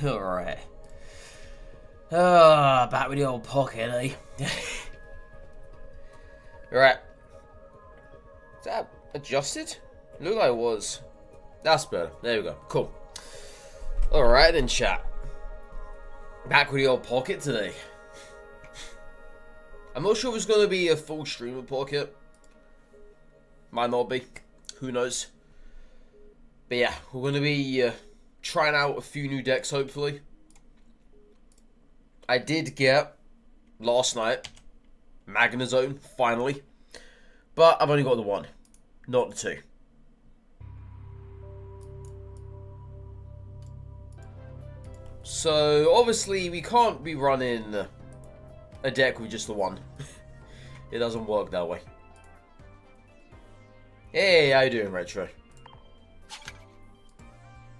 Alright. Back with the old pocket, eh? Alright. Is that adjusted? Looked like it was. That's better. There we go. Cool. Alright then, chat. Back with the old pocket today. I'm not sure if it's going to be a full stream of pocket. Might not be. Who knows? But yeah, we're going to be trying out a few new decks, hopefully. I did get, last night, Magnezone, finally. But I've only got the one, not the two. So, obviously, we can't be running a deck with just the one. It doesn't work that way. Hey, how you doing, Retro?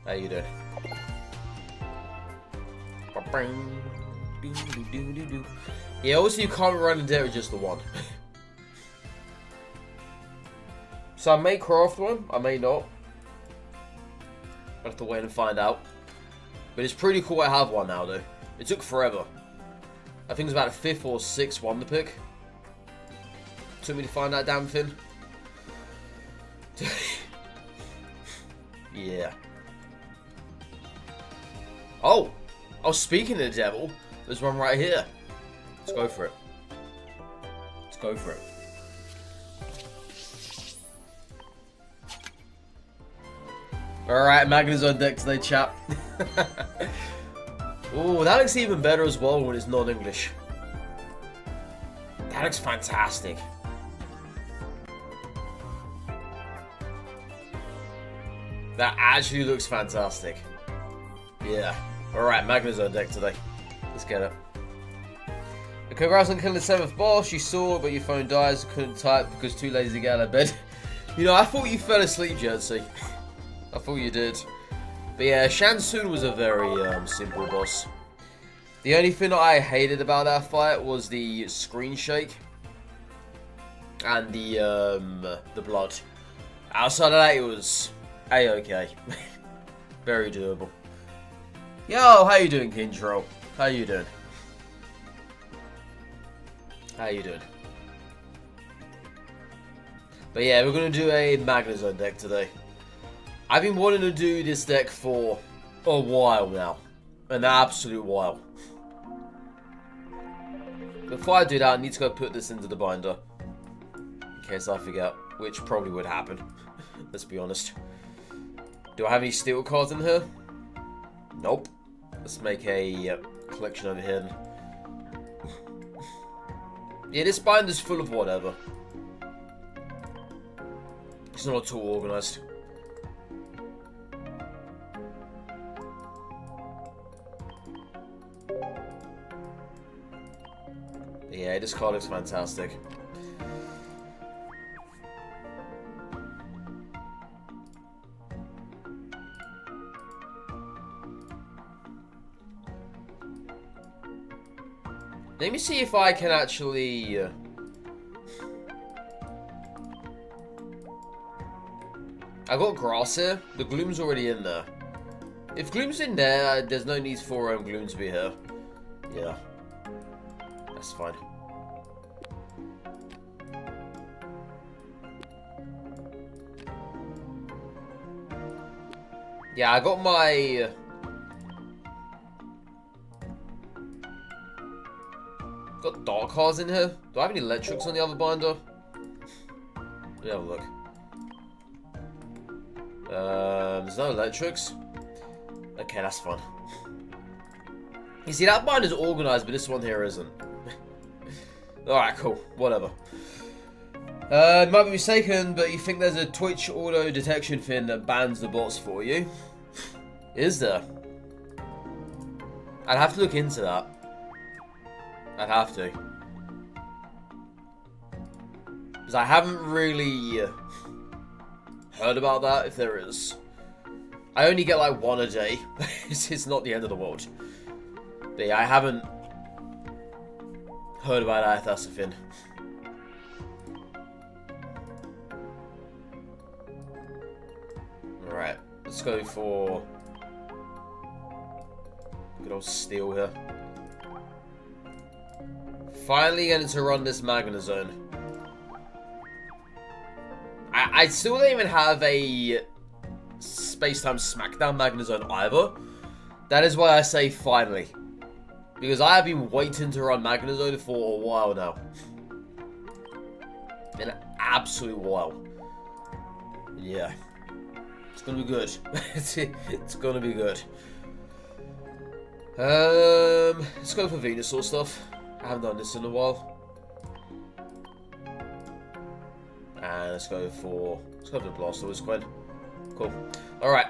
How you doing? Yeah, obviously you can't run a deck with just the one. So I may craft one, I may not. I'll have to wait and find out. But it's pretty cool I have one now, though. It took forever. I think it was about a 5th or 6th one to pick. Took me to find that damn thing. Yeah. Oh! Oh, speaking of the devil, there's one right here. Let's go for it. Let's go for it. Alright, Magnezone deck today, chap. Ooh, that looks even better as well when it's non-English. That looks fantastic. That actually looks fantastic. Yeah. Alright, Magnezone deck today. Let's get it. Congrats on killing the 7th boss. You saw it, but your phone dies. Couldn't type because too lazy to get out of bed. You know, I thought you fell asleep, Jersey. I thought you did. But yeah, Shansun was a very simple boss. The only thing that I hated about that fight was the screen shake. And the blood. Outside of that, it was A-okay. Very doable. Yo, how you doing, Kintrol? How you doing? How you doing? But yeah, we're going to do a Magnezone deck today. I've been wanting to do this deck for a while now. An absolute while. Before I do that, I need to go put this into the binder. In case I forget, which probably would happen. Let's be honest. Do I have any steel cards in here? Nope. Let's make a collection over here. Yeah, this binder's full of whatever. It's not at all organised. Yeah, this card looks fantastic. Let me see if I can actually... I got grass here. The gloom's already in there. If gloom's in there, there's no need for gloom to be here. Yeah. That's fine. Yeah, I got my... got dark cards in here. Do I have any electrics on the other binder? Let me have a look. There's no electrics. Okay, that's fine. You see, that binder's organised, but this one here isn't. Alright, cool. Whatever. Might be mistaken, but you think there's a Twitch auto detection thing that bans the bots for you? Is there? I'd have to look into that. I'd have to. Because I haven't really heard about that, if there is. I only get like one a day. It's not the end of the world. But yeah, I haven't heard about that, if that's the thing. Alright, let's go for Good old steel here. Finally getting to run this Magnezone. I still don't even have a Space-Time Smackdown Magnezone either. That is why I say finally. Because I have been waiting to run Magnezone for a while now. An absolute while. Yeah. It's gonna be good. It's gonna be good. Let's go for Venusaur stuff. I haven't done this in a while. And let's go for the Blastoise Quinn. Cool. Alright.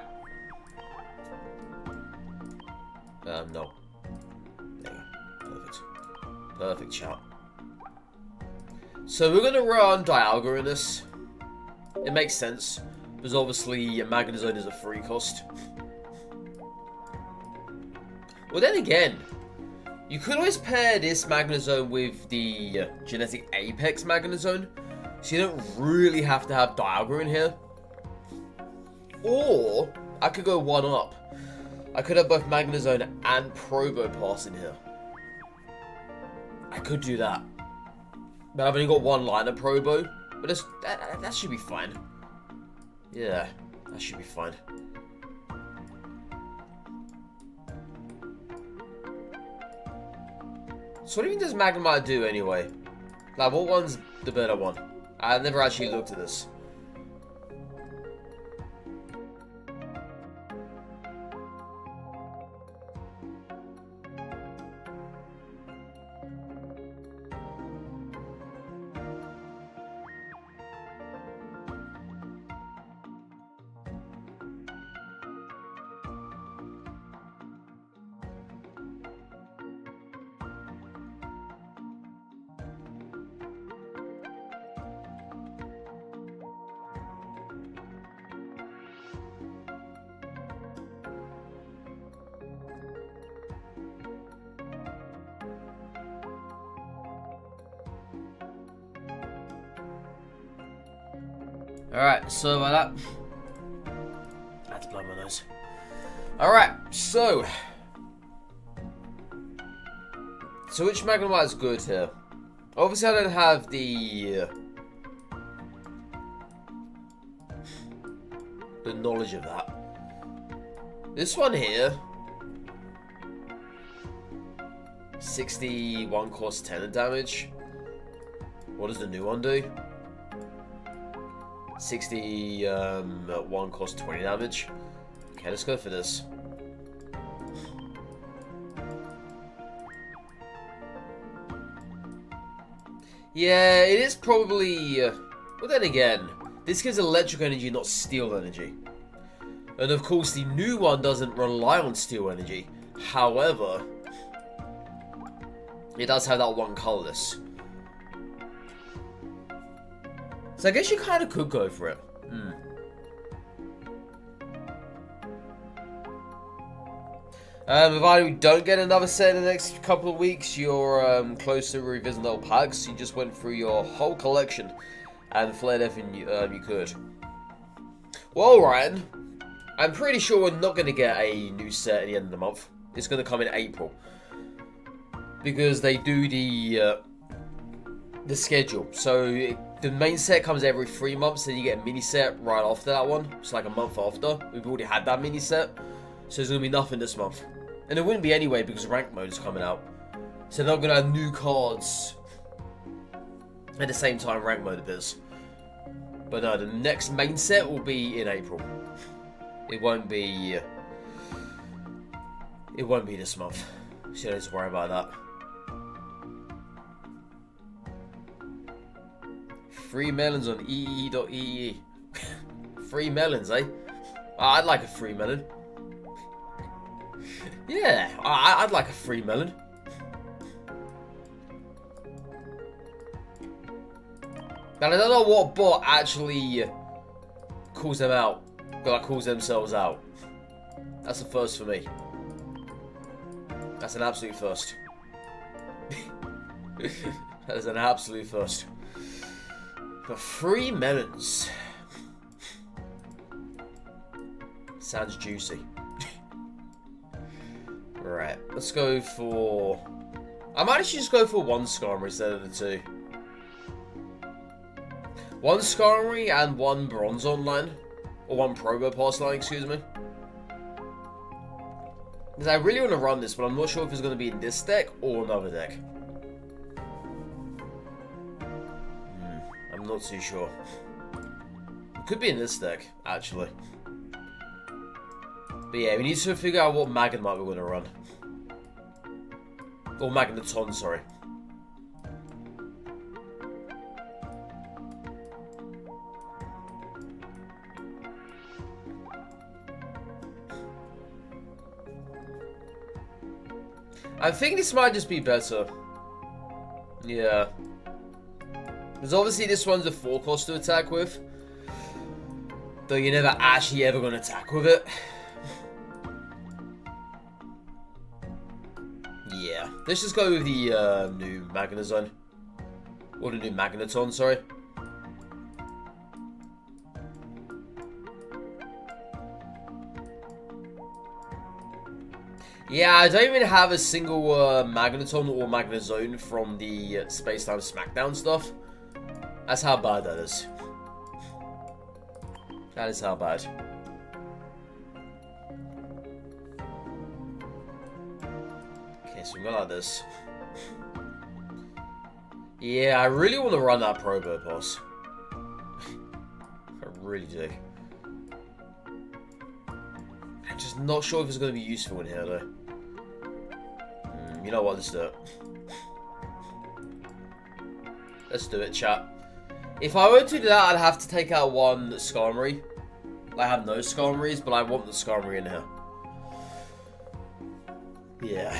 No. There you go. Perfect. Perfect, chat. So we're gonna run Dialga in this. It makes sense. Because obviously Magnezone is a free cost. Well then again, you could always pair this Magnezone with the Genetic Apex Magnezone, so you don't really have to have Dialga in here. Or, I could go one up. I could have both Magnezone and Probopass in here. I could do that. But I've only got one line of Probo, but that should be fine. Yeah, that should be fine. So what even does Magnemite do anyway? Like, what one's the better one? I've never actually looked at this. Alright, so about that. That's blood my nose. Alright, so which Magnemite is good here? Obviously I don't have the knowledge of that. This one here, 61 cost 10 of damage. What does the new one do? 61 cost 20 damage. Okay, let's go for this. Yeah, it is probably... well, then again, this gives electric energy, not steel energy. And of course, the new one doesn't rely on steel energy. However, it does have that one colorless. So I guess you kind of could go for it. If I don't get another set in the next couple of weeks, you're close to revisiting old packs. You just went through your whole collection and flared everything you could. Well, Ryan, I'm pretty sure we're not going to get a new set at the end of the month. It's going to come in April. Because they do the schedule. So the main set comes every 3 months, then you get a mini set right after that one. It's like a month after. We've already had that mini set. So there's going to be nothing this month. And it wouldn't be anyway because rank mode is coming out. So they're not going to have new cards at the same time rank mode is. But no, the next main set will be in April. It won't be this month. So you don't have to worry about that. 3 melons on EE.EE. 3 melons, eh? I'd like a free melon. Yeah, I'd like a free melon. And I don't know what bot actually calls them out. Like, calls themselves out. That's a first for me. That's an absolute first. That is an absolute first. But 3 melons. Sounds juicy. Alright, let's go for... I might actually just go for one Skarmory instead of the two. One Skarmory and one Bronzong line. Or one Probopass line, excuse me. Because I really want to run this, but I'm not sure if it's going to be in this deck or another deck. I'm not too sure. It could be in this deck, actually. But yeah, we need to figure out what Magnemite we're going to run. Or Magnezone, sorry. I think this might just be better. Yeah. Because obviously this one's a 4 cost to attack with. Though you're never actually ever going to attack with it. Yeah. Let's just go with the new Magnezone. Or the new Magnezone, sorry. Yeah, I don't even have a single Magnezone or Magnezone from the Space Time Smackdown stuff. That's how bad that is. That is how bad. Okay, so we go like this. Yeah, I really want to run that Probopass. I really do. I'm just not sure if it's going to be useful in here, though. You know what, let's do it. Let's do it, chat. If I were to do that, I'd have to take out one Skarmory. I have no Skarmories, but I want the Skarmory in here. Yeah,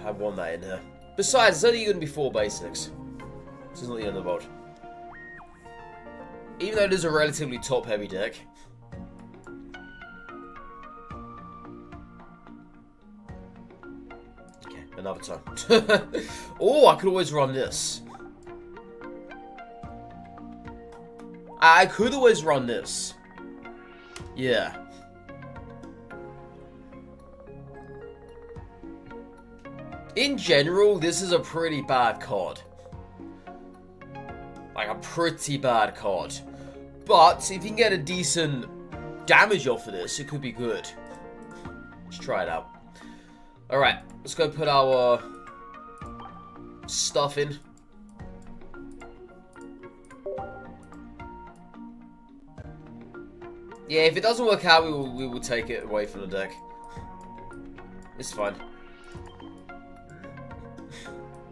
I want that in here. Besides, it's only going to be 4 basics. This is not the end of the world. Even though it is a relatively top-heavy deck. Another time. Oh, I could always run this. I could always run this. Yeah. In general, this is a pretty bad card. Like a pretty bad card. But if you can get a decent damage off of this, it could be good. Let's try it out. Alright, let's go put our stuff in. Yeah, if it doesn't work out, we will take it away from the deck. It's fine.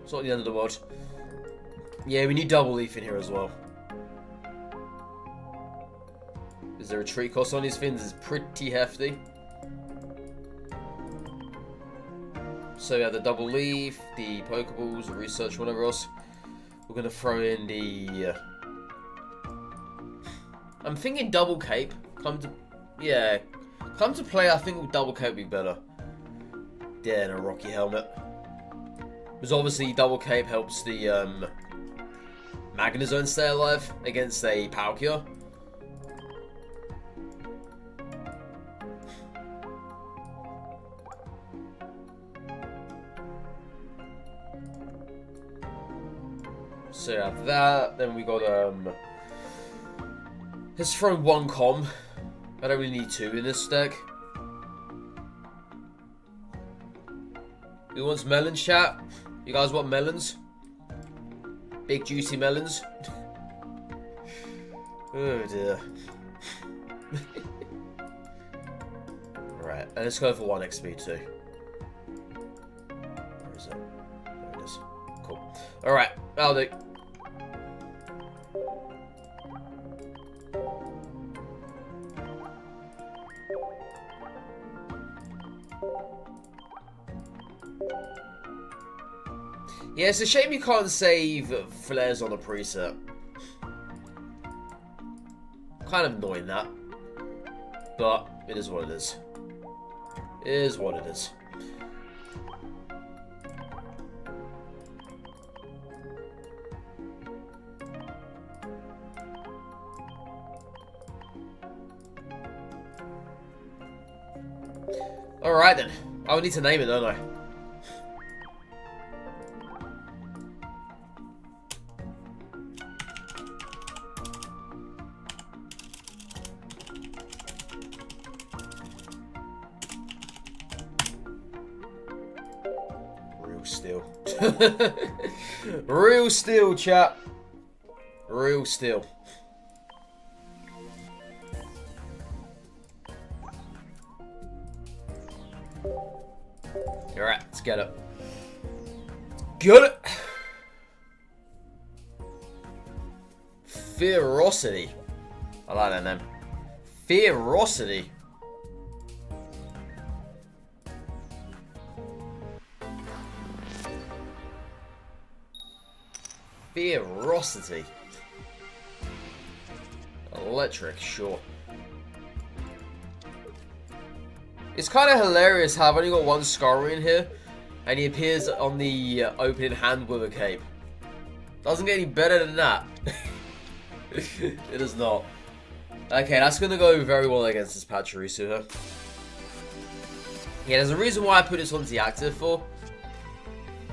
It's not the end of the world. Yeah, we need double leaf in here as well. Is there a retreat cost on these fins? It's pretty hefty. So we have the double leaf, the Pokeballs, the research, whatever else. We're going to throw in the... I'm thinking double cape. Come to play, I think double cape would be better. Yeah, and a Rocky helmet. Because obviously double cape helps the Magnezone stay alive against a Palkia. So you have that, then we got let's throw in one com. I don't really need 2 in this deck. Who wants melons, chat? You guys want melons? Big juicy melons? Oh dear. Alright, and let's go for 1 XP too. Where is it? There it is. Cool. Alright, that'll do. Yeah, it's a shame you can't save flares on a preset. Kind of annoying that. But it is what it is. It is what it is. Alright then. I would need to name it, don't I? steel. Real steel, chat. Real steel. Alright, let's get it. Get it! Ferocity. I like that name. Ferocity. Ferocity. Electric, sure. It's kind of hilarious how I've only got one Skarmory in here, and he appears on the opening hand with a cape. Doesn't get any better than that. It is not. Okay, that's going to go very well against this Pachirisu here. Yeah, there's a reason why I put this on the active for.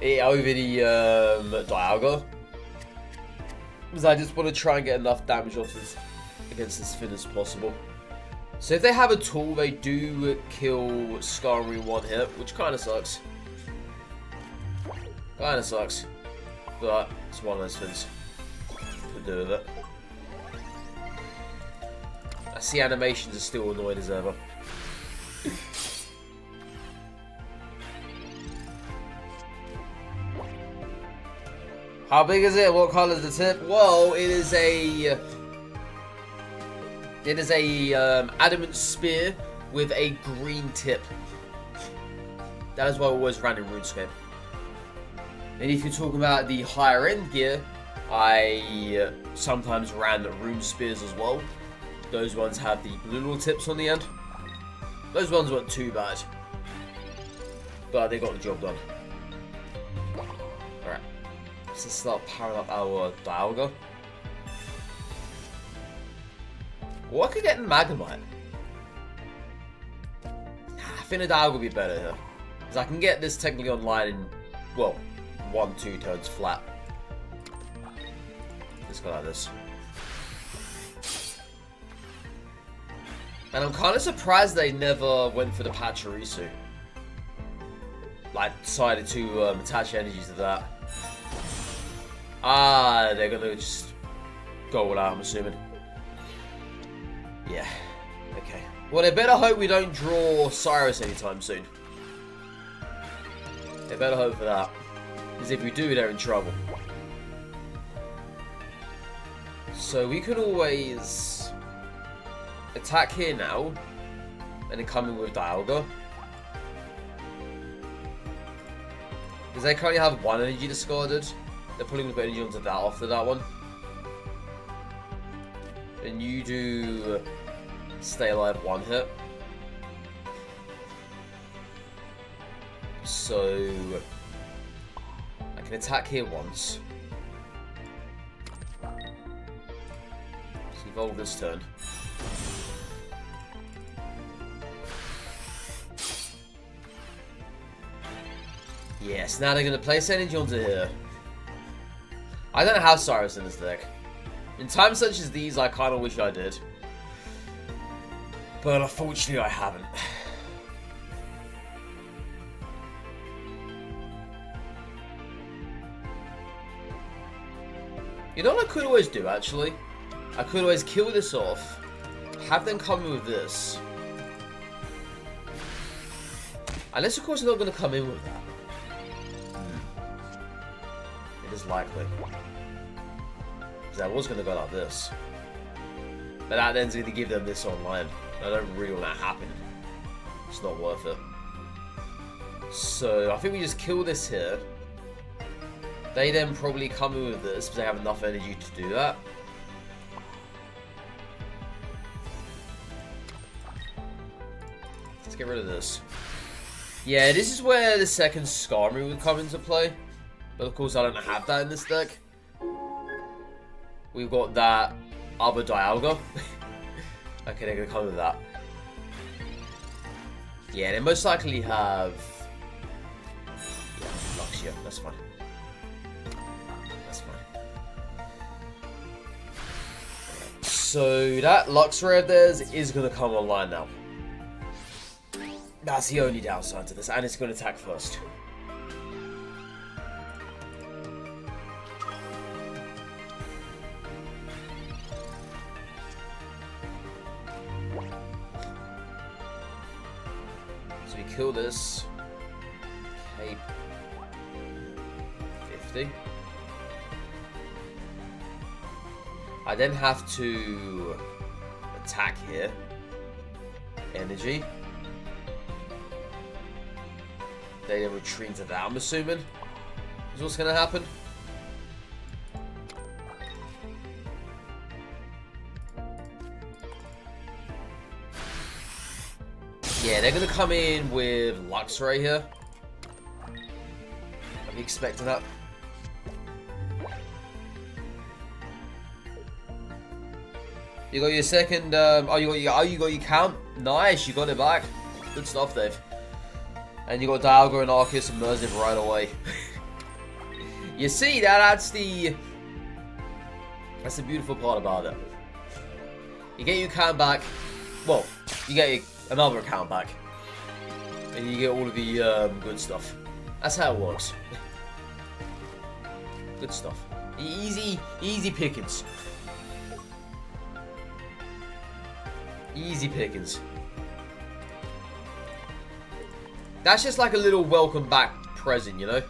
Over the Dialga. Because I just want to try and get enough damage off this against this Finn as possible. So if they have a tool, they do kill Skarmory in one hit, which kind of sucks. Kind of sucks. But it's one of those things to do with it. I see animations are still annoying as ever. How big is it? What color is the tip? Well, it is a adamant spear with a green tip. That is what I always ran in RuneScape. And if you're talking about the higher end gear, I sometimes ran rune spears as well. Those ones have the blue little tips on the end. Those ones weren't too bad, but they got the job done. Alright, let's start powering up our Dialga. What could get in Magnemite? I think a Dialga would be better here, because I can get this technically online in, well, 1-2 turns flat. Just go like this. And I'm kind of surprised they never went for the Pachirisu. Like, decided to attach energies to that. Ah, they're gonna just go all out, I'm assuming. Yeah, okay. Well, they better hope we don't draw Cyrus anytime soon. They better hope for that. Because if we do, they're in trouble. So we could always attack here now, and then come in with Dialga. Because they currently have one energy discarded. They're pulling a bit of energy onto that after that one. And you do stay alive one hit. So I can attack here once. Let's evolve this turn. Yes, now they're going to place energy onto here. I don't have Cyrus in this deck. In times such as these, I kind of wish I did. But unfortunately, I haven't. You know what I could always do, actually? I could always kill this off, have them come in with this. Unless, of course, they're not going to come in with that. It is likely. Because I was going to go like this. But that then's going to give them this online. I don't really want that to happen. It's not worth it. So, I think we just kill this here. They then probably come in with this because they have enough energy to do that. Let's get rid of this. Yeah, this is where the second Skarmory would come into play. But of course I don't have that in this deck. We've got that other Dialga. Okay, they're going to come with that. Yeah, they most likely have... Yeah, Luxia, that's fine. That's fine. So that Luxray of theirs is going to come online now. That's the only downside to this, and it's going to attack first. kill this. Cape 50. I then have to attack here. Energy. They then retreat into that, I'm assuming, is what's going to happen. Yeah, they're going to come in with Luxray here. I'm expecting that. You got your second, you got your count. Nice, you got it back. Good stuff, Dave. And you got Dialga and Arceus Immersive right away. You see, that's the beautiful part about it. You get your account back. Well, you get another account back. And you get all of the good stuff. That's how it works. Good stuff. Easy pickings. Easy pickings. That's just like a little welcome back present, you know?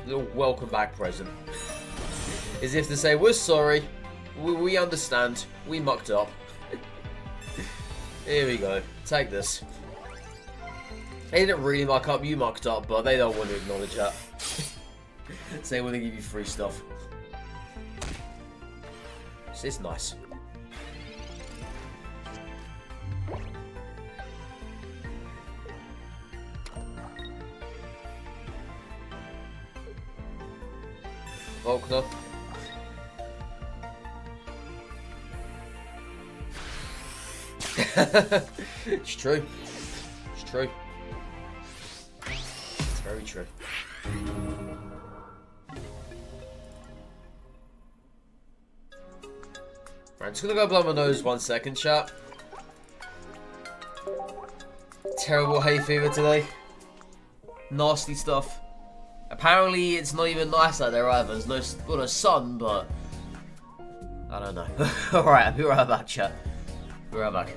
Little welcome back present. As if to say, we're sorry. We understand. We mucked up. Here we go. Take this. They didn't really muck up. You mucked up, but they don't want to acknowledge that. So they want to give you free stuff. So it's nice. Volkner. It's true. It's true. It's very true. Right, I'm just gonna go blow my nose 1 second, chat. Terrible hay fever today. Nasty stuff. Apparently, it's not even nice out there either. There's no sun, but I don't know. Alright, I'll be right back, chat. Be right back.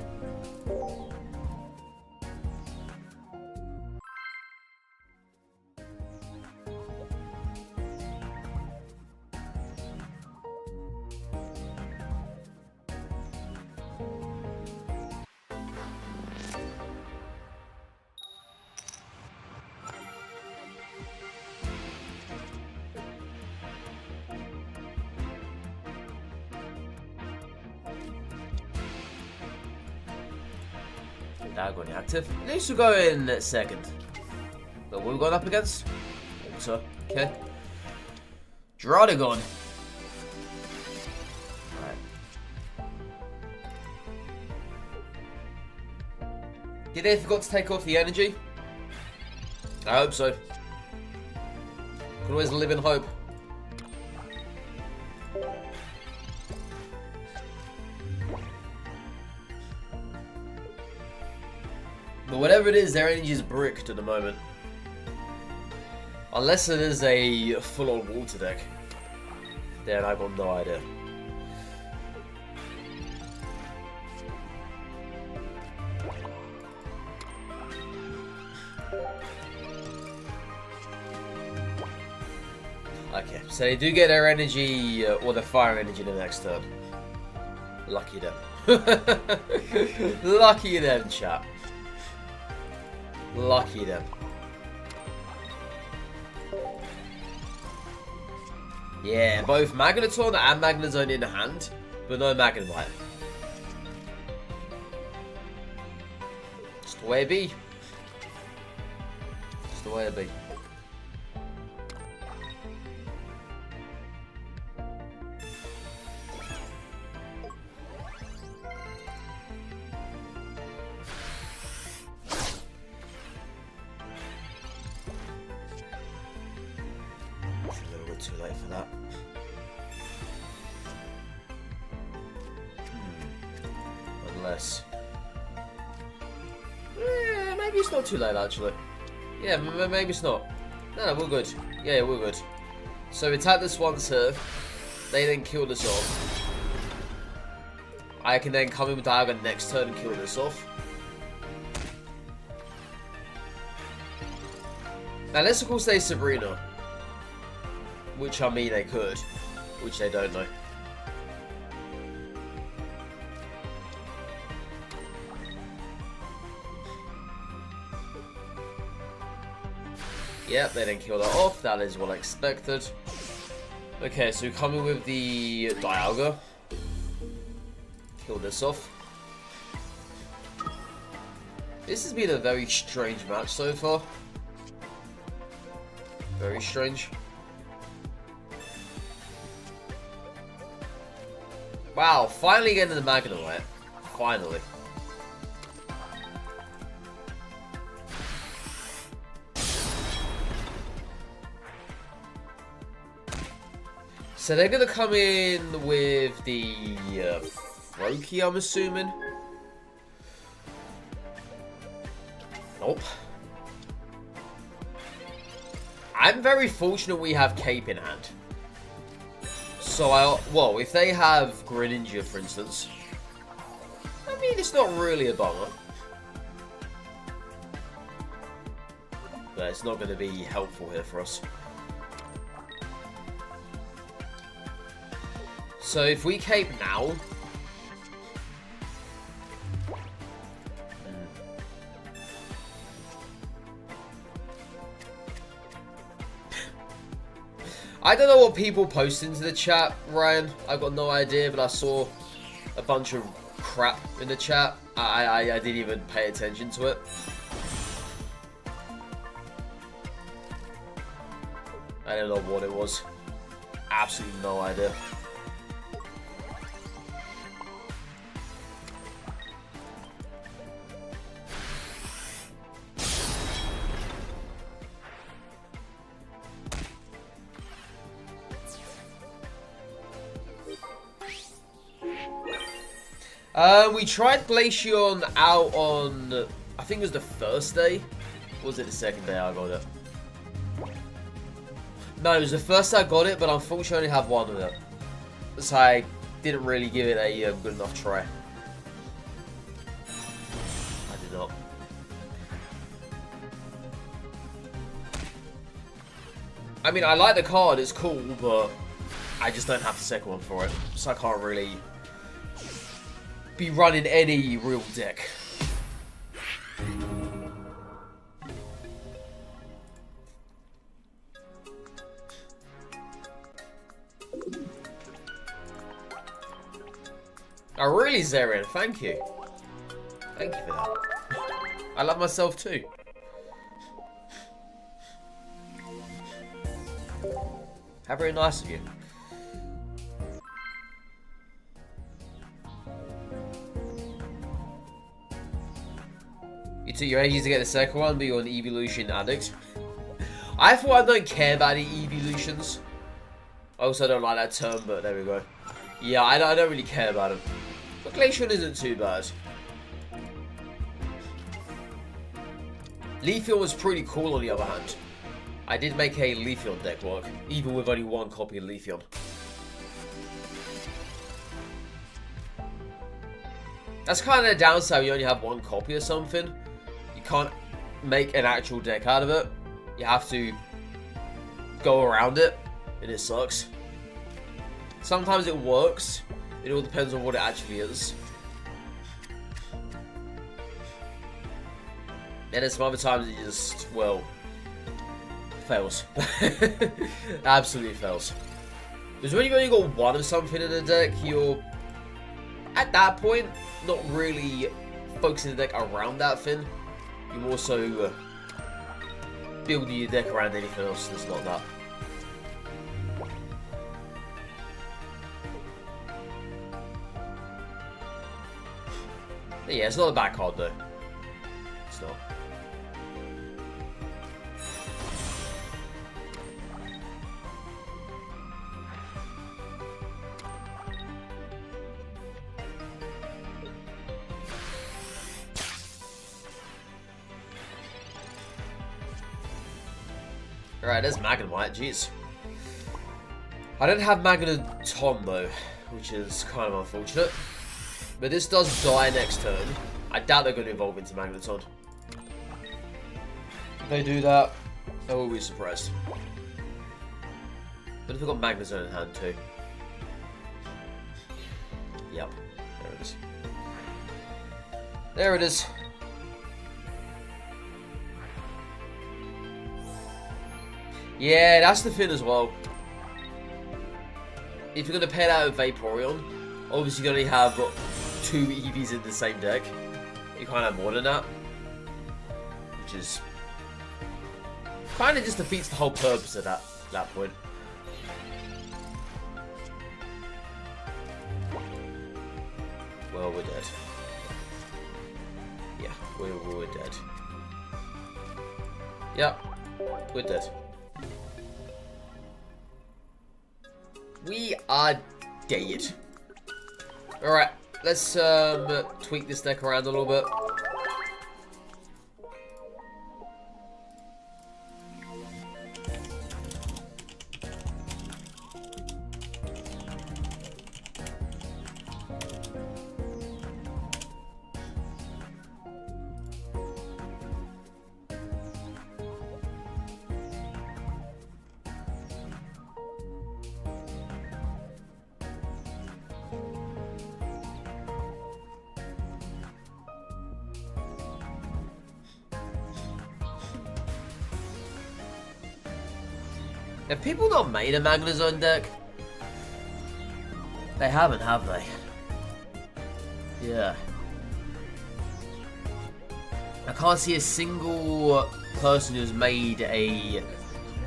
Diagon active. At least we'll go in second. But what we've gone up against? Water. Okay. Draudigon. Right. Did they forgot to take off the energy? I hope so. Can always live in hope. But whatever it is, their energy is bricked at the moment. Unless it is a full-on water deck. Then I've got no idea. Okay, so they do get their energy, or their fire energy the next turn. Lucky them. Lucky them, chap. Lucky them. Yeah, both Magnezone and Magnezone in hand, but no Magnemite. Just the way it be. Just the way it be. Too late for that. Unless... yeah, maybe it's not too late actually. Yeah, maybe it's not. No, we're good. Yeah, we're good. So we attack this once here. They then kill this off. I can then come in with Dialga next turn and kill this off. Unless, of course, they Sabrina. Which, I mean, they could. Which they don't know. Yep, they didn't kill that off. That is what I expected. Okay, so coming with the Dialga. Kill this off. This has been a very strange match so far. Very strange. Wow, finally getting the Magnezone. Finally. So they're gonna come in with the Froakie, I'm assuming. Nope. I'm very fortunate we have Cape in hand. So well, if they have Greninja, for instance, I mean, it's not really a bummer. But it's not going to be helpful here for us. So if we Cape now... I don't know what people post into the chat, Ryan. I've got no idea, but I saw a bunch of crap in the chat. I didn't even pay attention to it. I don't know what it was. Absolutely no idea. We tried Glaceon out on, I think it was the first day. Or was it the second day I got it? No, it was the first day I got it, but unfortunately I only have one of it. So I didn't really give it a good enough try. I did not. I mean, I like the card, it's cool, but I just don't have the second one for it. So I can't really be running any real deck. Oh really, Zarian? Thank you. Thank you for that. I love myself too. How very nice of you. You took your ages to get the second one, but you're an evolution addict. I thought I don't care about the evolutions. I also don't like that term, but there we go. Yeah, I don't really care about them. But Glaceon isn't too bad. Leafeon was pretty cool on the other hand. I did make a Leafeon deck work, even with only one copy of Leafeon. That's kind of the downside when you only have one copy of something. You can't make an actual deck out of it. You have to go around it, and it sucks. Sometimes it works. It all depends on what it actually is. And then some other times it just, well, fails. Absolutely fails. Because when you've only got one of something in the deck, you're, at that point, not really focusing the deck around that thing. You're more so building your deck around anything else that's not that. But yeah, it's not a bad card though. It's not. Alright, there's Magnemite, jeez. I don't have Magnezone though, which is kind of unfortunate. But this does die next turn. I doubt they're going to evolve into Magnezone. If they do that, I will be surprised. But if I've got Magnezone in hand too. Yep. There it is. There it is. Yeah, that's the thing as well. If you're going to pair that with Vaporeon, obviously you only have 2 EVs in the same deck. You can't have more than that. Which is... kind of just defeats the whole purpose of that point. Well, we're dead. Yeah, we're dead. Yep, we're dead. We are dead. Alright, let's tweak this deck around a little bit. Have people not made a Magnezone deck? They haven't, have they? Yeah. I can't see a single person who's made a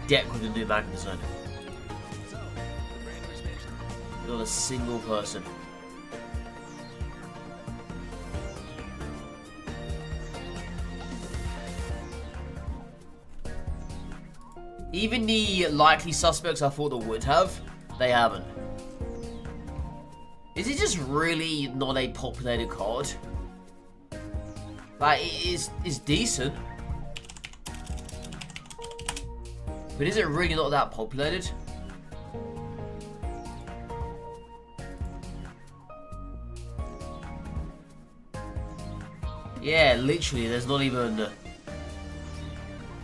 deck with a new Magnezone. Not a single person. Even the likely suspects I thought that would have, they haven't. Is it just really not a populated card? Like, it's decent. But is it really not that populated? Yeah, literally, there's not even...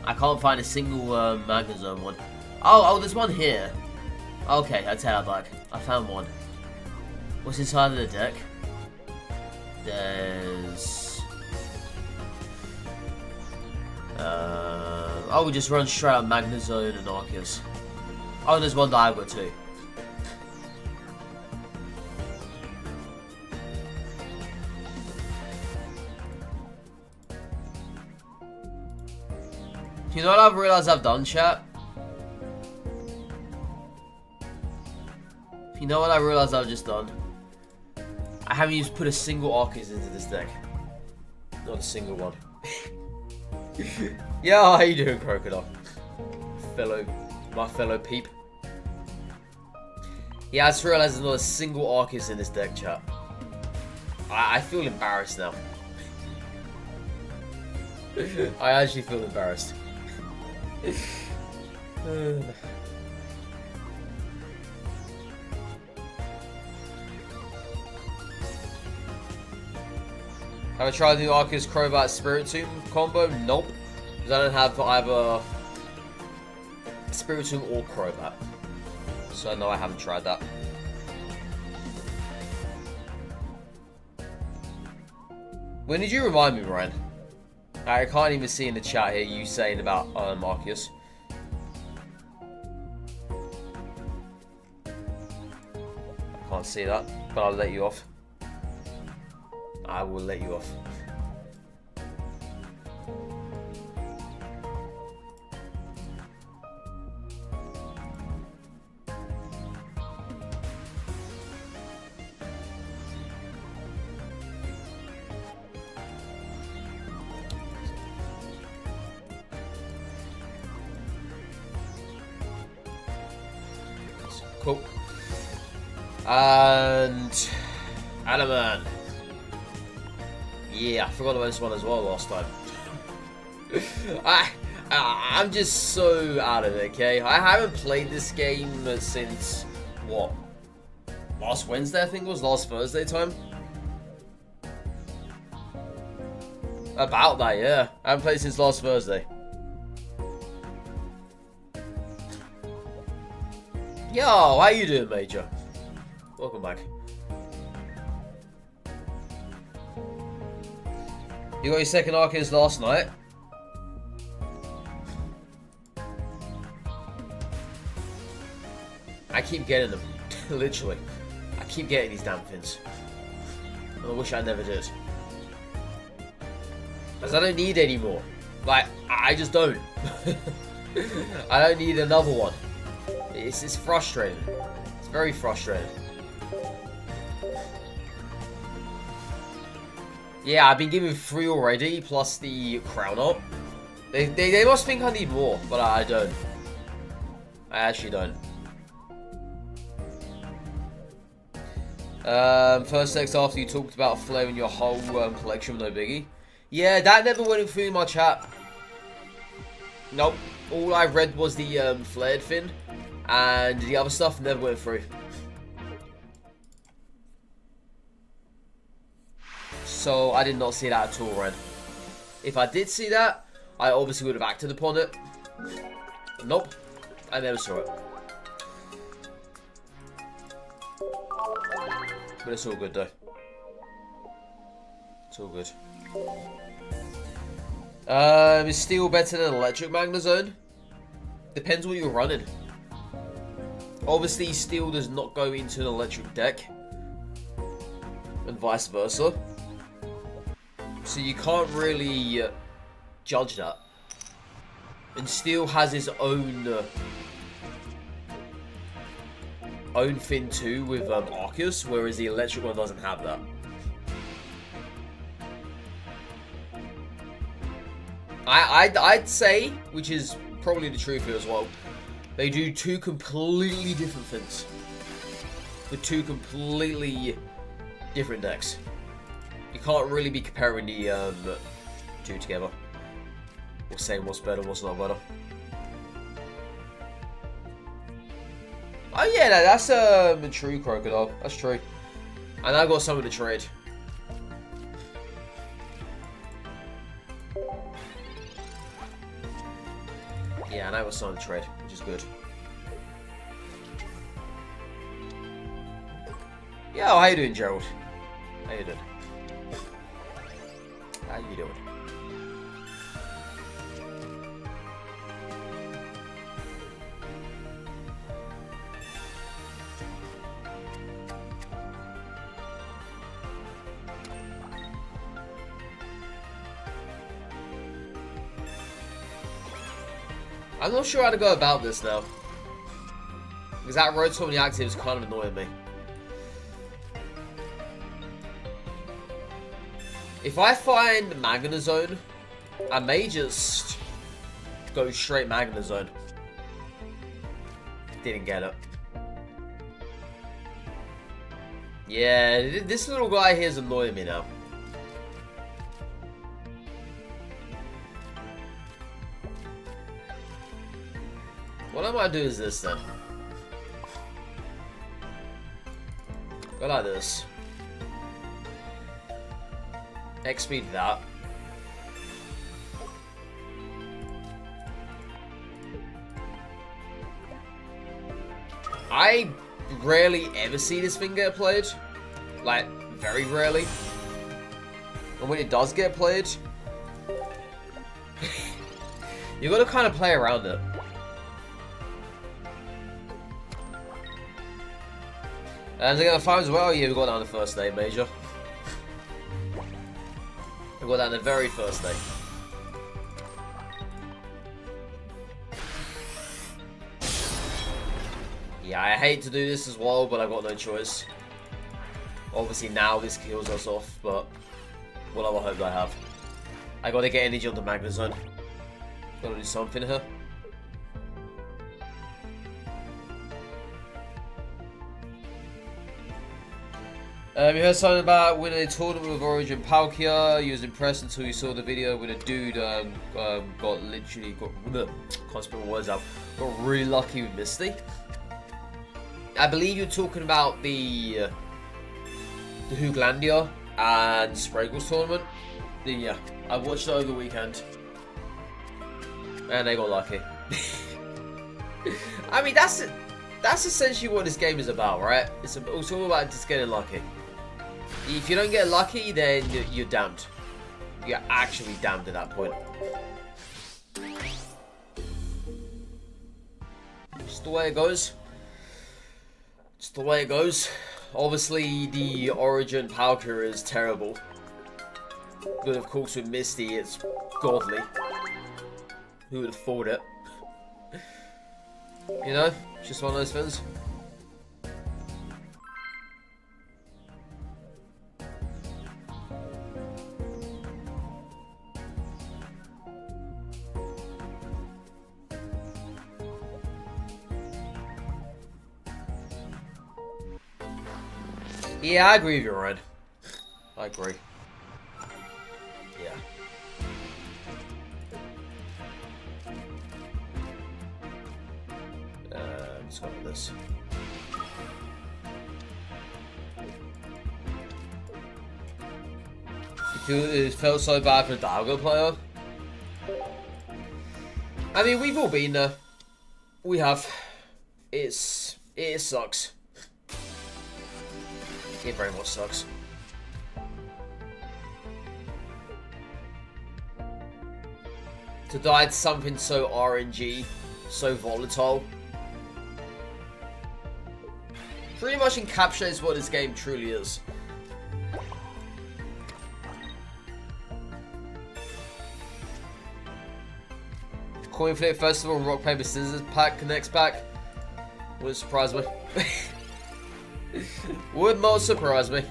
I can't find a single Magnezone one. Oh, there's one here. Okay, I take that back. I found one. What's inside of the deck? There's... oh, we just run straight out Magnezone and Arceus. Oh, there's one that I've got too. You know what I've realised I've done, chat? You know what I realised I've just done? I haven't even put a single Arceus into this deck. Not a single one. Yeah, how you doing, Crocodile? My fellow peep. Yeah, I just realised there's not a single Arceus in this deck, chat. I feel embarrassed now. I actually feel embarrassed. Have I tried the Arceus Crobat Spirit Tomb combo? Nope. Because I don't have either Spirit Tomb or Crobat. So no, I haven't tried that. When did you remind me, Ryan? I can't even see in the chat here you saying about Arceus. I can't see that, but I'll let you off. I will let you off. Cool. And Adaman. Yeah, I forgot about this one as well last time. I'm just so out of it, okay? I haven't played this game since, what? Last Wednesday, I think it was? Last Thursday time? About that, yeah. I haven't played since last Thursday. Yo, how you doing, Major? Welcome back. You got your second Arceus last night. I keep getting them. Literally. I keep getting these damn things. And I wish I never did. Because I don't need any more. Like, I just don't. I don't need another one. It's frustrating. It's very frustrating. Yeah, I've been given 3 already, plus the crown up. They must think I need more, but I don't. I actually don't. First text after you talked about flaring your whole collection with no biggie. Yeah, that never went through my chat. Nope. All I read was the flared thing, and the other stuff never went through. So I did not see that at all, Red. If I did see that, I obviously would have acted upon it. Nope. I never saw it. But it's all good though. It's all good. Is steel better than electric Magnezone? Depends what you're running. Obviously, steel does not go into an electric deck. And vice versa. So you can't really judge that. And steel has its own thing too with Arceus, whereas the electric one doesn't have that. I'd say, which is probably the truth here as well, they do 2 completely different things with 2 completely different decks. You can't really be comparing the 2 together or saying what's better, what's not better. Oh yeah, that's a true, Crocodile. That's true. And I got something to trade. Yeah, and I got something to trade, which is good. Yo, how you doing, Gerald? How you doing? How you doing? I'm not sure how to go about this now. Because that road so many active is kind of annoying me. If I find Magnezone, I may just go straight Magnezone. Didn't get it. Yeah, this little guy here is annoying me now. What I might do is this then. Go like this. X-speed that. I rarely ever see this thing get played. Like, very rarely. And when it does get played, you gotta kind of play around it. And they're gonna find as well, yeah, we got that on the first day, Major. We got that on the very first day. Yeah, I hate to do this as well, but I've got no choice. Obviously now this kills us off, but what other hope do I have? I gotta get energy on the Magnezone. Gotta do something here. You heard something about winning a tournament with Origin Palkia. You was impressed until you saw the video when a dude got can't spell my words out. Got really lucky with Misty. I believe you're talking about the Hooglandia and Spraggles tournament. Yeah, I watched it over the weekend, and they got lucky. I mean, that's it. that's essentially what this game is about, right? It's all about just getting lucky. If you don't get lucky, then you're damned. You're actually damned at that point. Just the way it goes. Just the way it goes. Obviously, the Origin Power Cure is terrible. But of course, with Misty, it's godly. Who would have thought it? You know, just one of those things. Yeah, I agree with you, Ryan. I agree. Yeah. Let's go with this. It felt so bad for the Dialga player. I mean, we've all been there. We have. It sucks. It very much sucks. To die to something so RNG, so volatile, pretty much encapsulates what this game truly is. Coin flip festival and rock paper scissors pack connects back. Wouldn't surprise me. Would not surprise me.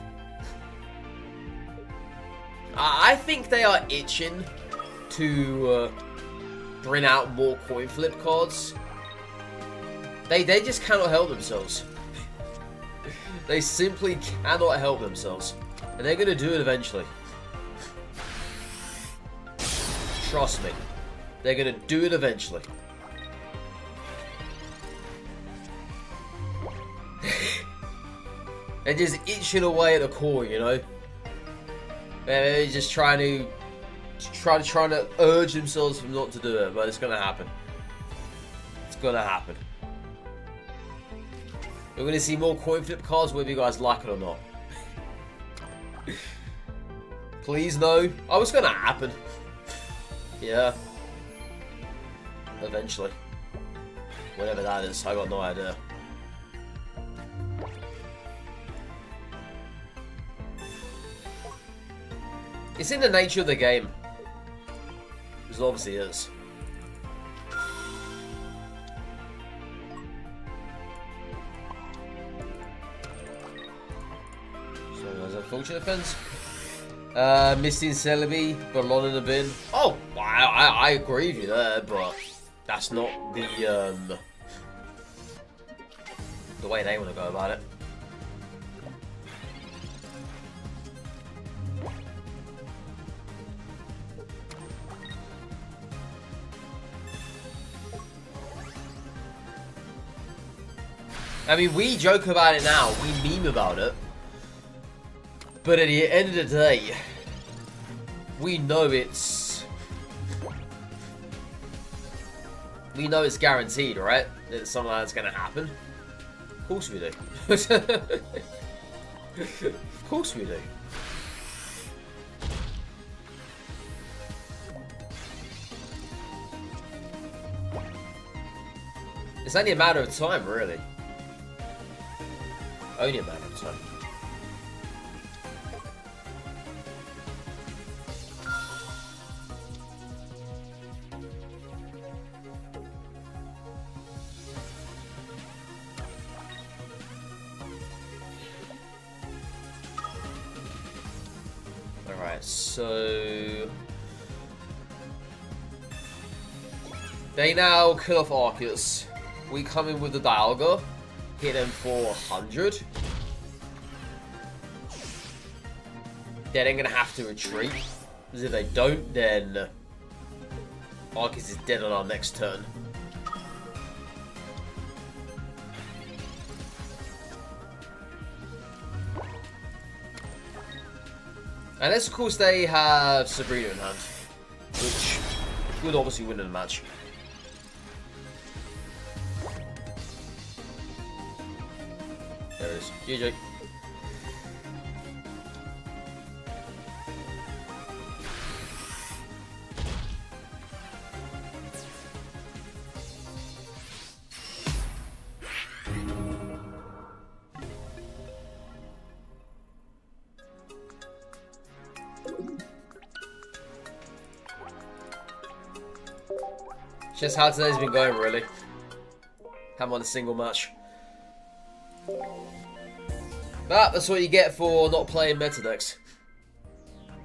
I think they are itching to bring out more coin flip cards. They just cannot help themselves. They simply cannot help themselves. And they're going to do it eventually. Trust me. They're going to do it eventually. They're just itching away at the core, you know? They're just trying to urge themselves not to do it, but it's going to happen. It's going to happen. We're going to see more coin flip cards whether you guys like it or not. Please no. Oh, it's going to happen. Yeah. Eventually. Whatever that is, I got no idea. It's in the nature of the game. It obviously is. So there's a fortune offense. Misty and Celebi, Ballon in the bin. Oh, I agree with you there, but that's not the way they want to go about it. I mean, we joke about it now, we meme about it, but at the end of the day, we know it's guaranteed, right? That something like that's gonna happen. Of course we do. Of course we do. It's only a matter of time, really. Only a matter of time. Alright, so they now kill off Arceus. We come in with the Dialga. Hit them for 100. Then I'm gonna have to retreat. Because if they don't, then Arceus is dead on our next turn. Unless, of course, they have Sabrina in hand. Which would obviously win in the match. There it is. GG. Just how today's been going, really. Haven't won a single match. But that's what you get for not playing meta decks.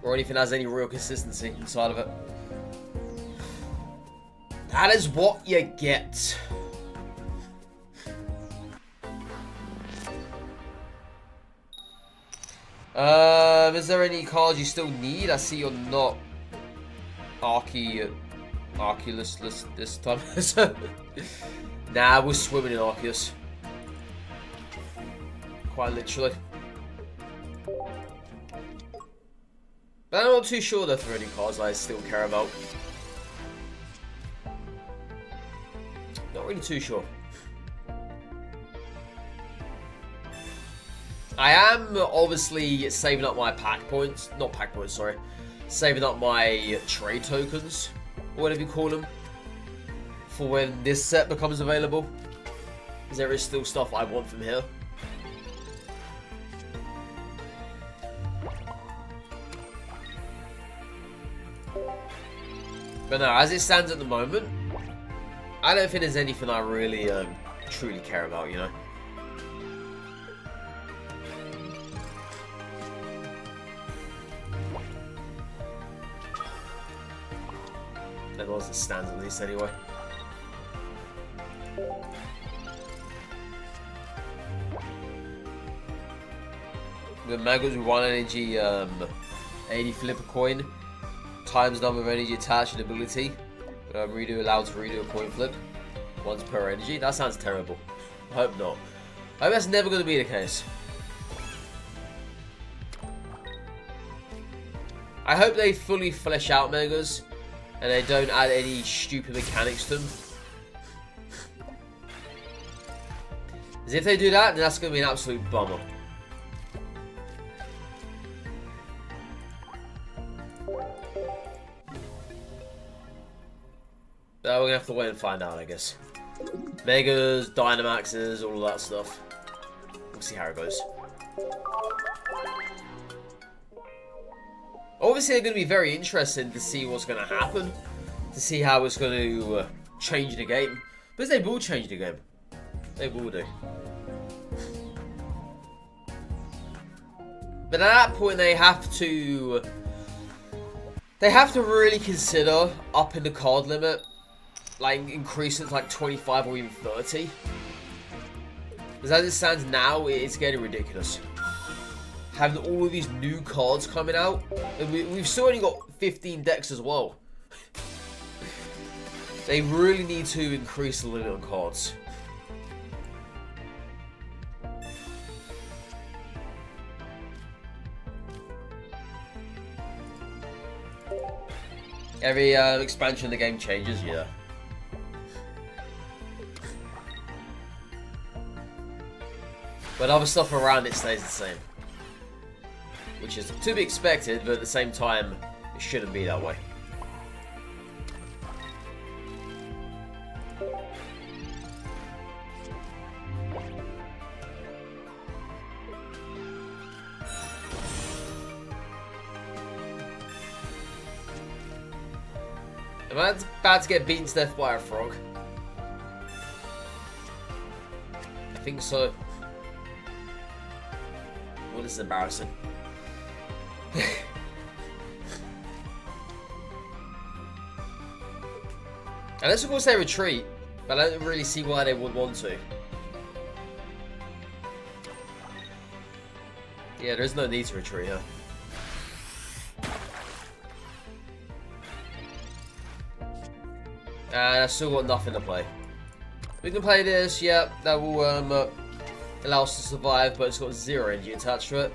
Or anything that has any real consistency inside of it. That is what you get. Is there any cards you still need? I see you're not Arceus this time. Nah, we're swimming in Arceus. Quite literally. But I'm not too sure though for any cards I still care about. Not really too sure. I am obviously saving up my pack points. Not pack points, sorry. Saving up my trade tokens. Or whatever you call them. For when this set becomes available. Because there is still stuff I want from here. But no, as it stands at the moment, I don't think there's anything I really truly care about, you know. As it stands at least anyway. The Magnezone with 1 energy, 80 flip a coin, times number of energy attached and ability. Redo allowed to redo a coin flip, once per energy. That sounds terrible. I hope not. I hope that's never going to be the case. I hope they fully flesh out Megas. And they don't add any stupid mechanics to them. Because if they do that, then that's going to be an absolute bummer. But we're going to have to wait and find out, I guess. Megas, Dynamaxes, all of that stuff. We'll see how it goes. Obviously, they're going to be very interesting to see what's going to happen. To see how it's going to change the game. Because they will change the game. They will do. But at that point, they have to really consider upping the card limit. Like, increasing it to like 25 or even 30. Because as it stands now, it's getting ridiculous. Having all of these new cards coming out, and we've still only got 15 decks as well. They really need to increase the limit on cards. Every expansion of the game changes, yeah. But other stuff around it stays the same. Which is to be expected, but at the same time, it shouldn't be that way. Am I about to get beaten to death by a frog? I think so. Well, this is embarrassing. Unless of course they retreat, but I don't really see why they would want to. Yeah, there's no need to retreat here. And I've still got nothing to play. We can play this, yeah, that will allow us to survive, but it's got 0 energy attached to it.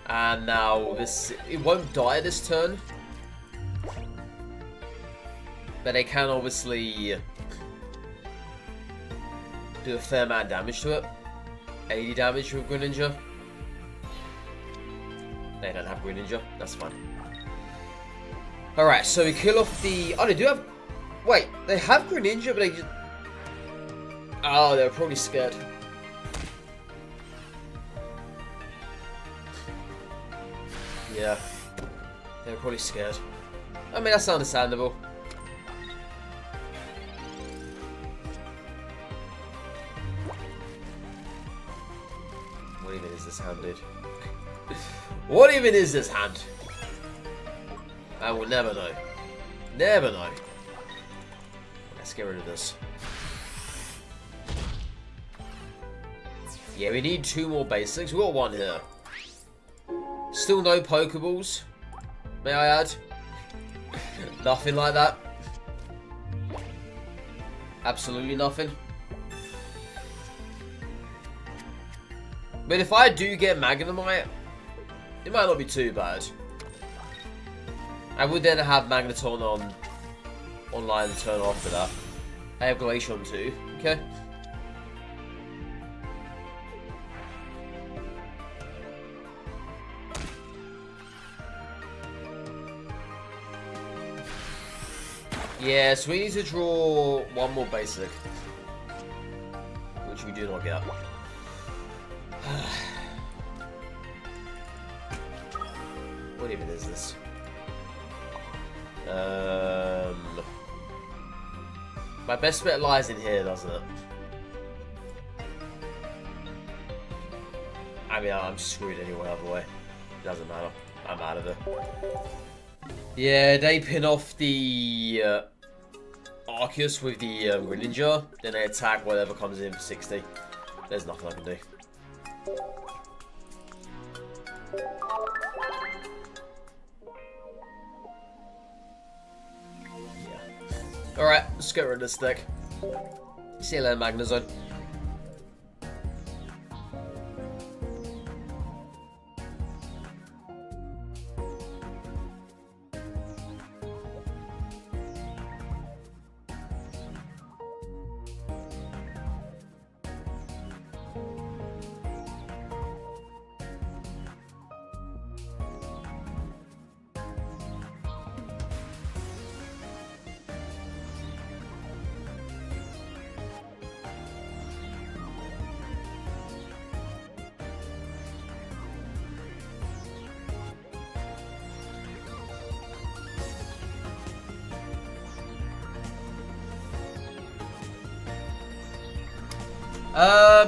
And now this, it won't die this turn. But they can obviously do a fair amount of damage to it. 80 damage with Greninja. They don't have Greninja. That's fine. Alright, so we kill off the... Oh, they do have... Wait, they have Greninja, but they just... Oh, they're probably scared. Yeah. They're probably scared. I mean, that's understandable. What even is this hand, dude? What even is this hand? I will never know. Never know. Let's get rid of this. Yeah, we need 2 more basics. We got 1 here. Still no Pokeballs. May I add? Nothing like that. Absolutely nothing. But if I do get Magnemite, it might not be too bad. I would then have Magnezone on online and turn after that. I have Glaceon too. Okay. Yeah, so we need to draw 1 more basic, which we do not get. What even is this? My best bet lies in here, doesn't it? I mean, I'm screwed anyway, other way. It doesn't matter. I'm out of it. Yeah, they pin off the Arceus with the Greninja, then they attack whatever comes in for 60. There's nothing I can do. Yeah. Alright, let's get rid of this deck. See you later, Magnezone.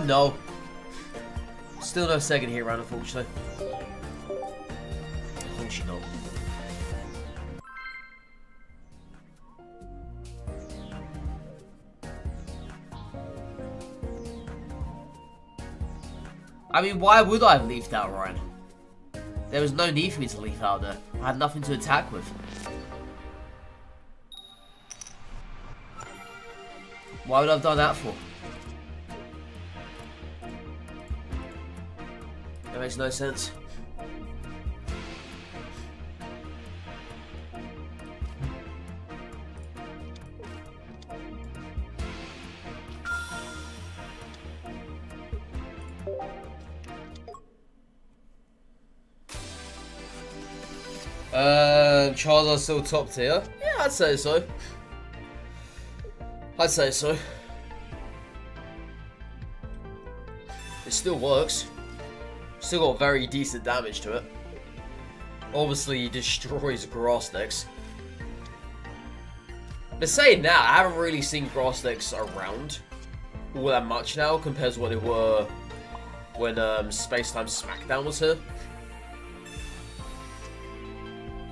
No. Still no second here round, unfortunately. Unfortunately not. I mean, why would I have leafed out Ryan? There was no need for me to leaf out there. I had nothing to attack with. Why would I have done that for? That makes no sense. Charizard's still top tier? Yeah, I'd say so. I'd say so. It still works. Still got very decent damage to it. Obviously, he destroys grass decks. But saying that, I haven't really seen grass decks around all that much now compared to what they were when Space Time Smackdown was here.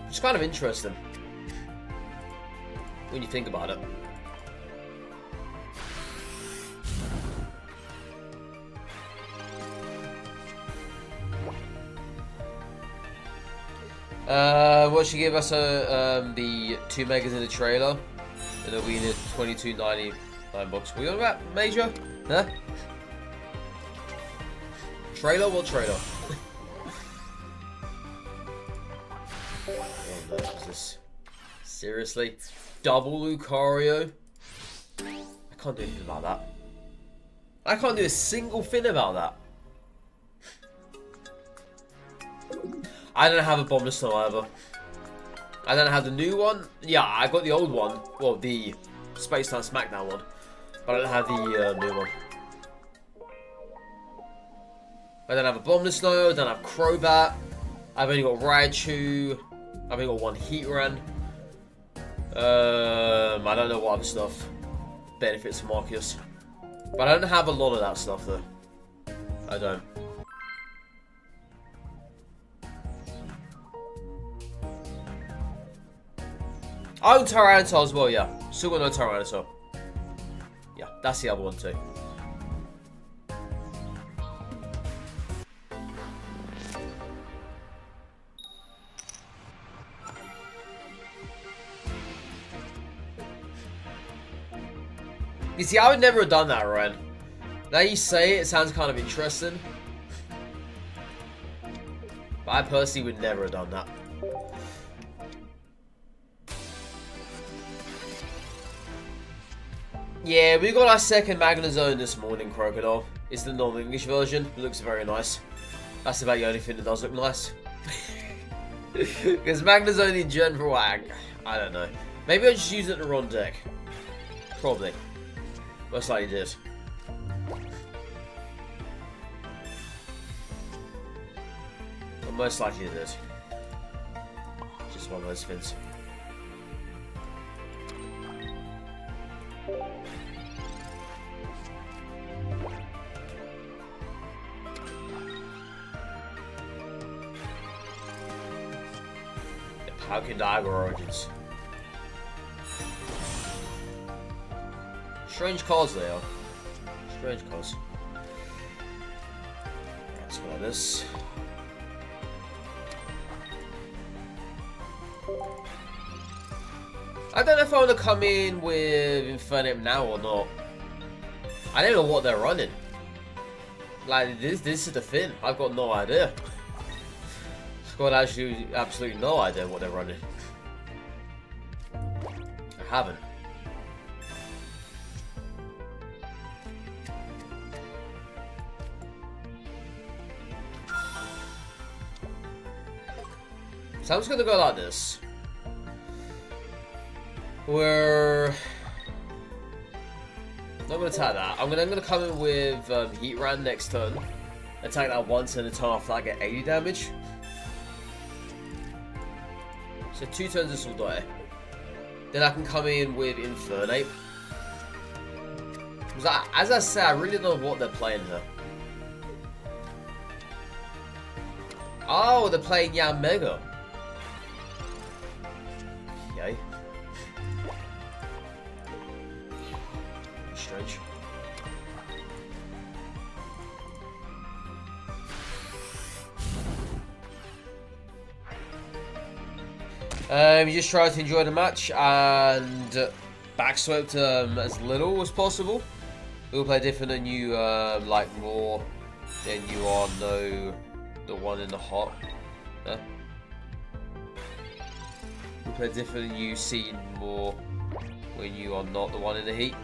It's kind of interesting when you think about it. What should give us the 2 megas in the trailer, and then we need 22.99 bucks. We on about major? Huh? Trailer? What trailer? What is this? Seriously? Double Lucario? I can't do anything about that. I can't do a single thing about that. I don't have a Bombless Snow either. I don't have the new one. Yeah, I got the old one. Well, the Space Time Smackdown one. But I don't have the new one. I don't have a Bombless Snow. I don't have Crobat. I've only got Raichu. I've only got one Heatran. I don't know what other stuff benefits from Arceus. But I don't have a lot of that stuff though. I don't. I own Tyranitar as well, yeah. Still got no Tyranitar. Yeah, that's the other one too. You see, I would never have done that, Ryan. Now you say it, it sounds kind of interesting. But I personally would never have done that. Yeah, we got our second Magnezone this morning, Crocodile. It's the non-English version. It looks very nice. That's about the only thing that does look nice. Because Magnezone in general, I don't know. Maybe I just used it in the wrong deck. Probably. Most likely did. But most likely did. Just one of those things. How can Diagonal Origins? Strange cards they are. Strange cards. Let's go like this. I don't know if I want to come in with Infernape now or not. I don't know what they're running. Like, this is the thing. I've got no idea. I've got absolutely no idea what they're running. I haven't. So I'm just gonna go like this. We're not gonna attack that. I'm gonna come in with Heatran next turn. Attack that once and then turn after that, get 80 damage. So 2 turns this will die. Then I can come in with Infernape. As I said, I really don't know what they're playing here. Oh, they're playing Mega. Okay. Strange. You just try to enjoy the match and backswipe as little as possible. We'll play different than you like more than you are the one in the hot. Yeah. We'll play different than you see more when you are not the one in the heat.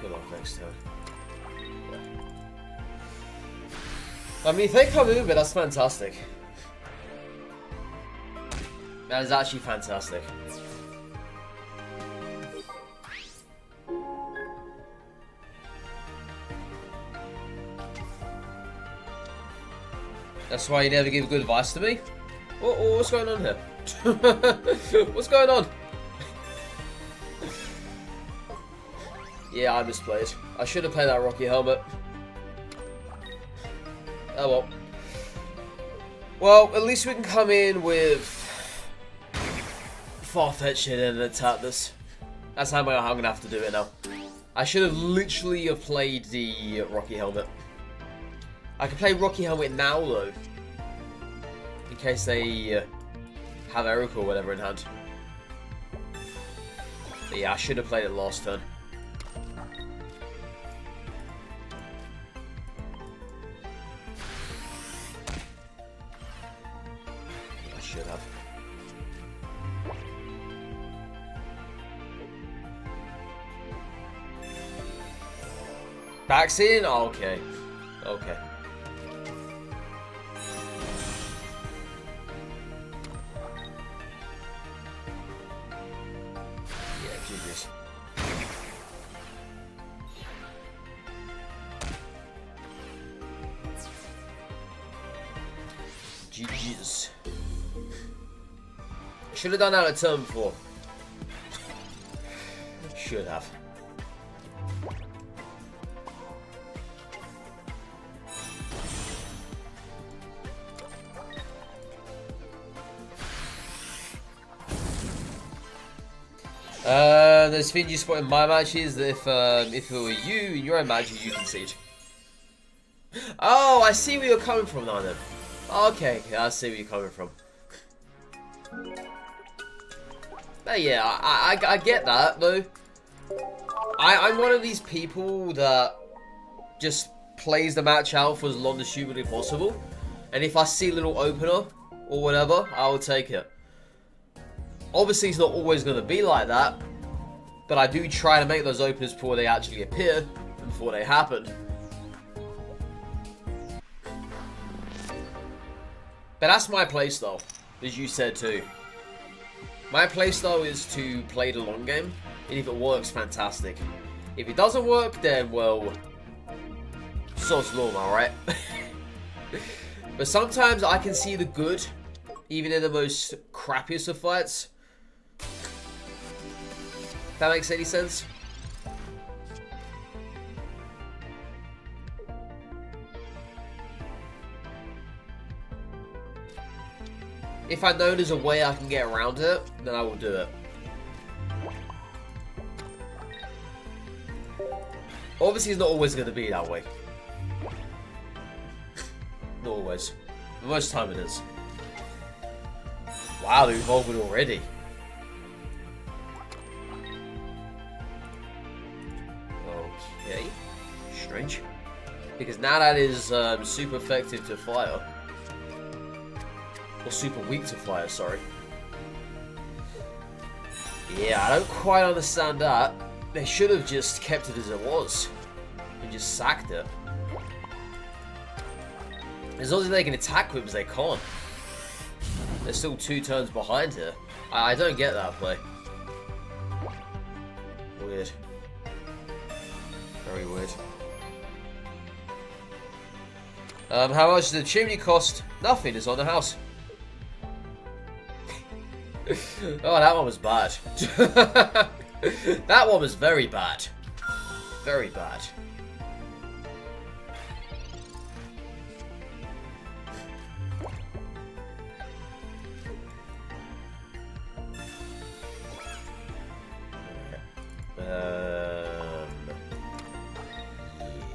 Good luck next turn. Yeah. I mean, if they come in, but that's fantastic. That is actually fantastic. That's why you never give good advice to me? What's going on here? What's going on? Yeah, I misplayed. I should have played that Rocky Helmet. Oh well. Well, at least we can come in with Farfetch'd and attack this. That's how I'm going to have to do it now. I should have literally have played the Rocky Helmet. I can play Rocky Helmet now though. In case they have Eric or whatever in hand. But yeah, I should have played it last turn. I should have. Vaccine? Oh, okay. Okay. Yeah, GG's. GG's. Should have done that a turn before. Should have. There's things you spot in my matches that if it were you in your own matches you concede. Oh, I see where you're coming from now then. Okay, I see where you're coming from. But yeah, I get that though. I'm one of these people that just plays the match out for as long as humanly possible. And if I see a little opener or whatever, I will take it. Obviously, it's not always going to be like that, but I do try to make those openers before they actually appear and before they happen. But that's my playstyle, as you said too. My playstyle is to play the long game, and if it works, fantastic. If it doesn't work, then, well, so's normal, right? But sometimes I can see the good, even in the most crappiest of fights. If that makes any sense? If I know there's a way I can get around it, then I will do it. Obviously, it's not always going to be that way. Not always. But most time it is. Wow, they're evolving already. Okay. Strange. Because now that is super effective to fire. Or super weak to fire, sorry. Yeah, I don't quite understand that. They should have just kept it as it was. And just sacked it. As long as they can attack whips, they can't. They're still 2 turns behind here. I don't get that play. Weird. Very weird. How much does the chimney cost? Nothing, it's on the house. Oh, that one was bad. That one was very bad. Very bad.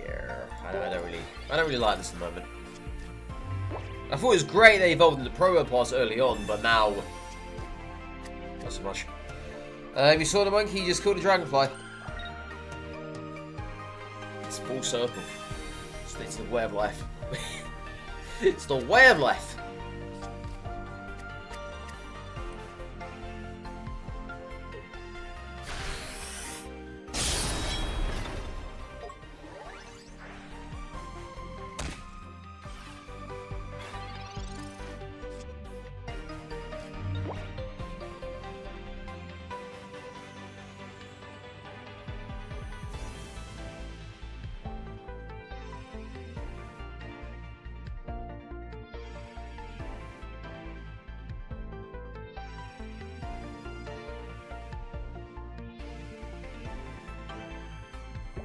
Yeah, I don't really like this at the moment. I thought it was great they evolved into Promo Pass early on, but now not so much. You saw the monkey, you just caught the dragonfly. It's full circle. It's the way of life. It's the way of life.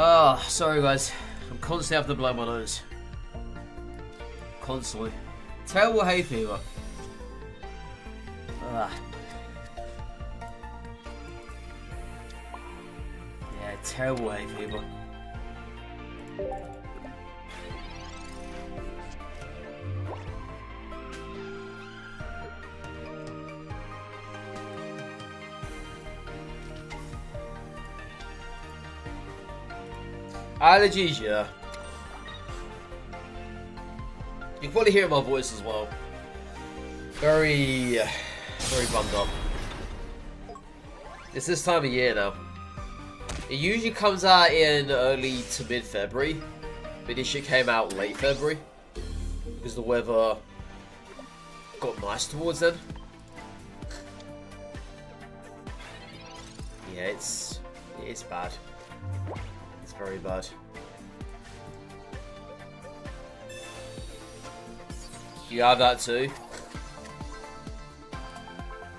Oh, sorry guys. I'm constantly having to blow my nose. Constantly. Terrible hay fever. Ah. Yeah, terrible hay fever. Allergies, yeah. You can probably hear my voice as well. Very bummed up. It's this time of year now. It usually comes out in early to mid-February, but this shit came out late February because the weather got nice towards then. Yeah, it's bad. It's very bad. You have that too.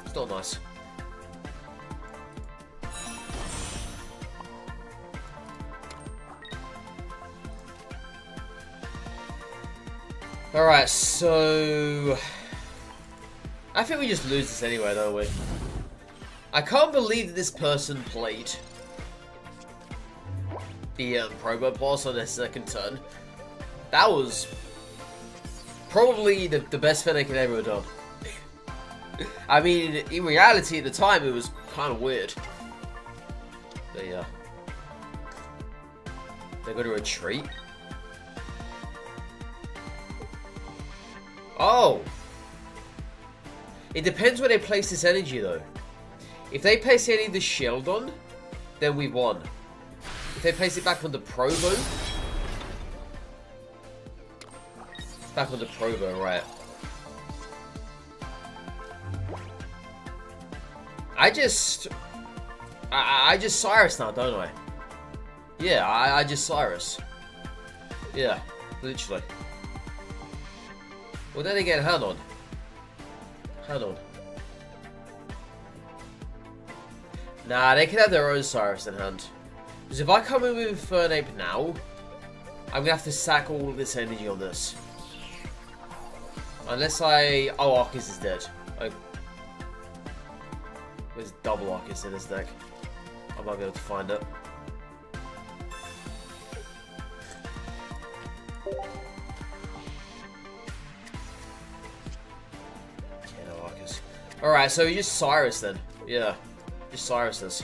It's not nice. Alright, so I think we just lose this anyway, don't we? I can't believe that this person played the Probo boss on their second turn. That was probably the best thing they could ever have done. I mean, in reality, at the time, it was kind of weird. But yeah. They're going to retreat. Oh! It depends where they place this energy, though. If they place any of the shield on, then we won. If they place it back on the Probo... Back on the Probo, right. I just Cyrus now, don't I? Yeah, I just Cyrus. Yeah, literally. Well, then again, hang on. Hang on. Nah, they can have their own Cyrus in hand. Because if I come in with Infernape now, I'm going to have to sack all of this energy on this. Unless I... Oh, Arcus is dead. Oh. There's double Arcus in this deck. I might be able to find it. Yeah, no Arcus. Alright, so we just Cyrus then. Yeah. Just Cyrus this.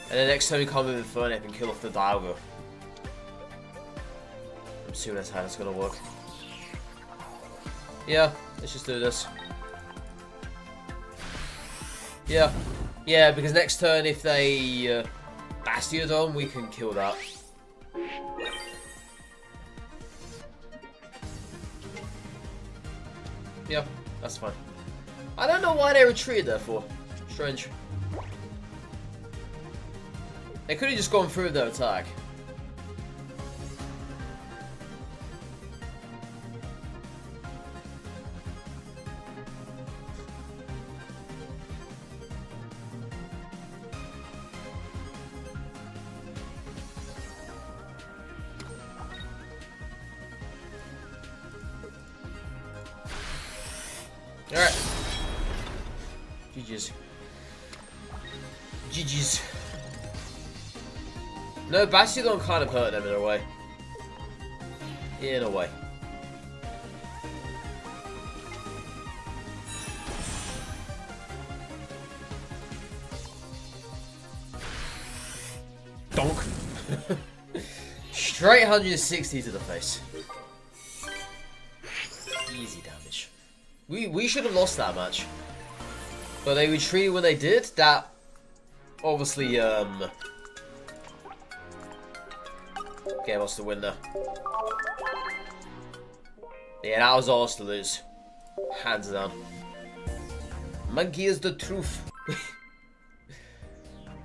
And then next time we come in with Infernape and kill off the Dialga. I'm assuming that's how it's gonna work. Yeah, let's just do this. Yeah. Yeah, because next turn if they Bastiodon, we can kill that. Yeah, that's fine. I don't know why they retreated there for. Strange. They could have just gone through their attack. Alright. GG's. GG's. No, Bastiodon kind of hurt them in a way. In a way. Donk. Straight 160 to the face. Easy damage. We should have lost that match. But they retreated when they did. That obviously gave us the win there. Yeah, that was ours to lose. Hands down. Monkey is the truth.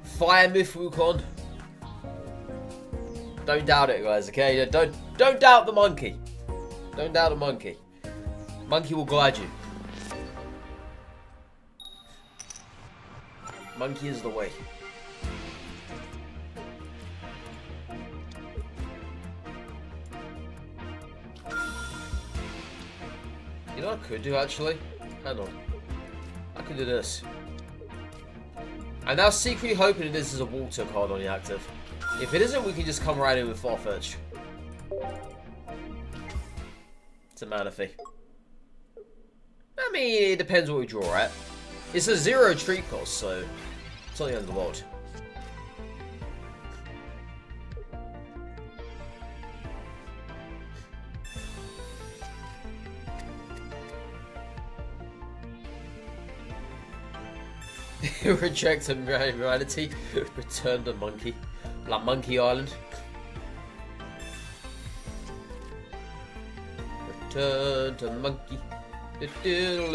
Fire Myth Wukong. Don't doubt it, guys, okay? Don't doubt the monkey. Don't doubt the monkey. Monkey will guide you. Monkey is the way. You know what I could do, actually? Hang on. I could do this. I'm now secretly hoping that this is a water card on the active. If it isn't, we can just come right in with Farfetch. It's a mana fee. I mean, it depends what we draw, right? It's a 0 treat cost, so it's not the end of the world. Reject reality. Return the monkey. Like Monkey Island. Return to Monkey. Return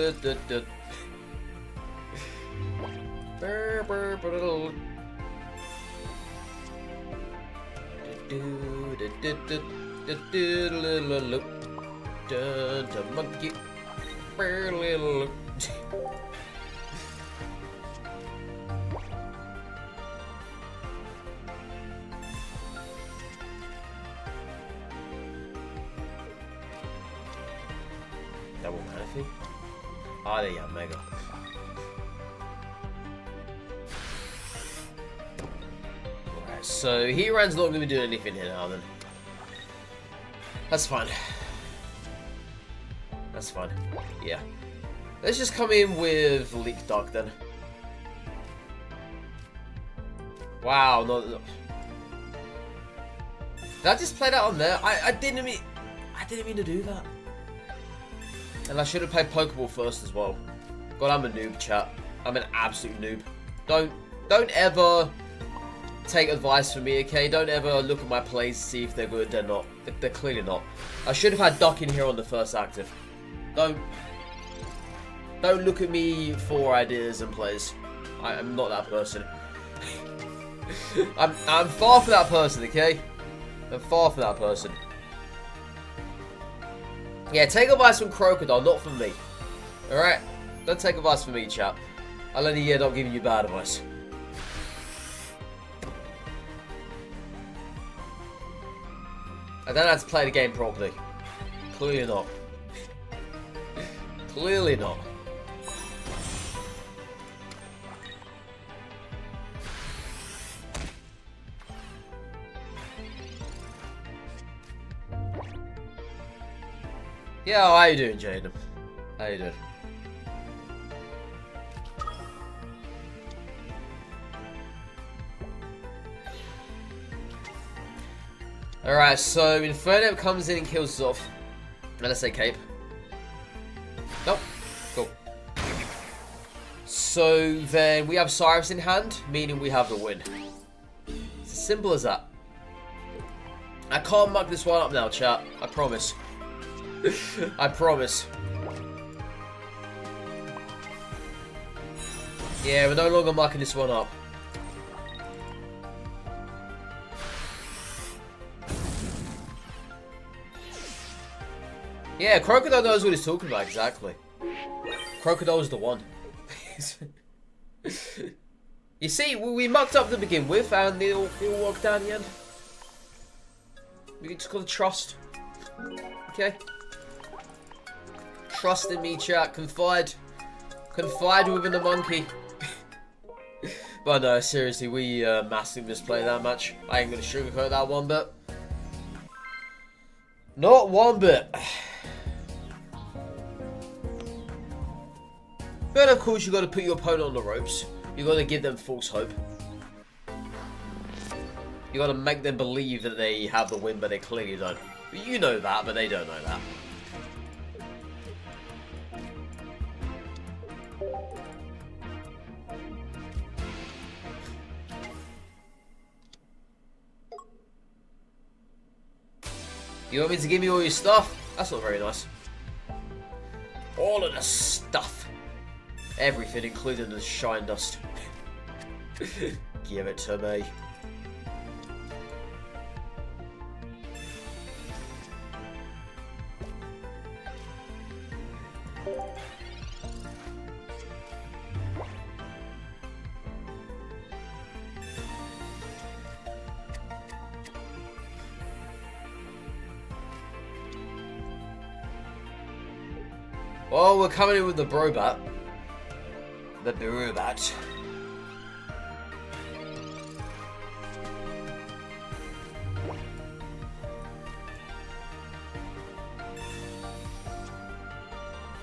to Monkey. Double Manaphy. Oh, there you go, Mega. Alright, so Heatran's not going to be doing anything here now then. That's fine. That's fine. Yeah. Let's just come in with Leak Duck then. Wow, no. Did I just play that on there? I didn't mean to do that. And I should have played Pokeball first as well. God, I'm a noob, chat. I'm an absolute noob. Don't ever take advice from me, okay? Don't ever look at my plays to see if they're good. They're not. They're clearly not. I should have had Duck in here on the first active. Don't look at me for ideas and plays. I'm not that person. I'm far from that person, okay? I'm far from that person. Yeah, take advice from Crocodile, not from me. Alright? Don't take advice from me, chap. I'll only end up giving you bad advice. I don't have to play the game properly. Clearly not. Clearly not. Yeah, how you doing, Jaden? How you doing? Alright, so Infernape comes in and kills us off. And let's say Cape. Nope. Cool. So then we have Cyrus in hand, meaning we have the win. It's as simple as that. I can't muck this one up now, chat. I promise. I promise. Yeah, we're no longer mucking this one up. Yeah, Crocodile knows what he's talking about, exactly. Crocodile's the one. You see, we mucked up to begin with, and it all worked out in the end. We just gotta trust. Okay? Trust in me, chat. Confide. Confide within the monkey. But no, seriously, we massively misplayed that match. I ain't gonna sugarcoat that one bit. Not one bit. But of course, you got to put your opponent on the ropes. You got to give them false hope. You got to make them believe that they have the win, but they clearly don't. But you know that, but they don't know that. You want me to give me all your stuff? That's not very nice. All of the stuff. Everything, including the shine dust. Give it to me. Well, we're coming in with the Brobat. The Brobat.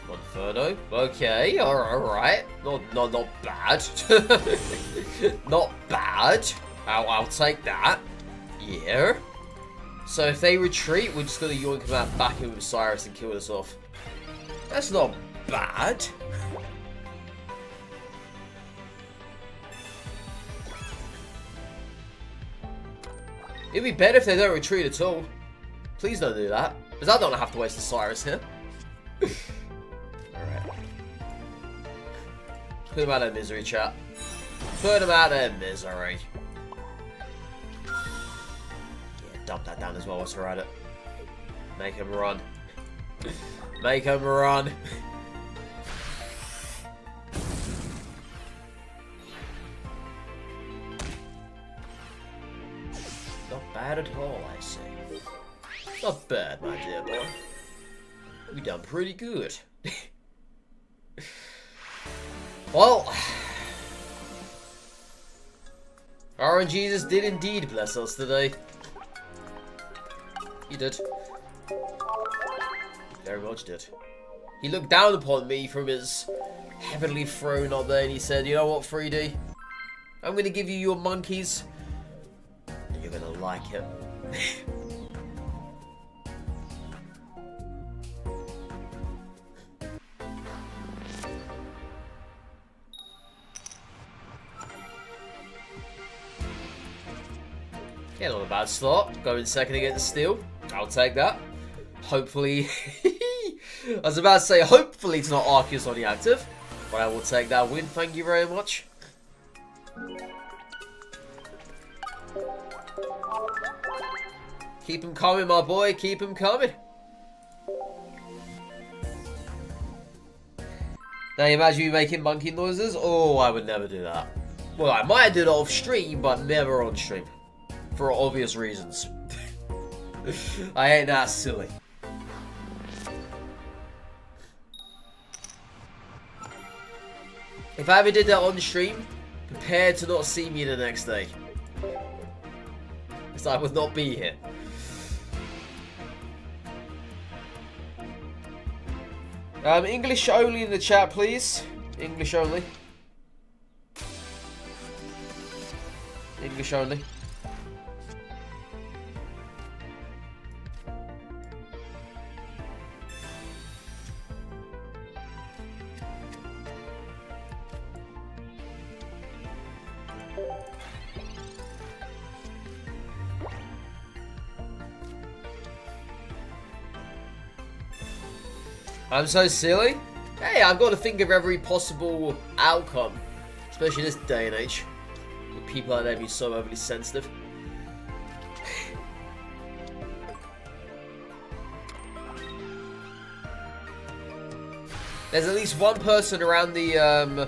Monferno. Okay, alright. Not bad. Not bad. I'll take that. Yeah. So if they retreat, we're just gonna yoink them out back in with Cyrus and kill us off. That's not bad. It'd be better if they don't retreat at all. Please don't do that. Because I don't have to waste the Cyrus here. Alright. Put them out of misery, chat. Put them out of misery. Yeah, dump that down as well. What's right it? Make him run. Make him run. Not bad at all, I say. Not bad, my dear boy. We done pretty good. Well, RNGesus did indeed bless us today. He did. He very much did. He looked down upon me from his heavenly throne up there and he said, you know what, 3D? I'm gonna give you your monkeys. And you're gonna like it. Yeah, not a bad start. Going second against Steel. I'll take that. Hopefully... I was about to say, hopefully it's not Arceus on the active. But I will take that win, thank you very much. Keep him coming, my boy. Keep him coming. Now imagine you making monkey noises. Oh, I would never do that. Well, I might do it off stream, but never on stream. For obvious reasons. I ain't that silly. If I ever did that on stream, prepare to not see me the next day. Because I would not be here. English only in the chat, please. English only. English only. I'm so silly. Hey, I've got to think of every possible outcome. Especially in this day and age. With people out there being so overly sensitive. There's at least one person around the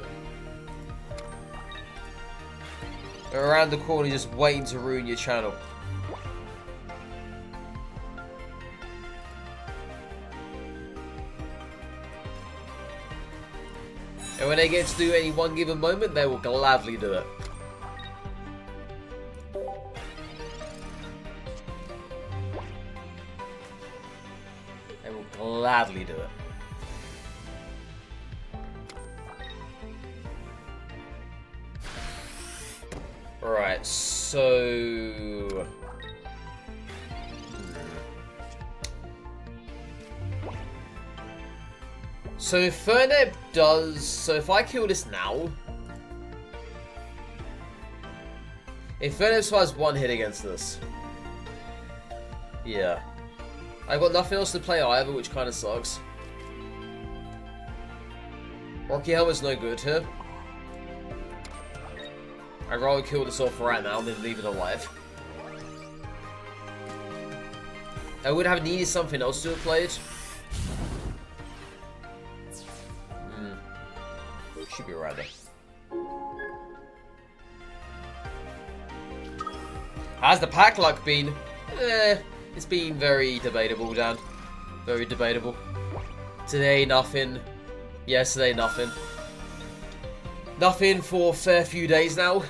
corner just waiting to ruin your channel. And when they get to do any one given moment, they will gladly do it. They will gladly do it. Alright, so... So Infernape does... So if I kill this now... Infernape still has one hit against this. Yeah. I've got nothing else to play either, which kind of sucks. Rocky Helmet's no good here. I'd rather kill this off right now than leave it alive. I would have needed something else to have played. Should be right there. How's the pack luck been? It's been very debatable, Dan. Very debatable. Today, nothing. Yesterday, nothing. Nothing for a fair few days now.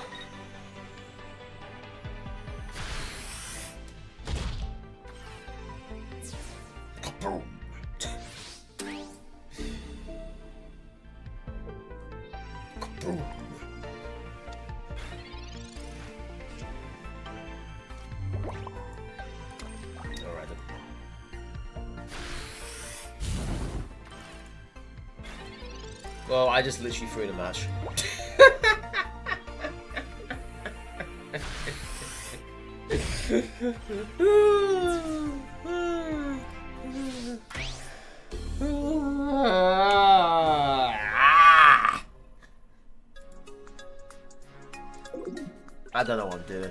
Well, I just literally threw the match. I don't know what I'm doing.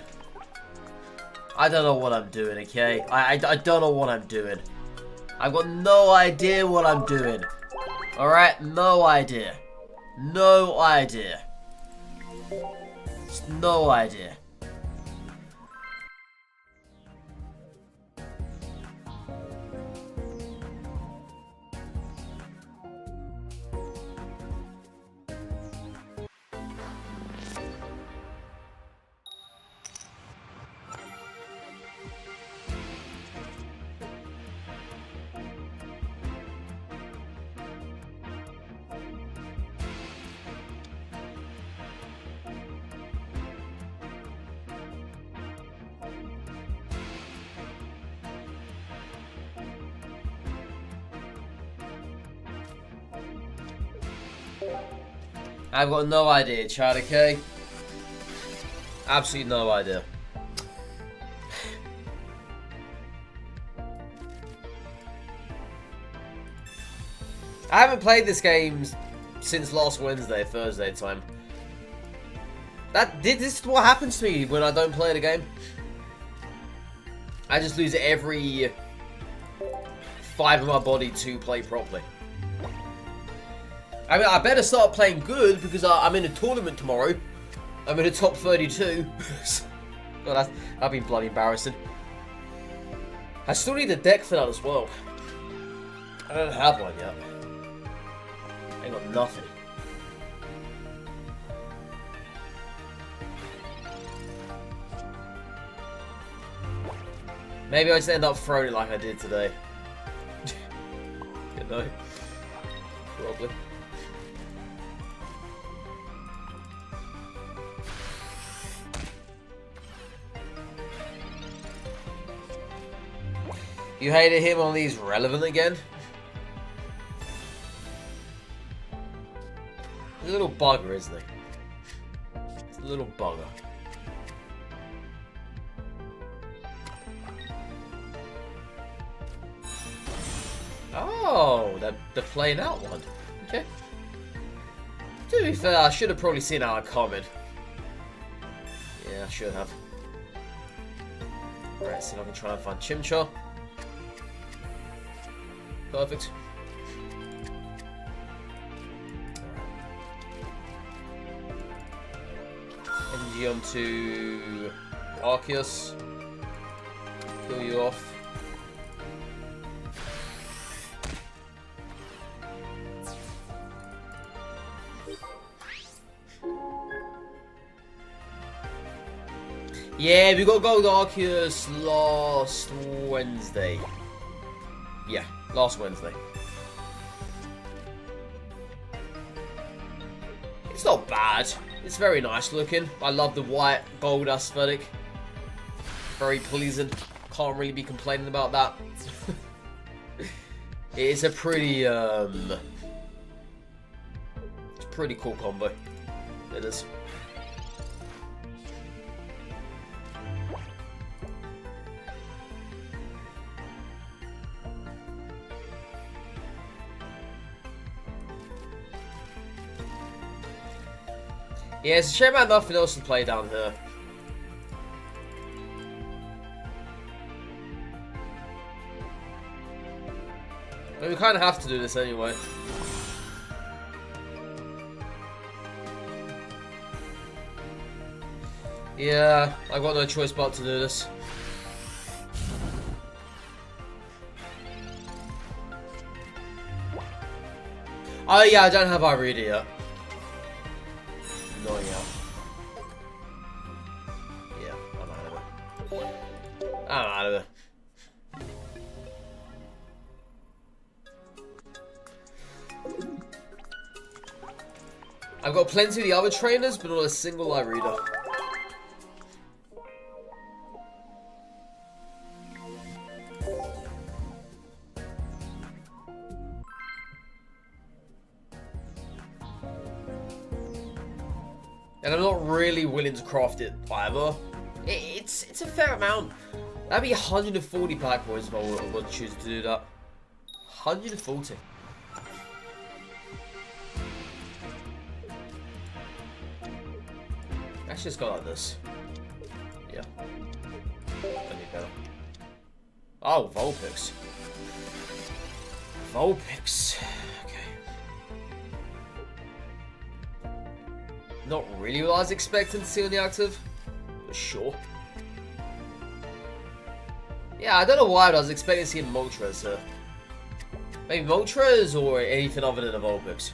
I don't know what I'm doing, okay? I don't know what I'm doing. I've got no idea what I'm doing. Alright? No idea. No idea. Just no idea. I've got no idea, Chad, okay? Absolutely no idea. I haven't played this game since last Wednesday, Thursday time. This is what happens to me when I don't play the game. I just lose every fibre of my body to play properly. I mean, I better start playing good because I'm in a tournament tomorrow. I'm in the top 32. God, that'd be bloody embarrassing. I still need a deck for that as well. I don't have one yet. I got nothing. Maybe I just end up throwing it like I did today. You know? Probably. You hated him on these relevant again? He's a little bugger, isn't he? He's a little bugger. Oh, they're playing out one. Okay. To be fair, I should have probably seen how I comment. Yeah, I should have. Right, see if I can try and find Chimchar. Perfect. Energy onto Arceus. Kill you off. Yeah, we got Gold Arceus last Wednesday. Yeah, last Wednesday. It's not bad. It's very nice looking. I love the white gold aesthetic. Very pleasing. Can't really be complaining about that. It's a pretty it's a pretty cool combo. It is. Yeah, it's a shame about nothing else to play down here. But we kind of have to do this anyway. Yeah, I've got no choice but to do this. Oh yeah, I don't have Irida yet. Not yet. Yeah, I'm out of it. I'm out of it. I've got plenty of the other trainers, but not a single Irida. And I'm not really willing to craft it either. It's a fair amount. That'd be 140 pack points if I would choose to do that. 140. Let's just go like this. Yeah. That'd be better. Oh, Vulpix. Vulpix. Okay. Not really what I was expecting to see on the active, but sure. Yeah, I don't know why, but I was expecting to see Moltres here. Maybe Moltres or anything other than a Vulpix.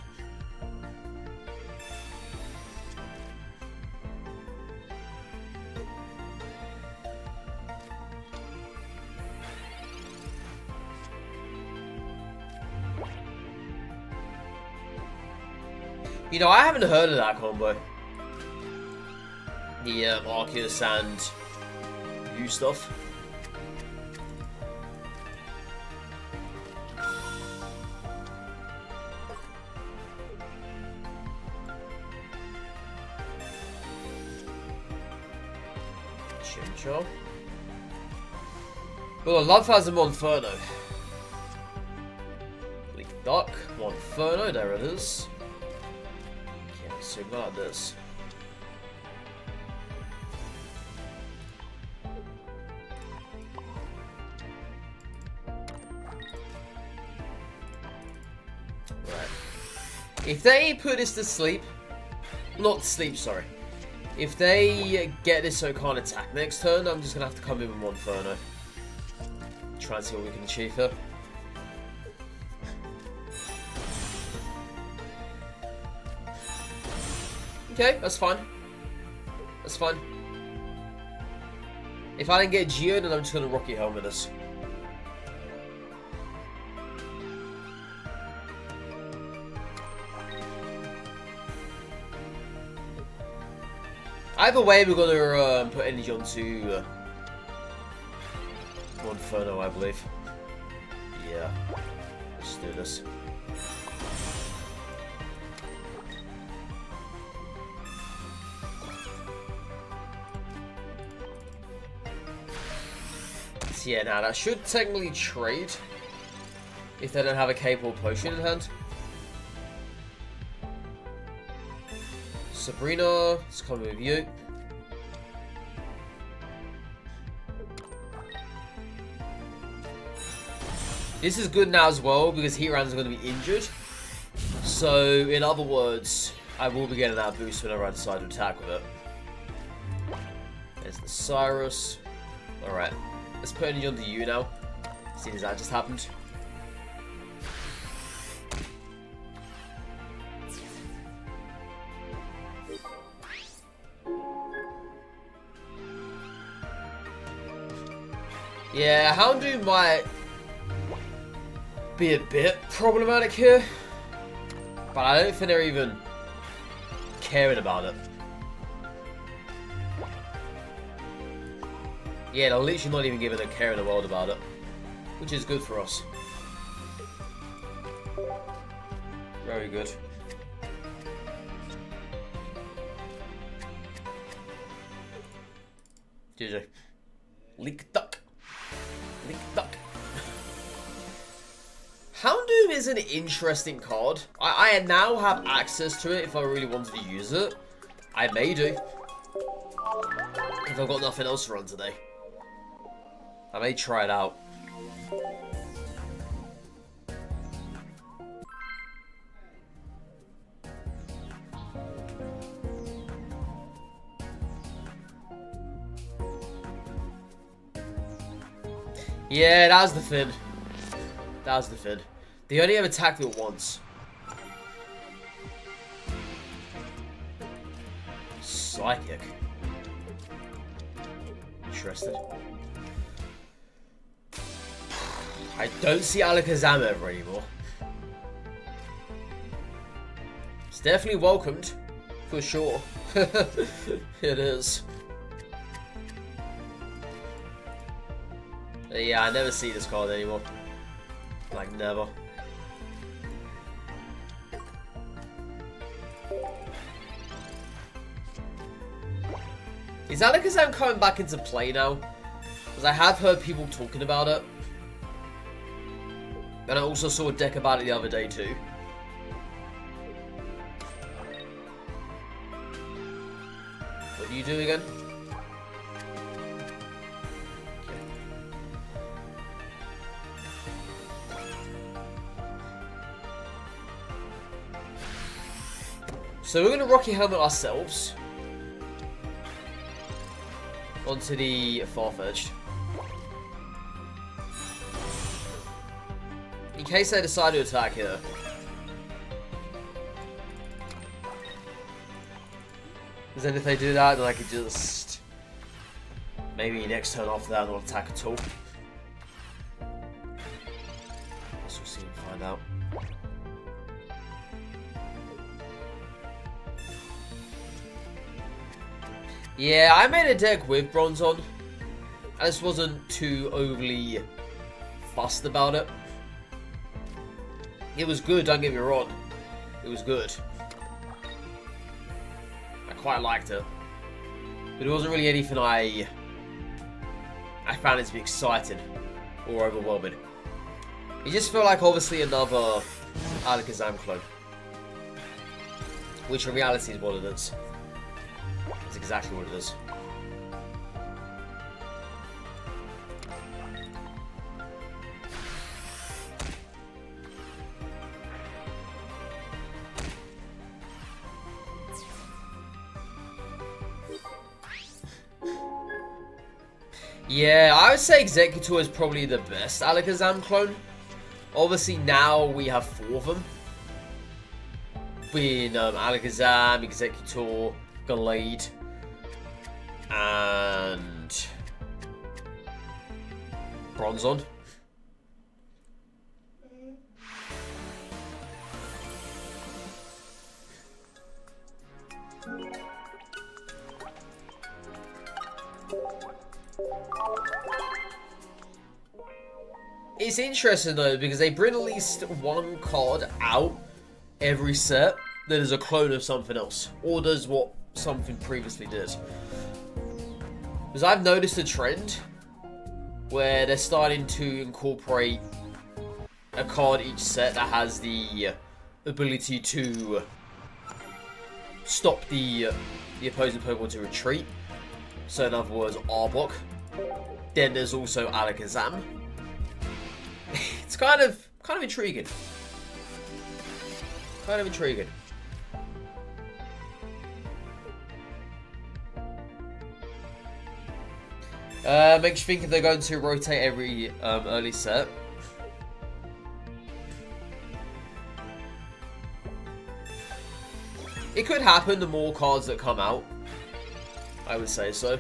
You know, I haven't heard of that combo. The Arceus and U stuff. Chimchar. Well, I love has a Monferno. Leaf Duck, Monferno, there it is. So go like this. Right. If they put this to sleep, not to sleep, sorry. If they get this so can't attack next turn, I'm just gonna have to come in with Monferno. Try and see what we can achieve here. Okay, that's fine. That's fine. If I didn't get Geo, then I'm just gonna Rocky Helmet this. Either way, we're gonna put energy onto Monferno, I believe. Yeah. Let's do this. Yeah, now that should technically trade if they don't have a capable potion in hand. Sabrina, let's come with you. This is good now as well because Heatran's going to be injured. So, in other words, I will be getting that boost whenever I decide to attack with it. There's the Cyrus. Alright. Let's put energy onto you now, seeing as that just happened. Yeah, Houndoom might be a bit problematic here, but I don't think they're even caring about it. Yeah, they're literally not even giving a care in the world about it, which is good for us. Very good. GG. Leak Duck. Leak Duck. Houndoom is an interesting card. I now have access to it if I really wanted to use it. I may do. If I've got nothing else to run today. I may try it out. Yeah, that was the Finn. That was the Finn. They only ever attacked it once. Psychic. Interested. I don't see Alakazam ever anymore. It's definitely welcomed, for sure. It is. Yeah, I never see this card anymore. Like, never. Is Alakazam coming back into play now? Because I have heard people talking about it. And I also saw a deck about it the other day too. What do you do again? So we're going to Rocky Helmet ourselves onto the Farfetch'd. In case they decide to attack here. Because then if they do that, then I could just... maybe next turn after that, not attack at all. Guess we'll see and find out. Yeah, I made a deck with bronze on. I just wasn't too overly fussed about it. It was good, don't get me wrong. It was good. I quite liked it. But it wasn't really anything I found it to be exciting or overwhelming. It just felt like obviously another Alakazam clone. Which in reality is what it is. It's exactly what it is. Yeah, I would say Executor is probably the best Alakazam clone. Obviously now we have 4 of them. Being Alakazam, Executor, Gallade, and Bronzong. It's interesting though, because they bring at least one card out every set that is a clone of something else, or does what something previously did. Because I've noticed a trend where they're starting to incorporate a card each set that has the ability to stop the opposing Pokemon to retreat. So in other words, Arbok. Then there's also Alakazam. It's kind of intriguing. Kind of intriguing. Makes you think if they're going to rotate every early set. It could happen the more cards that come out. I would say so.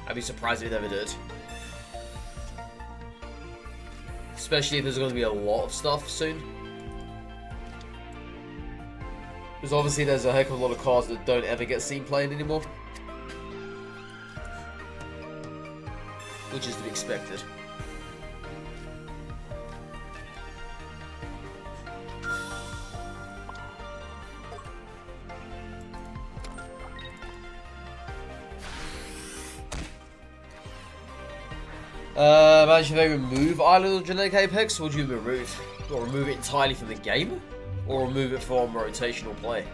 I'd be surprised if it ever did. Especially if there's going to be a lot of stuff soon. Because obviously there's a heck of a lot of cards that don't ever get seen playing anymore. Which is to be expected. Imagine if they remove Island or Genetic Apex, what do you remove? Or remove it entirely from the game? Or remove it from rotational play?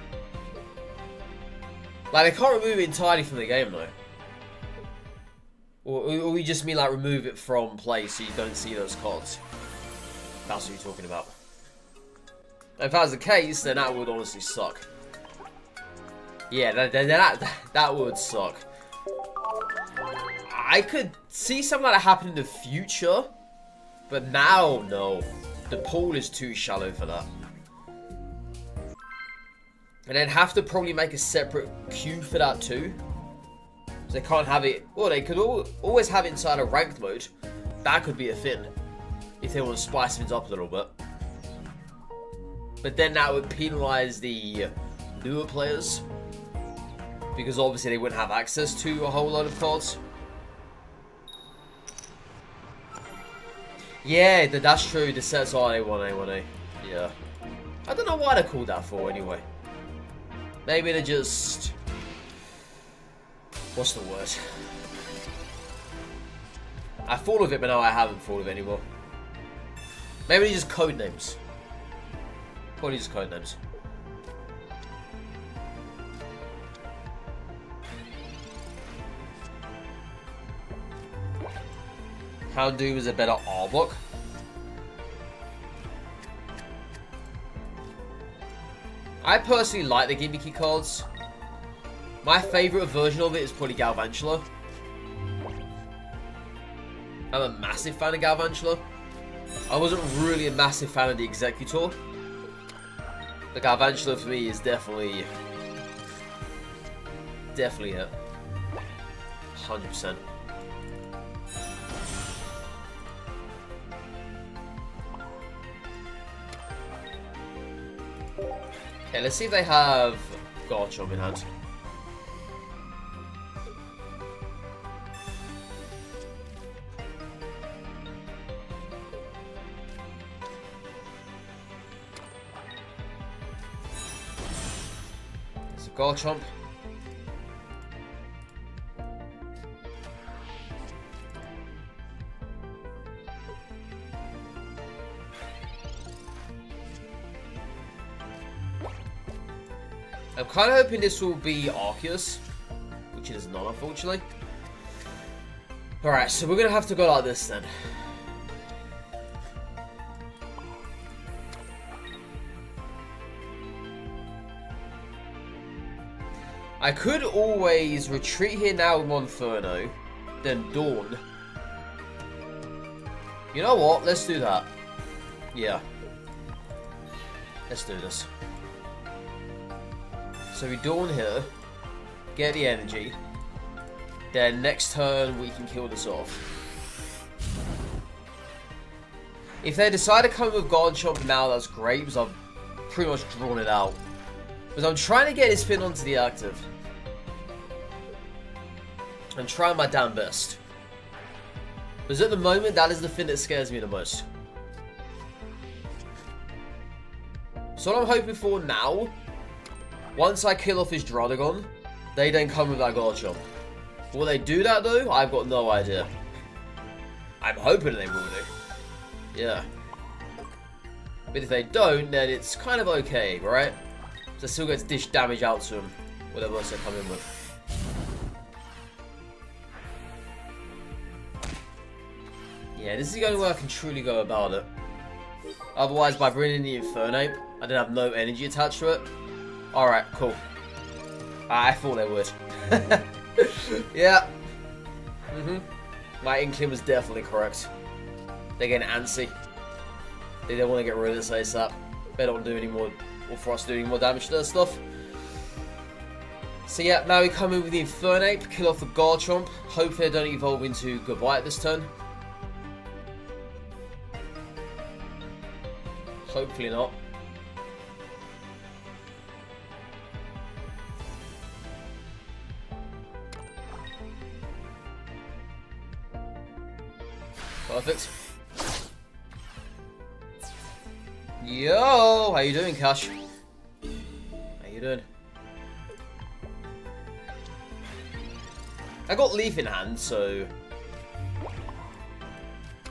Like, they can't remove it entirely from the game, though. Or we just mean, like, remove it from play so you don't see those cards. That's what you're talking about. If that was the case, then that would honestly suck. Yeah, that would suck. I could see something like that happen in the future, but now, no. The pool is too shallow for that. And they'd have to probably make a separate queue for that too. So they can't have it, well, they could always have it inside a ranked mode. That could be a thing, if they want to spice things up a little bit. But then that would penalise the newer players, because obviously they wouldn't have access to a whole lot of cards. Yeah, that's true. The sets are A1A. Yeah. I don't know why they're called that for anyway. Maybe they're just... what's the word? I thought of it, but now I haven't thought of it anymore. Maybe they're just code names. Probably just code names. Houndoom is a better art block. I personally like the gimmicky cards. My favourite version of it is probably Galvantula. I'm a massive fan of Galvantula. I wasn't really a massive fan of the Executor. The Galvantula for me is definitely it. 100%. Okay, let's see if they have Garchomp in hand. There's a Garchomp. I'm kind of hoping this will be Arceus, which it is not, unfortunately. Alright, so we're going to have to go like this then. I could always retreat here now with Inferno, then Dawn. You know what? Let's do that. Yeah. Let's do this. So we Dawn here, get the energy, then next turn we can kill this off. If they decide to come with Garchomp now, that's great, because I've pretty much drawn it out. Because I'm trying to get his Fin onto the active. I'm trying my damn best. Because at the moment, that is the thing that scares me the most. So what I'm hoping for now, once I kill off his Draudigon, they then come with that Garchomp. Will they do that though? I've got no idea. I'm hoping they will do. Yeah. But if they don't, then it's kind of okay, right? So I still get to dish damage out to them, whatever else they come in with. Yeah, this is the only way I can truly go about it. Otherwise, by bringing in the Infernape, I didn't have no energy attached to it. Alright, cool. I thought they would. Yeah. My inkling was definitely correct. They're getting antsy. They don't want to get rid of this ASAP. They don't want to do any more, or for us to do any more damage to their stuff. So yeah, now we come in with the Infernape, kill off the Garchomp. Hopefully they don't evolve into Goodbye this turn. Hopefully not. Perfect. Yo, how you doing, Cash? How you doing? I got Leaf in hand, so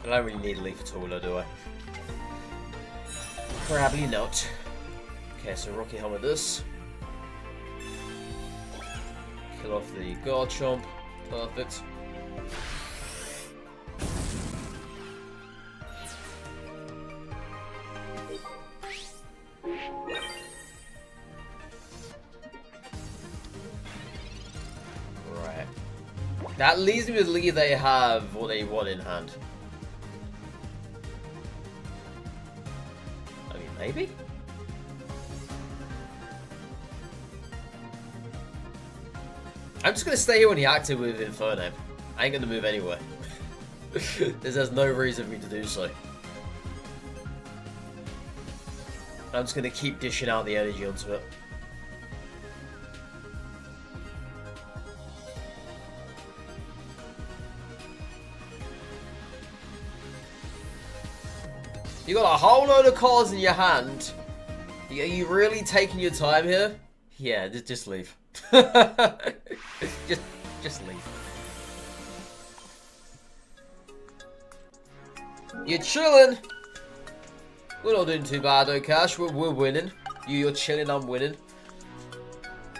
I don't really need a Leaf at all, do I? Probably not. Okay, so Rocky Helmet this. Kill off the Garchomp. Perfect. Right. That leaves me to believe they have what they want in hand. Maybe? I'm just going to stay here on the active with Infernape. I ain't going to move anywhere. There's no reason for me to do so. I'm just going to keep dishing out the energy onto it. You got a whole load of cards in your hand. Are you really taking your time here? Yeah, just leave. just leave. You're chilling. We're not doing too bad though, Cash. We're winning. You're chilling, I'm winning.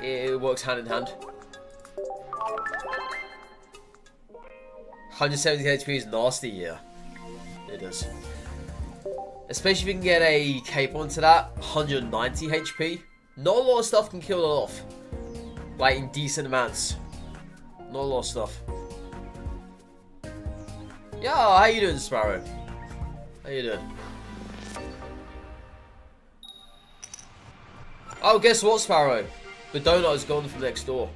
It works hand in hand. 170 HP is nasty, yeah. It is. Especially if you can get a cape onto that. 190 HP. Not a lot of stuff can kill it off. Like in decent amounts. Not a lot of stuff. Yeah, how you doing, Sparrow? How you doing? Oh, guess what, Sparrow? The donut is gone from next door.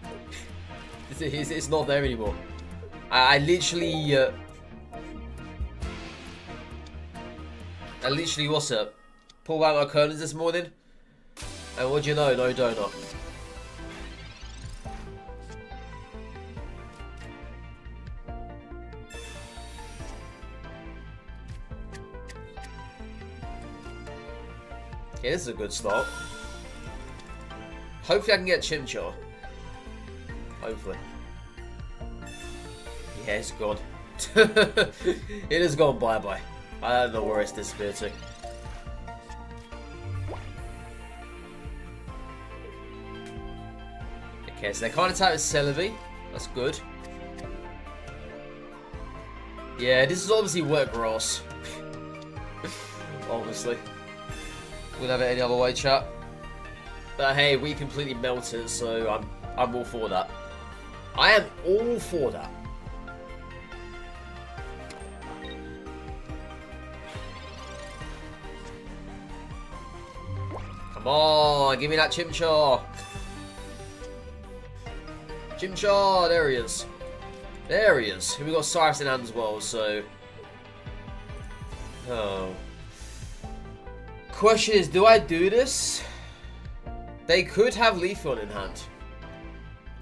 It's not there anymore. I literally, what's up? Pulled out my curtains this morning, and what do you know? No donut. Okay, this is a good start. Hopefully I can get Chimchar. Hopefully. Yeah, it's gone. It has gone bye-bye. I don't know where it's disappeared to. Okay, so they can't attack with Celebi. That's good. Yeah, this is obviously wet grass. Obviously. Wouldn't have it any other way, chat. But hey, we completely melted, so I'm all for that. I am all for that. Come on, give me that Chimchar. Chimchar, there he is. There he is. And we got Cyrus in hand as well, so. Oh. Question is, do I do this? They could have Leafeon in hand.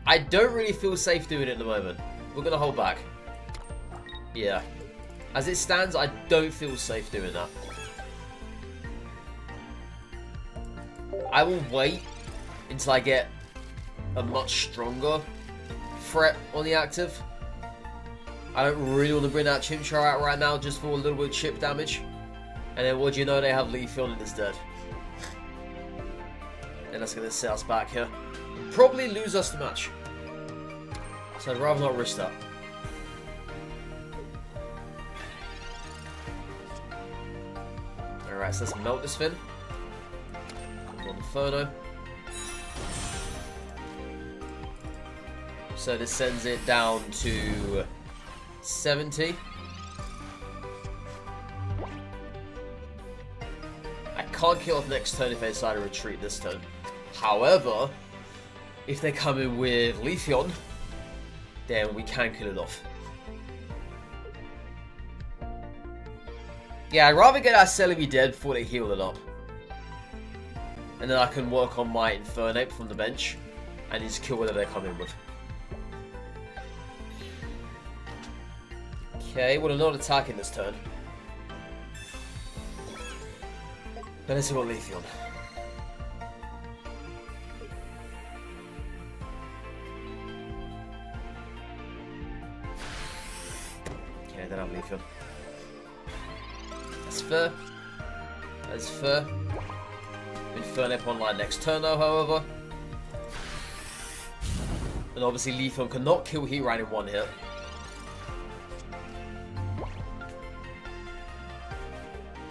I don't really feel safe doing it at the moment. We're going to hold back. Yeah. As it stands, I don't feel safe doing that. I will wait until I get a much stronger threat on the active. I don't really want to bring that Chimchar out right now just for a little bit of chip damage. And then what do you know, they have Leafeon instead. And that's going to set us back here. Probably lose us the match. So I'd rather not risk that. Alright, so let's melt this Fin. On Inferno. So this sends it down to 70. I can't kill off next turn if they decide to retreat this turn. However, if they come in with Leafeon, then we can kill it off. Yeah, I'd rather get our Celebi dead before they heal it up. And then I can work on my Infernape from the bench and just kill whatever they come in with. Okay, well, they're not attacking this turn. But let's see what Leafeon. Okay, they don't have Leafeon. That's fair. That's fair. Infernape online next turn though, however. And obviously Leafeon cannot kill Heatran in one hit.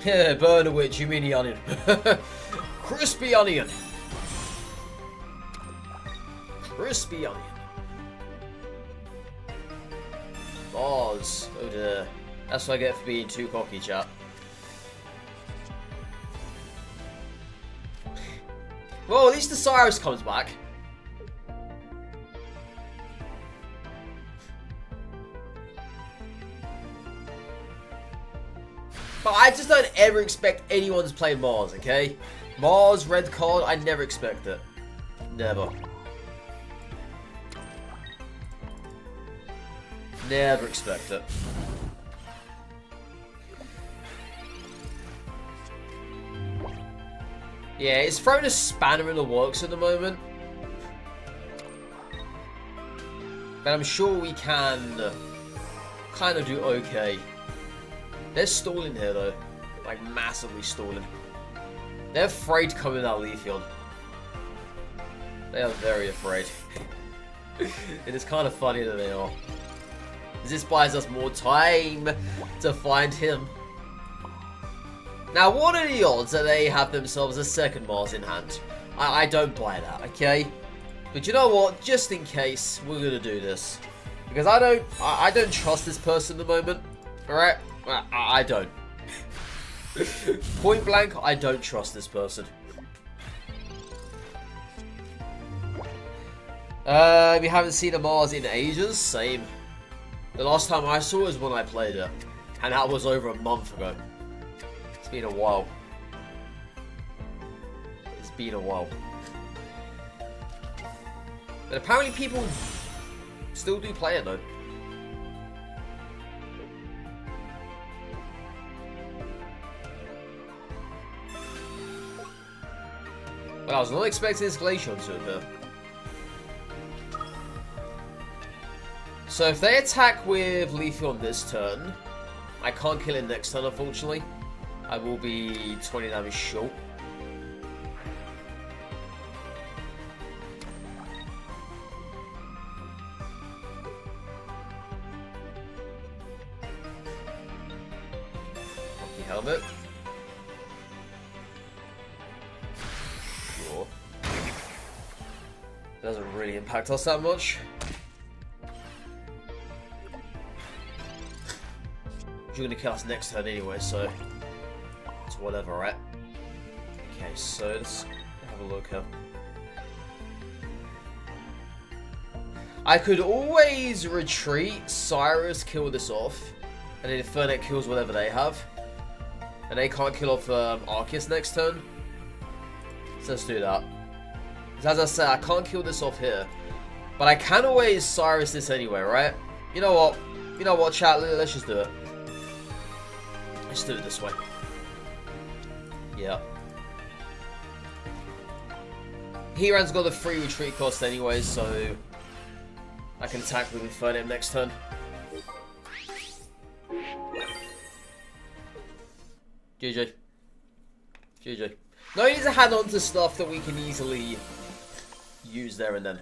Yeah, burn a witch, you mean the onion. Crispy onion. Crispy onion. Oz. Oh dear. That's what I get for being too cocky, chat. Well, at least the Cyrus comes back. But I just don't ever expect anyone to play Mars, okay? Mars, red card, I never expect it. Never. Never expect it. Yeah, it's throwing a spanner in the works at the moment. But I'm sure we can kind of do okay. They're stalling here though. Like massively stalling. They're afraid to come in that Leafeon. They are very afraid. It is kind of funny that they are. This buys us more time to find him. Now, what are the odds that they have themselves a second Mars in hand? I don't buy that, okay? But you know what? Just in case, we're gonna do this because I don't trust this person at the moment. All right, I don't. Point blank, I don't trust this person. We haven't seen a Mars in ages. Same. The last time I saw it was when I played it, and that was over a month ago. It's been a while. It's been a while. But apparently people still do play it though. But I was not expecting this Glaceon to appear. So if they attack with Leafeon this turn, I can't kill it next turn unfortunately. I will be 20 damage short. Rocky Helmet. Sure. Doesn't really impact us that much. You're gonna kill us next turn anyway, so it's whatever, right? Okay, so let's have a look here. I could always retreat, Cyrus, kill this off, and then Infernape kills whatever they have, and they can't kill off Arceus next turn. So let's do that. As I said, I can't kill this off here, but I can always Cyrus this anyway, right? You know what? You know what, chat? Let's just do it. Let's do it this way. Yeah. Heran's got a free retreat cost anyway, so I can attack with Infernape next turn. GG. GG. No need to hand on to stuff that we can easily use there and then.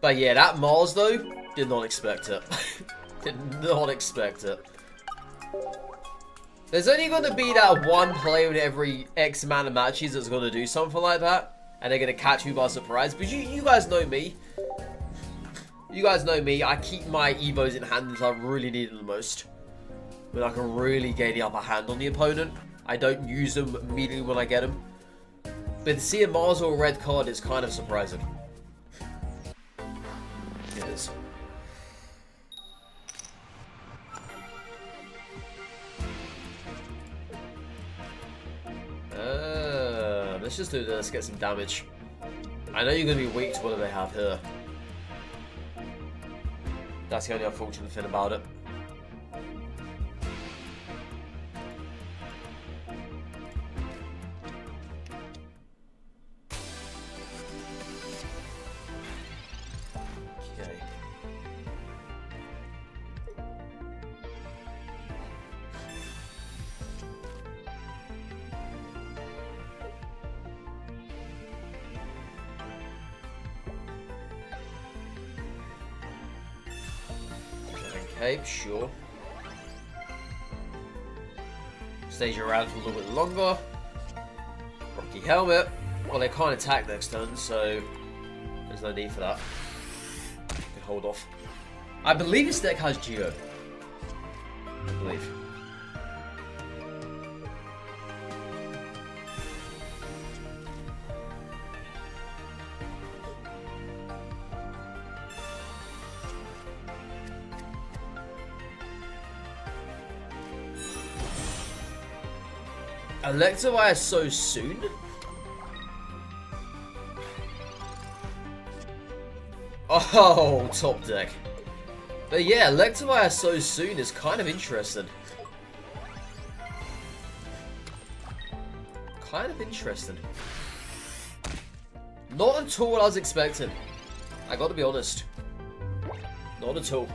But yeah, that Mars though, did not expect it. Did not expect it. There's only going to be that one player in every X amount of matches that's going to do something like that. And they're going to catch me by surprise. But you guys know me. You guys know me. I keep my Evos in hand until I really need them the most. When I can really gain the upper hand on the opponent. I don't use them immediately when I get them. But to see a Mars or a red card is kind of surprising. It is. Let's just do this, get some damage. I know you're going to be weak to what they have here. That's the only unfortunate thing about it. Okay. Okay, sure. Stage around for a little bit longer. Rocky Helmet. Well, they can't attack next turn, so there's no need for that. They hold off. I believe this deck has Geo. I believe. Electivire so soon? Oh, top deck. But yeah, Electivire so soon is kind of interesting. Kind of interesting. Not at all what I was expecting. I gotta be honest. Not at all.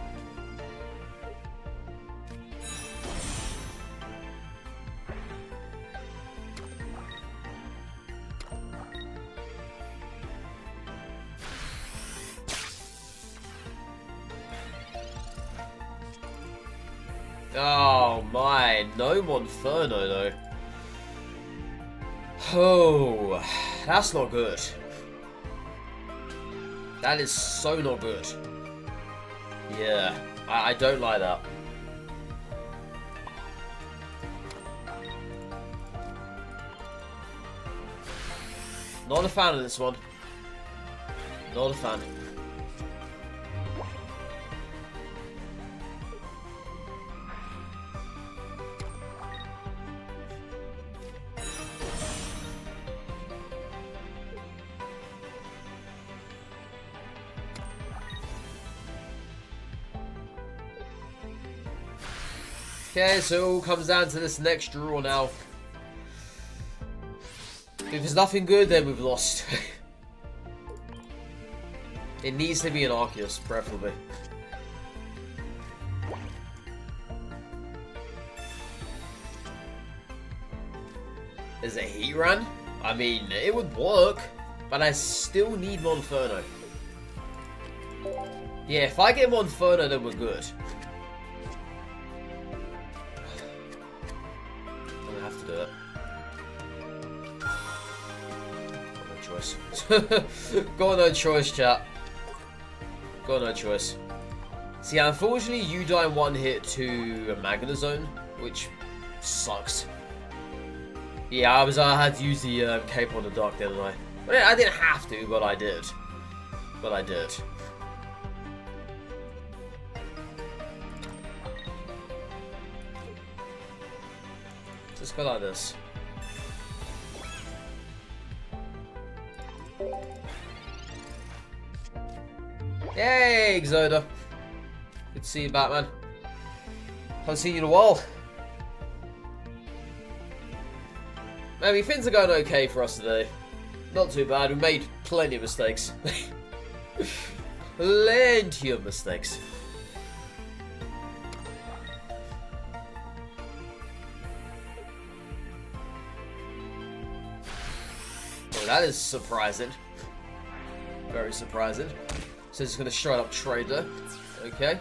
Oh my, no Monferno though. Oh, that's not good. That is so not good. Yeah, I don't like that. Not a fan of this one. Not a fan. Okay, so it all comes down to this next draw now. If there's nothing good, then we've lost. It needs to be an Arceus, preferably. Is it Heatran? I mean, it would work, but I still need Monferno. Yeah, if I get Monferno, then we're good. I'm gonna have to do it. Got no choice, chat. Got no choice. See, unfortunately, you die in one hit to a Magnezone, which sucks. Yeah, I had to use the Cape on the Dark, didn't I? Well, I didn't have to, but I did. But I did. Just go like this. Yay, Exoda. Good to see you, Batman. Haven't seen you in a while. Maybe things are going okay for us today. Not too bad. We made plenty of mistakes. Plenty of mistakes. Oh, that is surprising. Very surprising. So it's going to straight up trade there. Okay.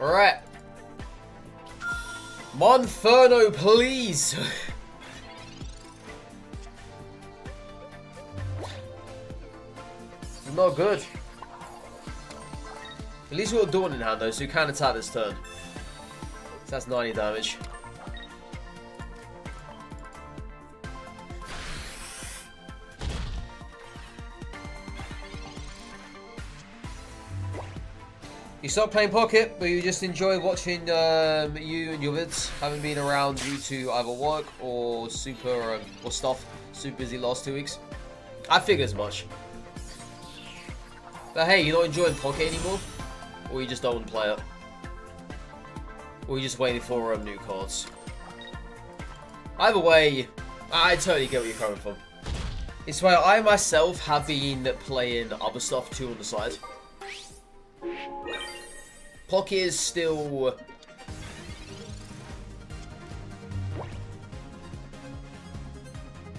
Alright. Monferno, please. Not good. At least we've got Dawn in hand though, so we can attack this turn. So that's 90 damage. You stopped playing Pocket, but you just enjoy watching you and your vids. Haven't been around due to either work or super or stuff. Super busy last 2 weeks. I figured as much. But hey, you're not enjoying Pocket anymore, or you just don't want to play it, or you're just waiting for new cards. Either way, I totally get where you're coming from. It's why I myself have been playing other stuff too on the side. Pocket is still...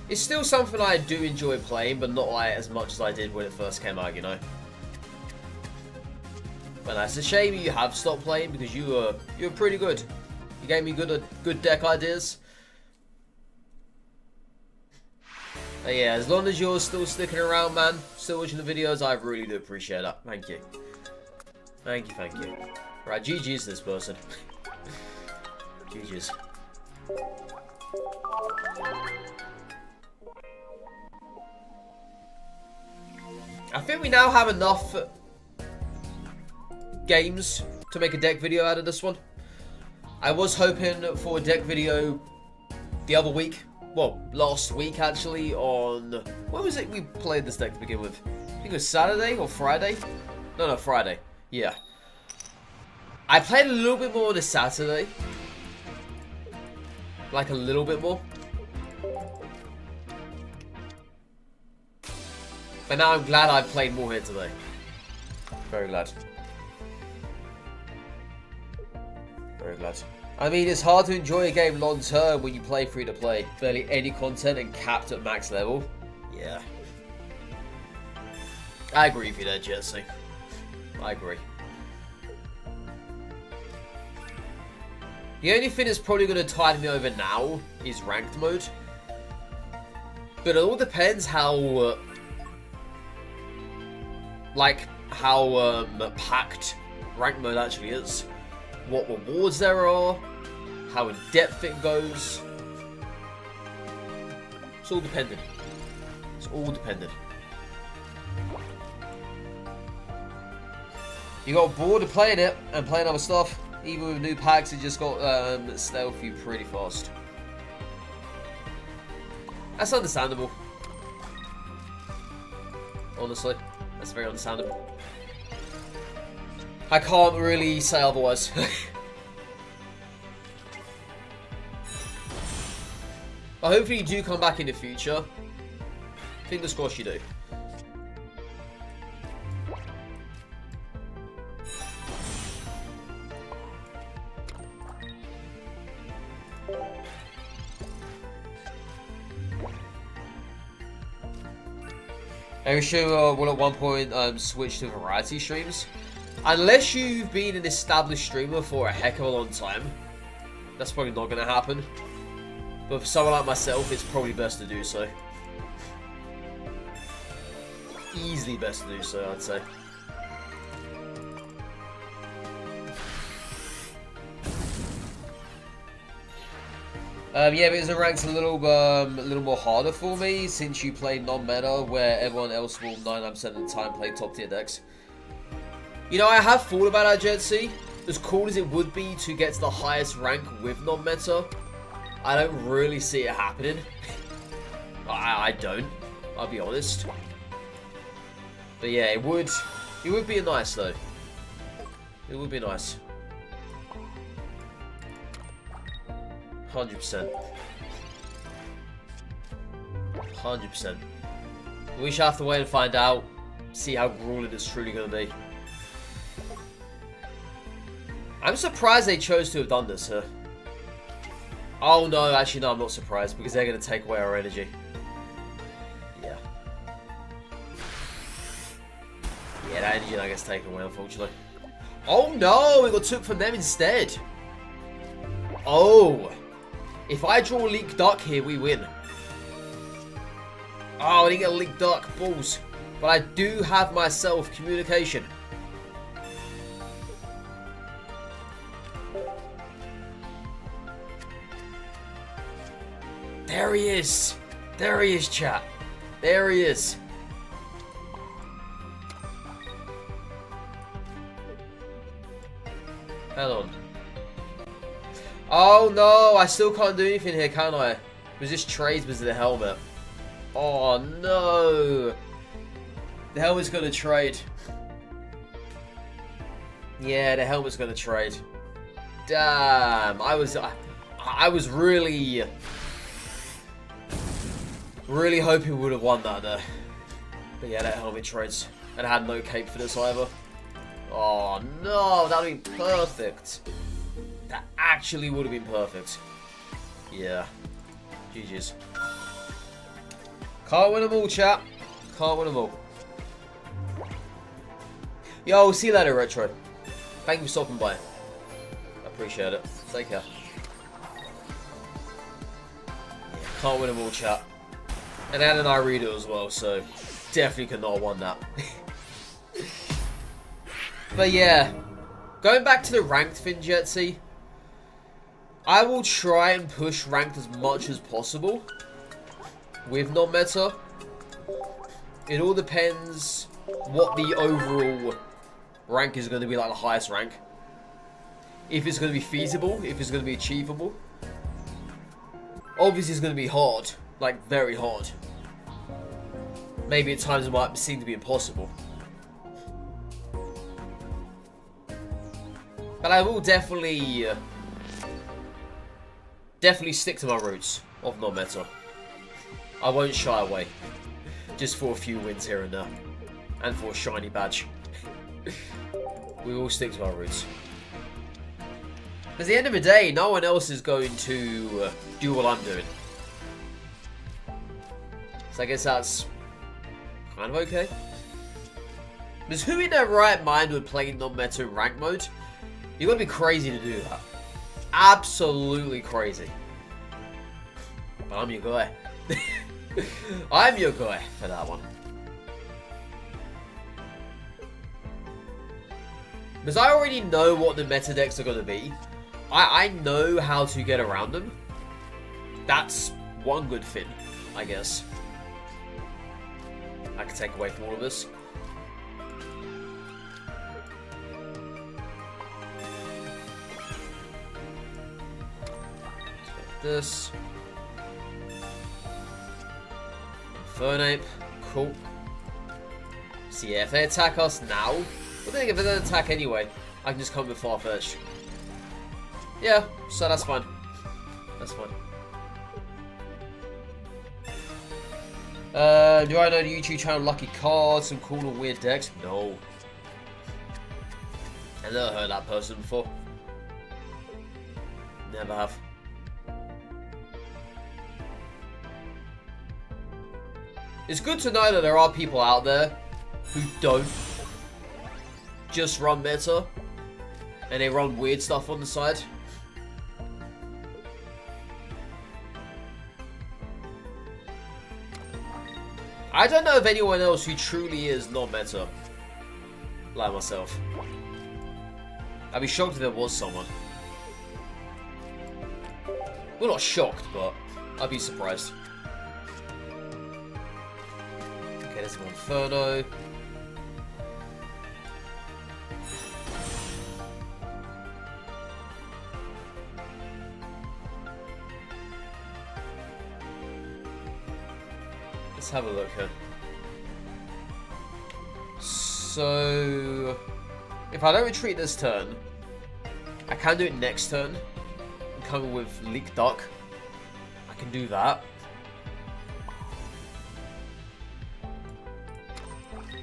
It's still something I do enjoy playing, but not like as much as I did when it first came out, you know. But it's a shame you have stopped playing because you were pretty good. You gave me good deck ideas. But yeah, as long as you're still sticking around, man, still watching the videos, I really do appreciate that. Thank you. Thank you, thank you. Right, GG's this person. GG's. I think we now have enough games to make a deck video out of this one. I was hoping for a deck video the other week. Well, last week actually on... When was it we played this deck to begin with? I think it was Saturday or Friday? No, Friday. Yeah. I played a little bit more on a Saturday. Like a little bit more. But now I'm glad I played more here today. Very glad. Very glad. I mean, it's hard to enjoy a game long term when you play free to play. Barely any content and capped at max level. Yeah. I agree with you there, Jesse. I agree. The only thing that's probably going to tide me over now is ranked mode. But it all depends how... how packed ranked mode actually is. What rewards there are. How in depth it goes. It's all dependent. It's all dependent. You got bored of playing it and playing other stuff. Even with new packs, it just got stale for you pretty fast. That's understandable. Honestly, that's very understandable. I can't really say otherwise. But hopefully you do come back in the future. Fingers crossed you do. I'm sure will at one point switch to variety streams. Unless you've been an established streamer for a heck of a long time. That's probably not going to happen. But for someone like myself, it's probably best to do so. Easily best to do so, I'd say. Yeah, but the rank's a little more harder for me since you play non-meta, where everyone else will 99% of the time play top tier decks. You know, I have thought about that, Jetsy. As cool as it would be to get to the highest rank with non-meta, I don't really see it happening. I don't. I'll be honest. But yeah, it would be nice though. It would be nice. 100%. 100%. We shall have to wait and find out. See how grueling it's truly going to be. I'm surprised they chose to have done this, huh? Oh no, actually no, I'm not surprised because they're going to take away our energy. Yeah. Yeah, that energy gets taken away, unfortunately. Oh no, it got took from them instead. Oh. If I draw Leak Duck here, we win. Oh, I didn't get a Leak Duck. Balls. But I do have myself communication. There he is. There he is, chat. There he is. Hang on. Oh no, I still can't do anything here, can I? Was this trades because of the helmet? Oh no. The helmet's gonna trade. Yeah, the helmet's gonna trade. Damn, I was really hoping we would have won that there. But yeah, that helmet trades. And I had no cape for this either. Oh no, that would have been perfect. That actually would have been perfect. Yeah. GG's. Can't win them all, chat. Can't win them all. Yo, see you later, Retro. Thank you for stopping by. I appreciate it. Take care. Yeah, can't win them all, chat. And Ann and I read it as well, so definitely could not have won that. But yeah, going back to the ranked thing, Jetsy, I will try and push ranked as much as possible with non-meta. It all depends what the overall rank is going to be, like the highest rank. If it's going to be feasible, if it's going to be achievable. Obviously it's going to be hard, like very hard. Maybe at times it might seem to be impossible. But I will definitely stick to my roots of non-meta. I won't shy away. Just for a few wins here and there. And for a shiny badge. We will stick to our roots. Because at the end of the day, no one else is going to do what I'm doing. So I guess that's kind of okay. Because who in their right mind would play non-meta in rank mode? You gotta be crazy to do that. Absolutely crazy. But I'm your guy. I'm your guy for that one. Because I already know what the meta decks are going to be. I know how to get around them. That's one good thing, I guess. I can take away from all of this. This. Infernape. Cool. So yeah, if they attack us now, but then if they don't attack anyway, I can just come with Farfetch. Yeah, so that's fine. That's fine. Do I know the YouTube channel Lucky Cards, some cool and weird decks? No. I've never heard that person before. Never have. It's good to know that there are people out there who don't just run meta and they run weird stuff on the side. I don't know of anyone else who truly is non-meta like myself. I'd be shocked if there was someone. Well, not shocked, but I'd be surprised. Okay, there's an Inferno. Let's have a look here. So, if I don't retreat this turn, I can do it next turn. I'm coming with Leak Duck. I can do that.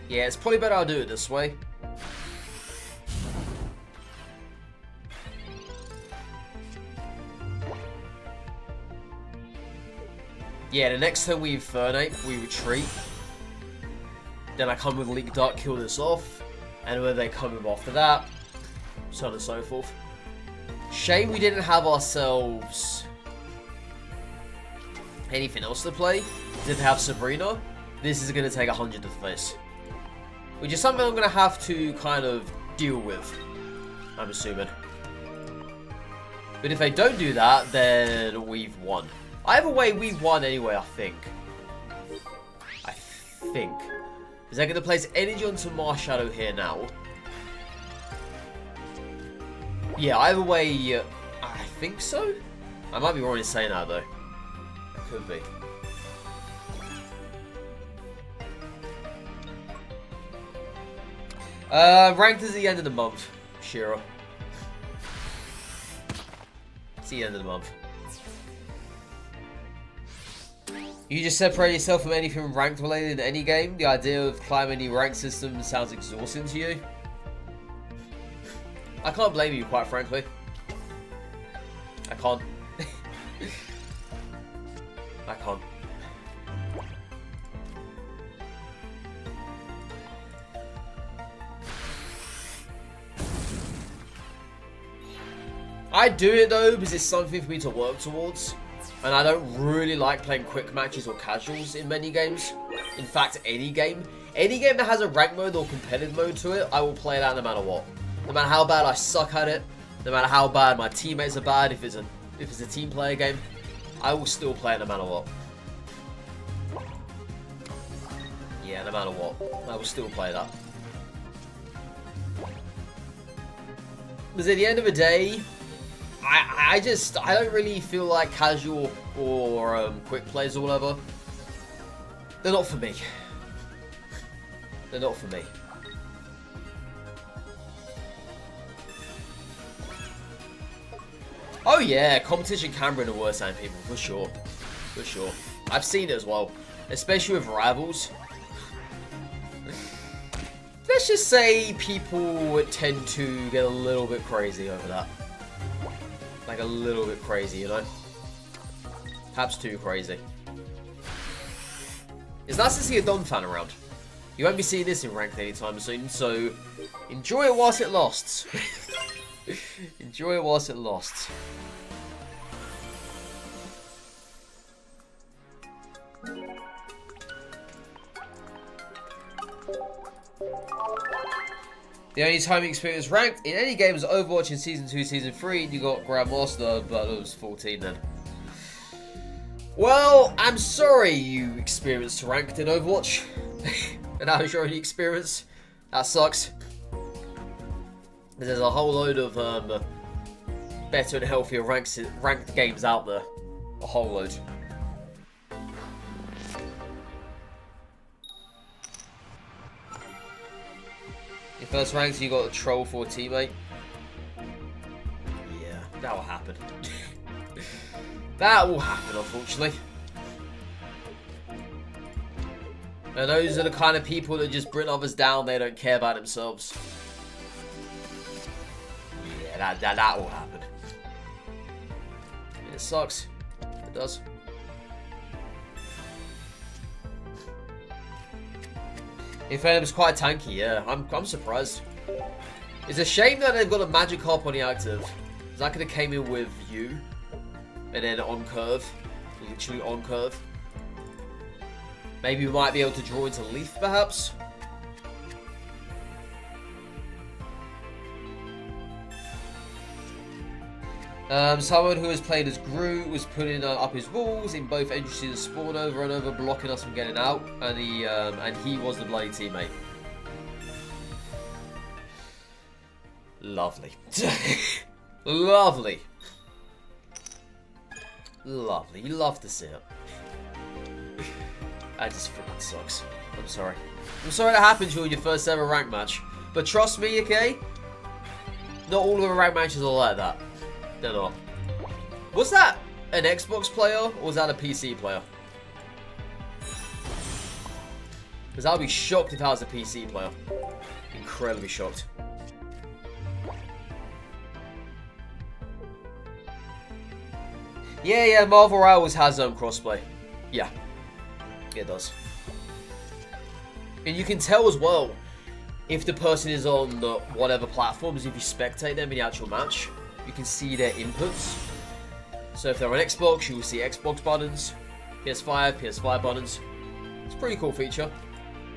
Yeah, it's probably better I'll do it this way. Yeah, the next turn we Infernape, we retreat. Then I come with Leak Duck, kill this off. And when they come with after that, so on and so forth. Shame we didn't have ourselves anything else to play. Did have Sabrina. This is going to take 100 to face. Which is something I'm going to have to kind of deal with, I'm assuming. But if they don't do that, then we've won. Either way, we've won anyway, I think. I think. Is they're going to place energy onto Marshadow here now. Yeah, either way, I think so. I might be wrong in saying that, though. Could be. Ranked is the end of the month, Shira. It's the end of the month. You just separate yourself from anything ranked related in any game? The idea of climbing the rank system sounds exhausting to you? I can't blame you, quite frankly. I can't. I can't. I do it though because it's something for me to work towards. And I don't really like playing quick matches or casuals in many games. In fact, any game. Any game that has a rank mode or competitive mode to it, I will play that no matter what. No matter how bad I suck at it, no matter how bad my teammates are bad, if it's a team player game, I will still play it no matter what. Yeah, no matter what. I will still play that. Because at the end of the day, I don't really feel like casual or quick plays or whatever. They're not for me. They're not for me. Oh yeah, competition can bring the worst out of people, for sure. For sure. I've seen it as well. Especially with rivals. Let's just say people tend to get a little bit crazy over that. Like a little bit crazy, you know? Perhaps too crazy. It's nice to see a Don fan around. You won't be seeing this in ranked anytime soon, so enjoy it whilst it lasts. Enjoy it whilst it lasts. The only time you experience ranked in any game is Overwatch in Season 2, Season 3, and you got Grandmaster, but it was 14 then. Well, I'm sorry you experienced ranked in Overwatch. And that was your only experience. That sucks. There's a whole load of better and healthier ranked games out there. A whole load. Your first ranks, you got a troll for a teammate. Yeah, that will happen. That will happen, unfortunately. And those are the kind of people that just bring others down. They don't care about themselves. Yeah, that will happen. It sucks. It does. Infernape's quite tanky, yeah. I'm surprised. It's a shame that they've got a magic harp on the active. That could have came in with you. And then on curve. Literally on curve. Maybe we might be able to draw into Leaf, perhaps? Someone who has played as Groot was putting up his walls in both entrances of spawn over and over, blocking us from getting out, and he was the bloody teammate. Lovely. Lovely. Lovely. You love to see it. That just freaking sucks. I'm sorry. I'm sorry that happened to you in your first ever rank match. But trust me, okay? Not all of the rank matches are like that. They're not. Was that an Xbox player or was that a PC player? Because I'll be shocked if I was a PC player. Incredibly shocked. Yeah, Marvel Rivals has crossplay. Yeah. It does. And you can tell as well if the person is on the whatever platforms, if you spectate them in the actual match, you can see their inputs. So if they're on Xbox, you will see Xbox buttons, PS5 buttons. It's a pretty cool feature.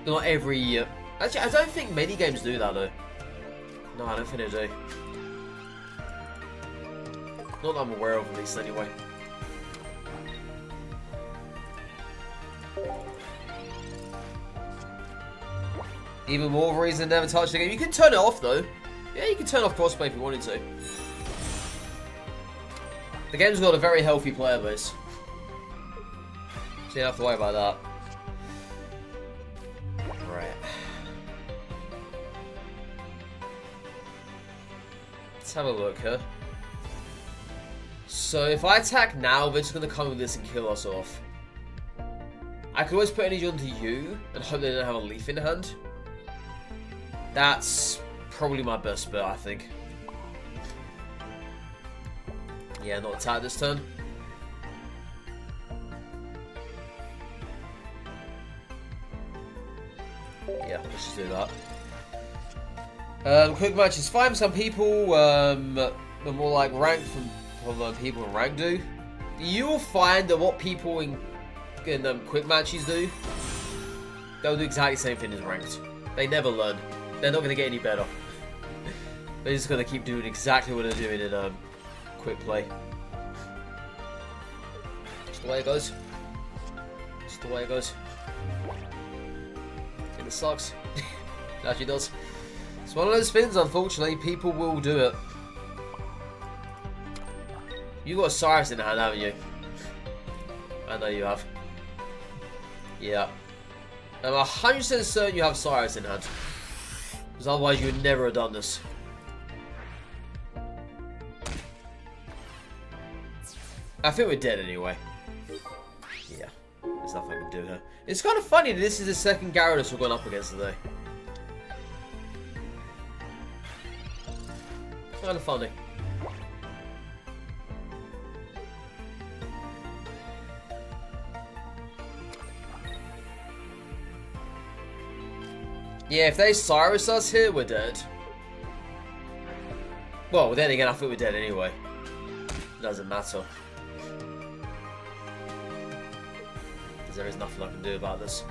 Not every... actually, I don't think many games do that though. No, I don't think they do. Not that I'm aware of, at least, anyway. Even more reason to never touch the game. You can turn it off though. Yeah, you can turn off crossplay if you wanted to. The game's got a very healthy player base, so you don't have to worry about that. Right. Let's have a look here. So if I attack now, they're just going to come with this and kill us off. I could always put energy onto you and hope they don't have a leaf in hand. That's probably my best bet, I think. Yeah, not attack this turn. Yeah, let's just do that. Quick match is fine. Some people are more like ranked from people in rank do. You will find that what people in quick matches do, they'll do exactly the same thing as ranked. They never learn. They're not going to get any better. They're just going to keep doing exactly what they're doing in quick play. Just the way it goes. Just the way it goes. And it sucks. It actually does. It's one of those things, unfortunately. People will do it. You got a Cyrus in hand, haven't you? I know you have. Yeah. I'm 100% certain you have Cyrus in hand. Because otherwise you would never have done this. I think we're dead anyway. Yeah. There's nothing I can do here. It's kind of funny that this is the second Gyarados we're going up against today. It's kind of funny. Yeah, if they Cyrus us here, we're dead. Well, then again, I think we're dead anyway. Doesn't matter. Because there is nothing I can do about this.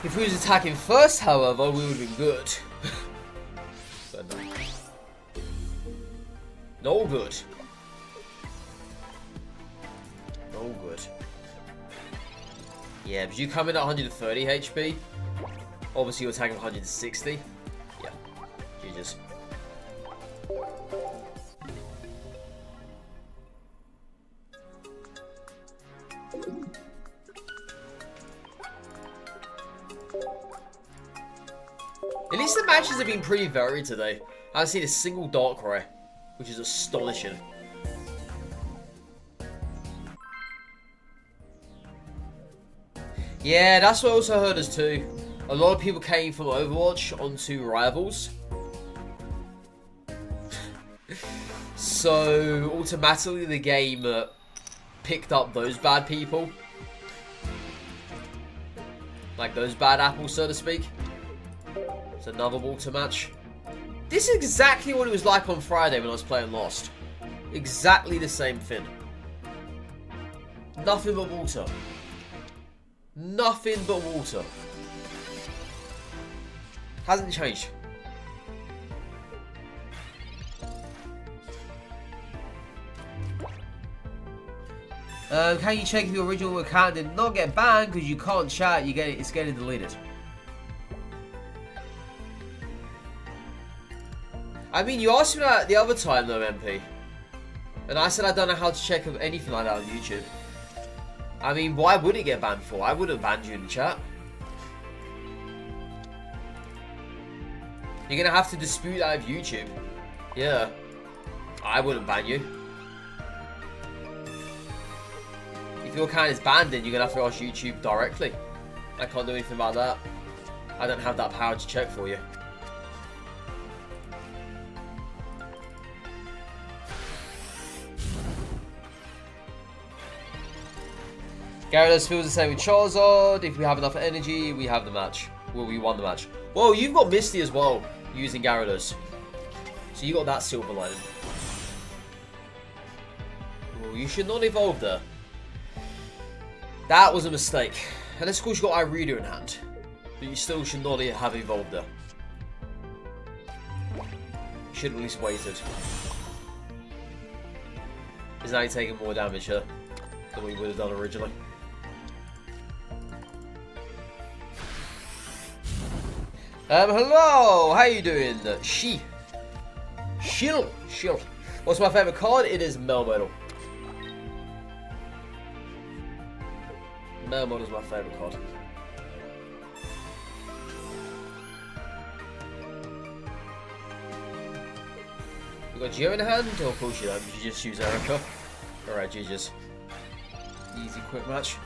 If we was attacking first, however, we would have been good. But no. No good. No good. Yeah, but you come in at 130 HP. Obviously, you're attacking 160. Yeah, GG's. At least the matches have been pretty varied today. I haven't seen a single Darkrai, which is astonishing. Yeah, that's what I also heard as too. A lot of people came from Overwatch onto Rivals. So, automatically the game picked up those bad people. Like those bad apples, so to speak. It's another water match. This is exactly what it was like on Friday when I was playing Lost. Exactly the same thing. Nothing but water. Nothing but water. Hasn't changed. Can you check if your original account did not get banned because you can't chat? It's getting deleted. I mean, you asked me that the other time though, MP, and I said I don't know how to check anything like that on YouTube. I mean, why would it get banned for? I wouldn't ban you in the chat. You're gonna have to dispute that with YouTube. Yeah. I wouldn't ban you. If your account is banned, then you're gonna have to ask YouTube directly. I can't do anything about that. I don't have that power to check for you. Gyarados feels the same with Charizard. If we have enough energy, we have the match. Well, we won the match. Whoa, you've got Misty as well, using Gyarados. So you got that silver lining. Well, you should not evolve there. That was a mistake. And of course you got Irida in hand. But you still should not have evolved there. You should have at least waited. Is now taking more damage here than we would have done originally. Hello, how you doing? Shill. What's my favourite card? It is Melmetal. Melmetal is my favourite card. You got Geo in hand? Oh, of course you don't. You just use Erica. Alright, GG's. Easy quick match.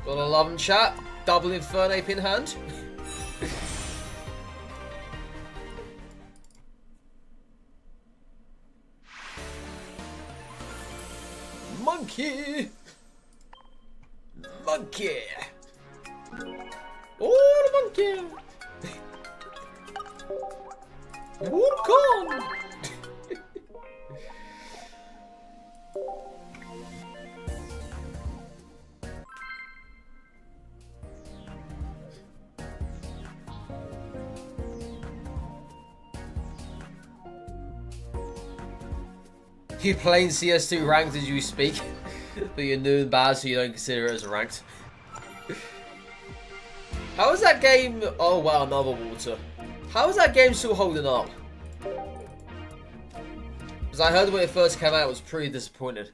Gotta love him, chat. Double Infernape in hand. Monkey! Monkey! Oh, the monkey! Wukong! You playing CS2 ranked as you speak, but you're new and bad, so you don't consider it as a ranked. How is that game? Oh wow, another water. How is that game still holding up? Because I heard when it first came out, I was pretty disappointed.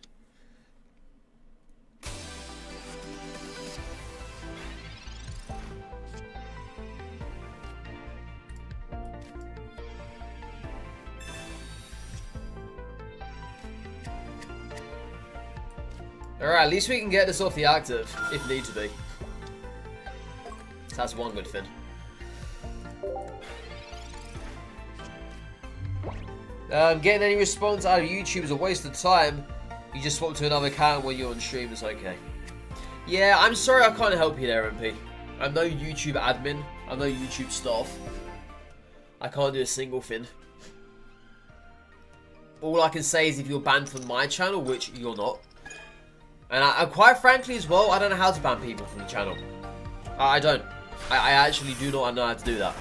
Alright, at least we can get this off the active, if need to be. So that's one good thing. Getting any response out of YouTube is a waste of time. You just swap to another account when you're on stream, it's okay. Yeah, I'm sorry I can't help you there, MP. I'm no YouTube admin. I'm no YouTube staff. I can't do a single thing. All I can say is if you're banned from my channel, which you're not. And I quite frankly as well, I don't know how to ban people from the channel. I don't. I actually do not know how to do that.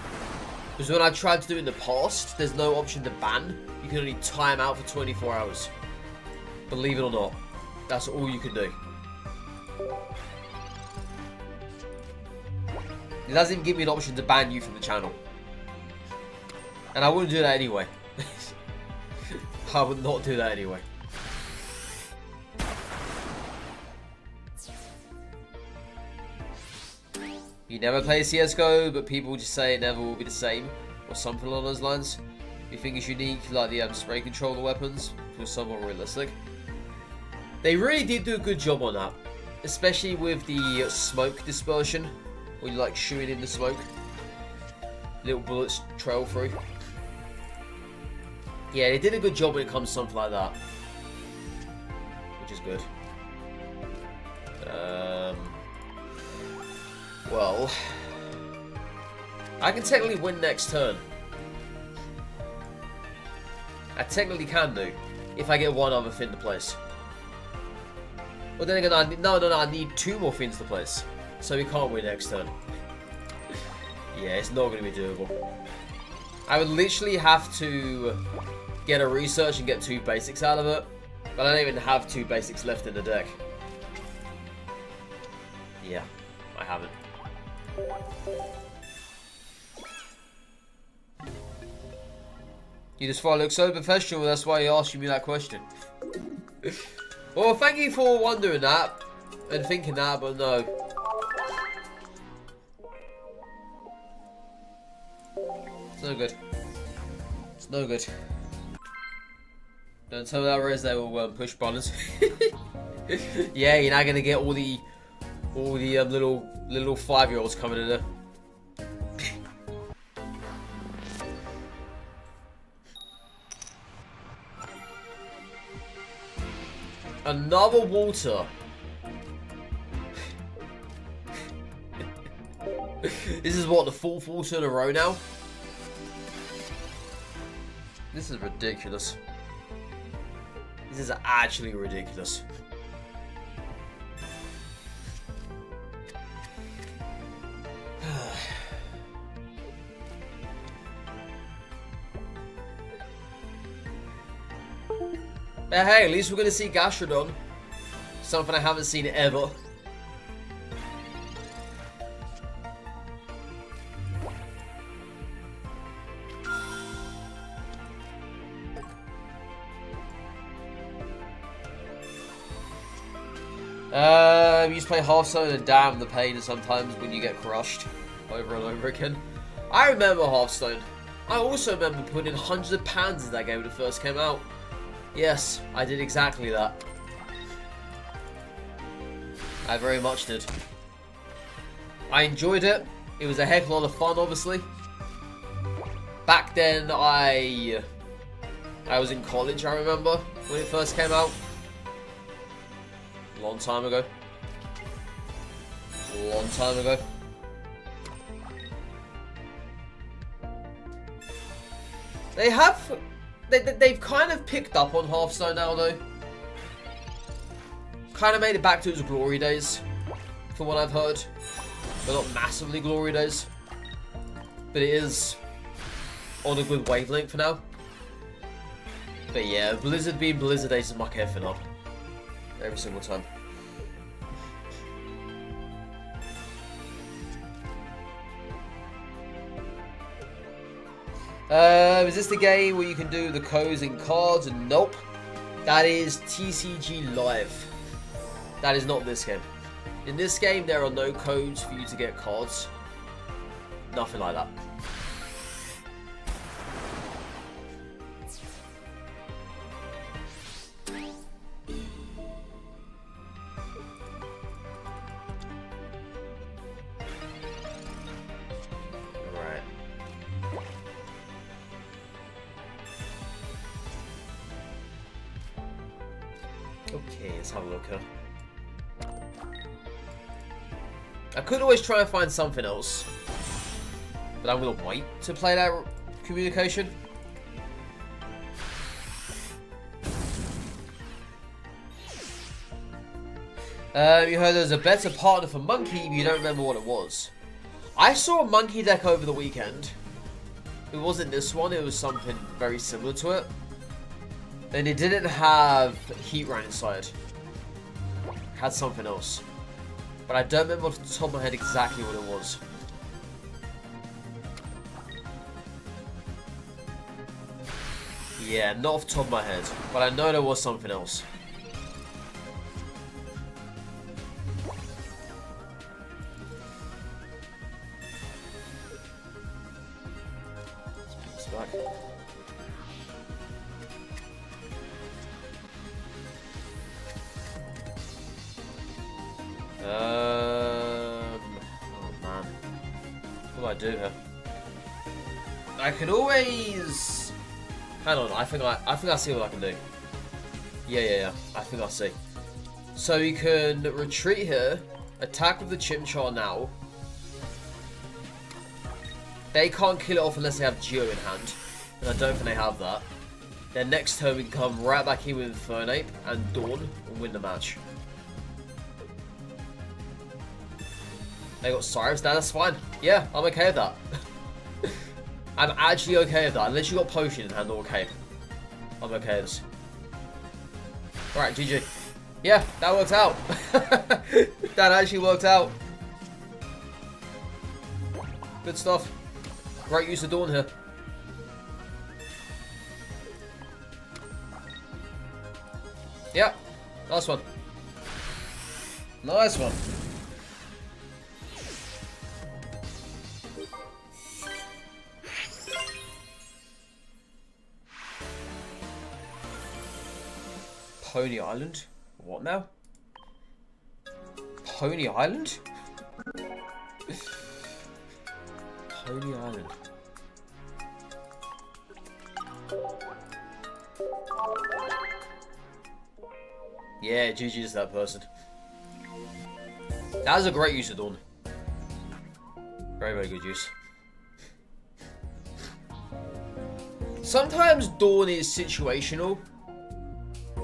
Because when I've tried to do it in the past, there's no option to ban. You can only time out for 24 hours. Believe it or not. That's all you can do. It doesn't even give me an option to ban you from the channel. And I wouldn't do that anyway. I would not do that anyway. You never play CSGO, but people just say it never will be the same, or something along those lines. You think it's unique, like the spray controller weapons, was somewhat realistic. They really did do a good job on that, especially with the smoke dispersion, when you like shooting in the smoke. Little bullets trail through. Yeah, they did a good job when it comes to something like that, which is good. Well, I can technically win next turn. I technically can do, if I get one other thing to place. But then again, I need 2 more things to place, so we can't win next turn. Yeah, it's not going to be doable. I would literally have to get a research and get 2 basics out of it, but I don't even have 2 basics left in the deck. Yeah, I haven't. You just look so professional, that's why you're asking me that question. Well, thank you for wondering that and thinking that, but no. It's no good. It's no good. Don't tell me that Rez they will push buttons. Yeah, you're not gonna get all the little 5-year-olds coming in there. Another water. This is what, the 4th water in a row now? This is ridiculous. This is actually ridiculous. But hey, at least we're going to see Gastrodon. Something I haven't seen ever. You used to play Hearthstone and damn the pain sometimes when you get crushed over and over again. I remember Hearthstone. I also remember putting in hundreds of pounds in that game when it first came out. Yes, I did exactly that. I very much did. I enjoyed it. It was a heck of a lot of fun, obviously. Back then, I was in college, I remember, when it first came out. A long time ago. A long time ago. They've kind of picked up on Hearthstone now, though. Kind of made it back to its glory days, from what I've heard. But not massively glory days. But it is on a good wavelength for now. But yeah, Blizzard being Blizzard Ace is my effing up. Every single time. Is this the game where you can do the codes and cards? And nope. That is TCG Live. That is not this game. In this game, there are no codes for you to get cards. Nothing like that. Okay, let's have a look here. I could always try and find something else, but I'm gonna wait to play that communication. You heard there's a better partner for Monkey, but you don't remember what it was. I saw a Monkey deck over the weekend. It wasn't this one, it was something very similar to it. And it didn't have Heatran inside. It had something else. But I don't remember off the top of my head exactly what it was. Yeah, not off the top of my head. But I know there was something else. Back. Oh man, what do I do here? I can always. Hang on, I think I see what I can do. Yeah. I think I see. So you can retreat here, attack with the Chimchar now. They can't kill it off unless they have Geo in hand, and I don't think they have that. Then next turn we can come right back in with Infernape and Dawn and win the match. They got Cyrus, that's fine. Yeah, I'm okay with that. I'm actually okay with that, unless you got Potion in hand or Cape. I'm okay with this. Alright, GG. Yeah, that worked out. That actually worked out. Good stuff. Great use of Dawn here. Yeah, nice one. Nice one. Pony Island? What now? Pony Island? Pony Island. Yeah, GG's that person. That was a great use of Dawn. Very, very good use. Sometimes Dawn is situational.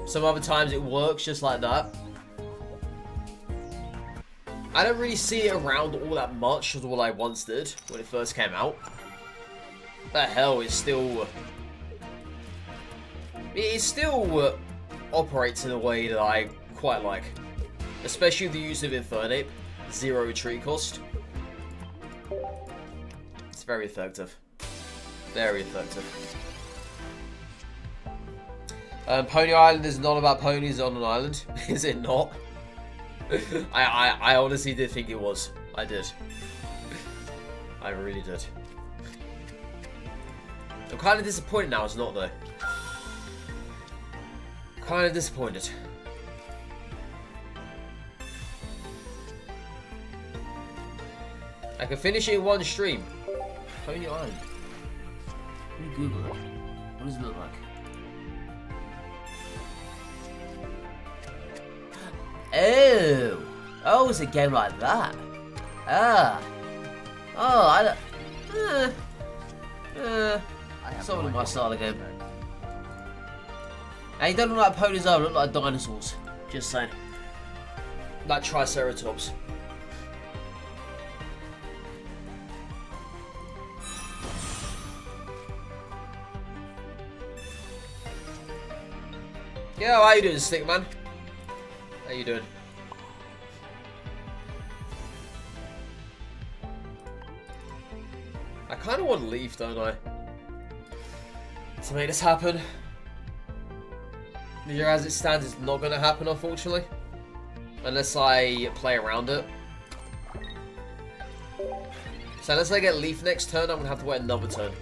Some other times it works just like that. I don't really see it around all that much as what I once did when it first came out. But hell, it still operates in a way that I quite like. Especially the use of Infernape. 0 retreat cost. It's very effective. Very effective. Pony Island is not about ponies on an island. Is it not? I honestly did think it was. I did. I really did. I'm kind of disappointed now it's not though. Kind of disappointed. I can finish it in one stream. Pony Island. Let me Google it. What does it look like? Oh, it's a game like that. Ah. Oh, I don't. Something of my style of game. And you don't look like ponies, though. Look like dinosaurs. Just saying. Like Triceratops. Yeah, how you doing, Stickman? How you doing? I kind of want to leave, don't I? To make this happen. As it stands, it's not going to happen, unfortunately. Unless I play around it. So unless I get Leaf next turn, I'm going to have to wait another turn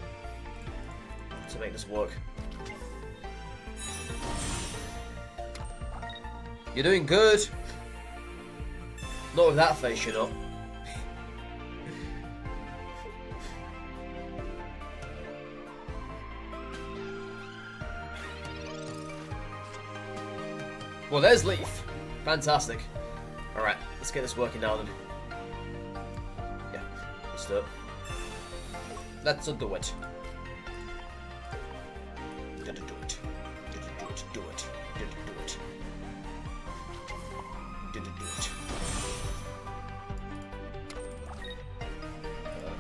to make this work. You're doing good. Not with that face, you're not. Well, there's Leaf. Fantastic. Alright, let's get this working now then. Let's do it. Let's do it. Gotta do it. Do it. Do it. Do it.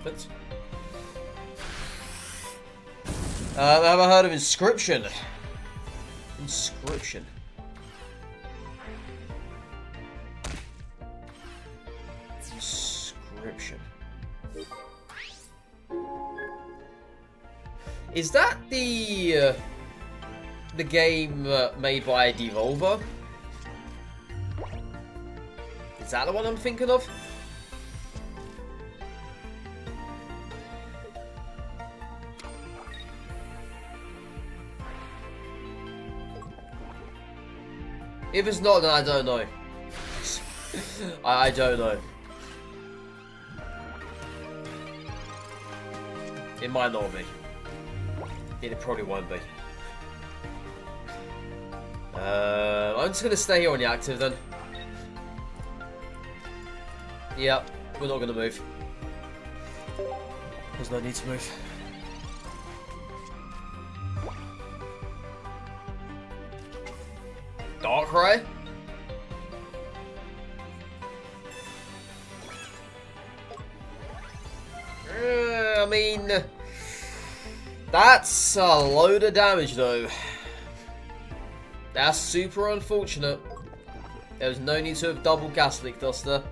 Perfect. Have I heard of Inscription? Inscription. Inscription. Is that the game made by Devolver? Is that the one I'm thinking of? If it's not, then I don't know. I don't know. It might not be. It probably won't be. I'm just gonna stay here on the active then. Yep, we're not gonna move. There's no need to move. Darkrai? I mean, that's a load of damage though. That's super unfortunate. There was no need to have double gas leak duster.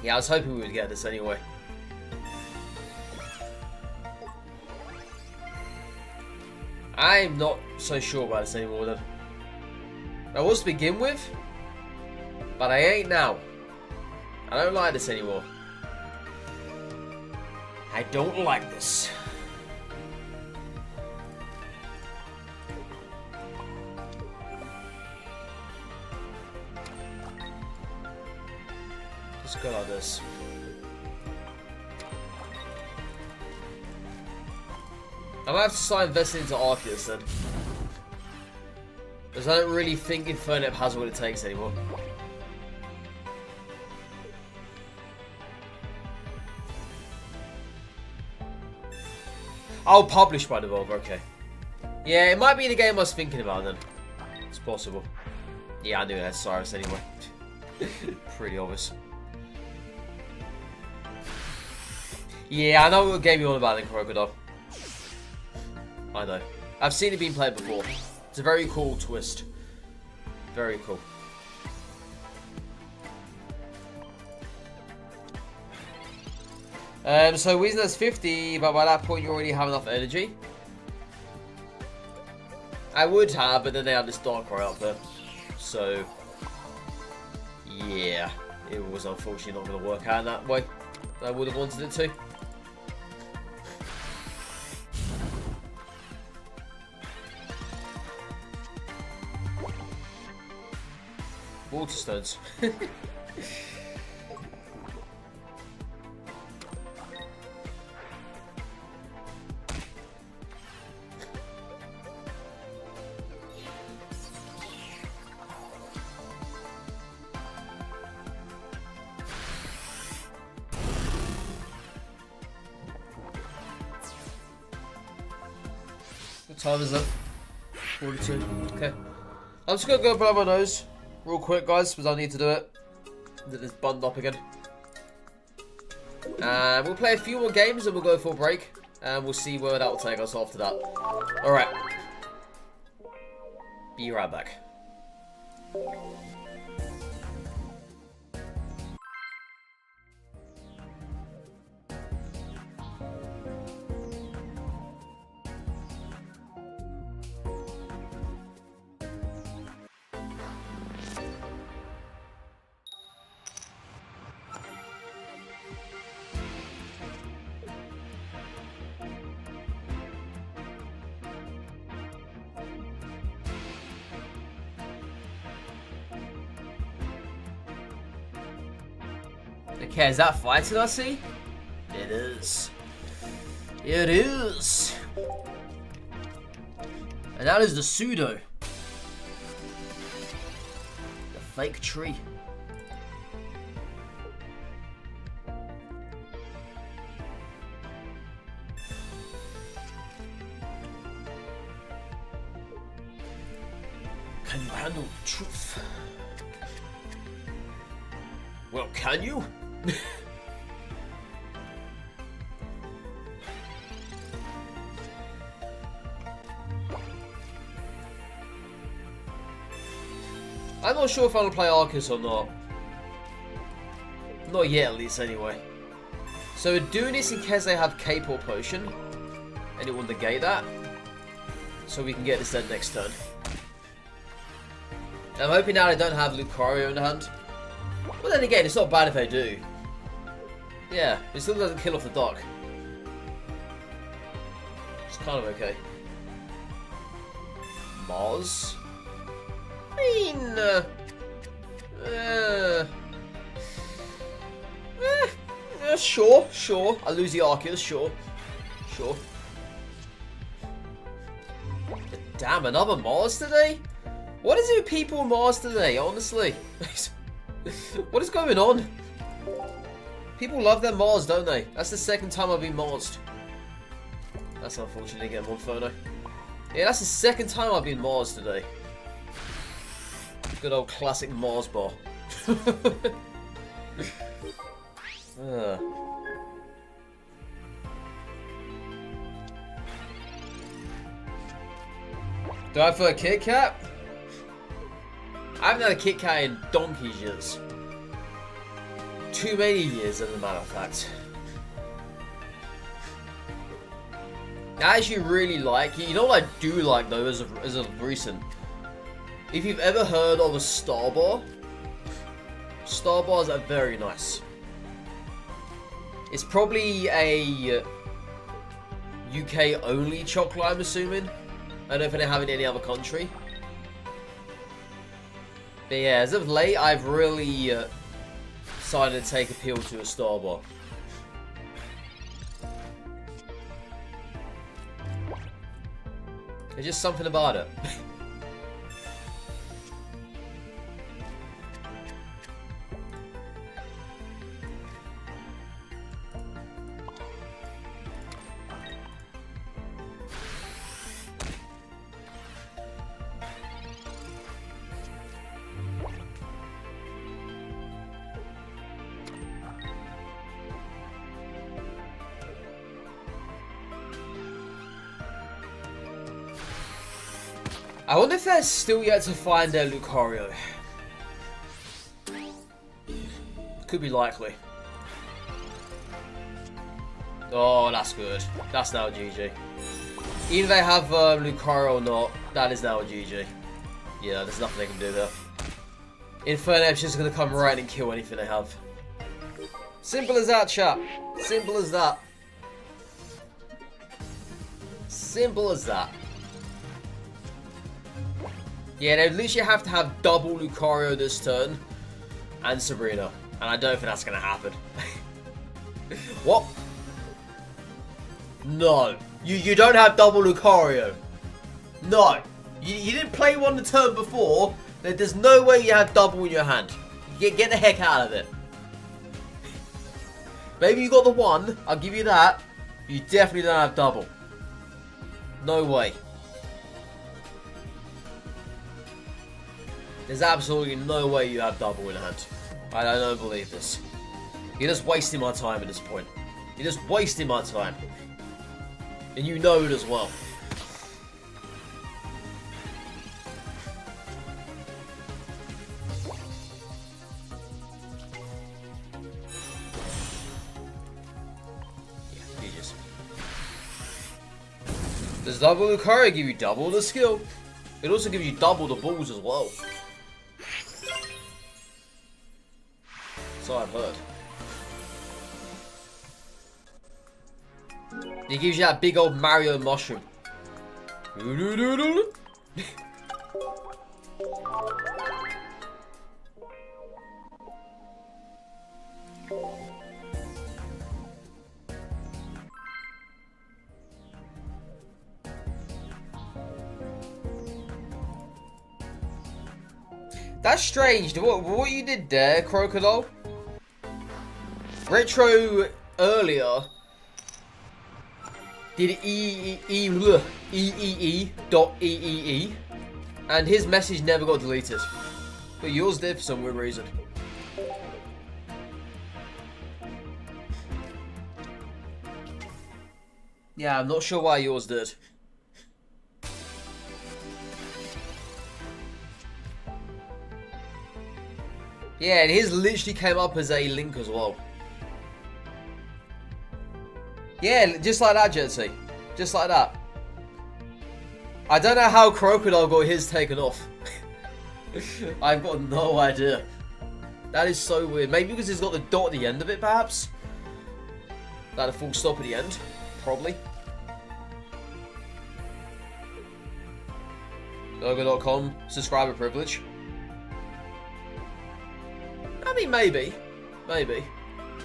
Yeah, I was hoping we would get this anyway. I'm not so sure about this anymore then. I was to begin with, but I ain't now. I don't like this anymore. I don't like this. Just go like this. I might have to start investing into Arceus then. Because I don't really think Infernape has what it takes anymore. Oh, published by Devolver, okay. Yeah, it might be the game I was thinking about then. It's possible. Yeah, I knew that, Cyrus anyway. Pretty obvious. Yeah, I know what game you're on about then, Crocodile. I know. I've seen it being played before. It's a very cool twist. Very cool. So Weezing has 50, but by that point you already have enough energy. I would have, but then they have this Darkrai up there. So, yeah. It was unfortunately not going to work out in that way. I would have wanted it to. Water stones. What time is it? 42. Okay. I'm just gonna go blow my nose real quick, guys, because I need to do it. Then it's buttoned up again. We'll play a few more games and we'll go for a break. And we'll see where that will take us after that. Alright. Be right back. Okay, is that fighting I see? It is. It is. And that is the pseudo. The fake tree. Can you handle the truth? Well, can you? I'm not sure if I want to play Arceus or not. Not yet, at least, anyway. So we're doing this in case they have Cape or Potion. And it will negate that. So we can get this then next turn. I'm hoping now they don't have Lucario in the hand. But then again, it's not bad if they do. Yeah, it still doesn't kill off the dock. It's kind of okay. Mars? I mean, sure. I lose the Arceus, sure. Damn, another Mars today? What is it with people on Mars today, honestly? What is going on? People love their Mars, don't they? That's the second time I've been Marsed. That's unfortunate again, Monferno. Yeah, that's the second time I've been Marsed today. Good old classic Mars bar. Do I prefer a Kit Kat? I haven't had a Kit Kat in donkey's years. Too many years, as a matter of fact. I actually really like it. You know what I do like though, as of recent? If you've ever heard of a Star Bar, Star Bars are very nice. It's probably a UK only chocolate, I'm assuming. I don't know if they have it in any other country. But yeah, as of late, I've really decided to take appeal to a Star Bar. There's just something about it. I wonder if they're still yet to find their Lucario. Could be likely. Oh, that's good. That's now a GG. Even if they have Lucario or not, that is now a GG. Yeah, there's nothing they can do there. Infernape's just going to come right and kill anything they have. Simple as that, chat. Simple as that. Simple as that. Yeah, they literally have to have double Lucario this turn. And Sabrina. And I don't think that's going to happen. What? No. You don't have double Lucario. No. You didn't play one the turn before. There's no way you have double in your hand. Get the heck out of it. Maybe you got the one. I'll give you that. You definitely don't have double. No way. There's absolutely no way you have double in hand. I don't believe this. You're just wasting my time at this point. You're just wasting my time. And you know it as well. Yeah, you just... Does double Lucario give you double the skill? It also gives you double the balls as well. So I've heard. It gives you that big old Mario mushroom. That's strange. What you did there, Crocodile? Retro earlier did EEE.EEE and his message never got deleted. But yours did for some weird reason. Yeah, I'm not sure why yours did. Yeah, and his literally came up as a link as well. Yeah, just like that, Jetsy. Just like that. I don't know how Crocodile got his taken off. I've got no idea. That is so weird. Maybe because it's got the dot at the end of it, perhaps? Like a full stop at the end? Probably. Logo.com, subscriber privilege. I mean, maybe. Maybe.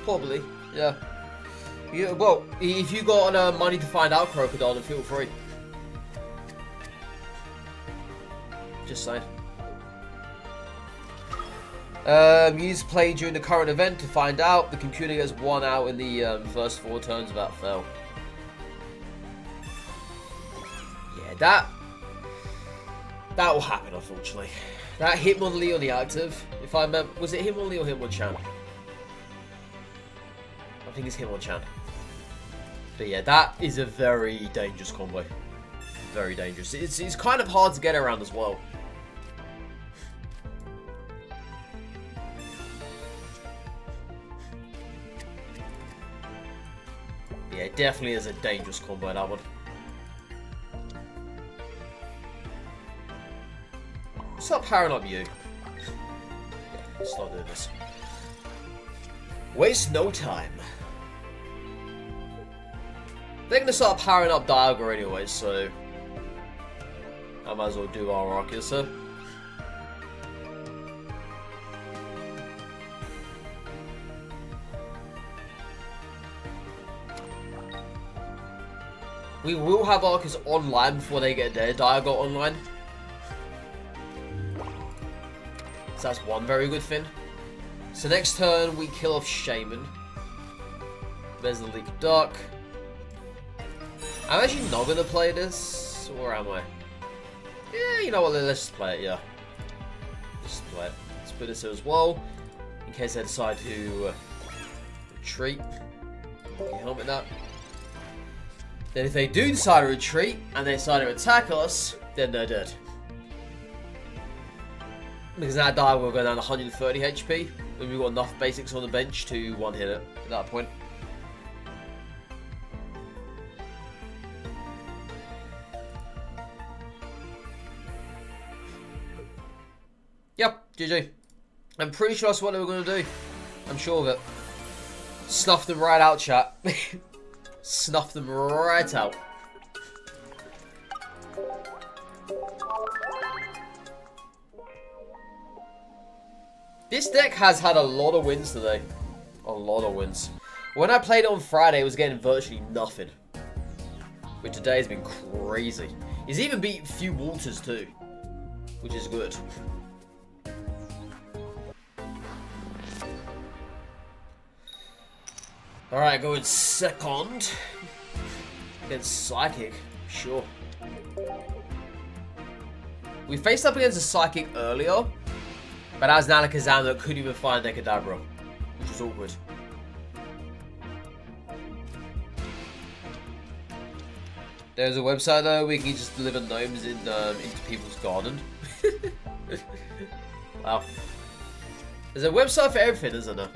Probably. Yeah. Yeah, well, if you got money to find out, Crocodile, then feel free. Just saying. Use play during the current event to find out. The computer gets 1 out in the first 4 turns without fail. Yeah, that will happen, unfortunately. That Hitmonlee on the active, if I remember, was it Hitmonlee or Hitmonchan? I think it's Hitmonchan. But yeah, that is a very dangerous combo. Very dangerous. It's kind of hard to get around as well. Yeah, it definitely is a dangerous combo, that one. Stop powering up you. Yeah, stop doing this. Waste no time. They're going to start powering up Dialga anyway, so I might as well do our Arceus. We will have Arceus online before they get their Dialga online. So that's one very good thing. So next turn we kill off Shaman. There's the Leak of Dark. I'm actually not going to play this, or am I? Yeah, you know what, let's just play it, yeah. Just play it. Let's put this here as well, in case they decide to retreat. Okay, helmet that. Then if they do decide to retreat, and they decide to attack us, then they're dead. Because that die will go down 130 HP, and we've got enough basics on the bench to one-hit it at that point. Yep, GG. I'm pretty sure that's what they were going to do. I'm sure of it. Snuff them right out, chat. Snuff them right out. This deck has had a lot of wins today. A lot of wins. When I played it on Friday, it was getting virtually nothing. But today has been crazy. He's even beat a few Walters too, which is good. Alright, going second. Against Psychic, sure. We faced up against a Psychic earlier, but that was an Alakazam that couldn't even find Nekadabra, which was awkward. There's a website though where you can just deliver gnomes into people's garden. Wow. There's a website for everything, isn't there?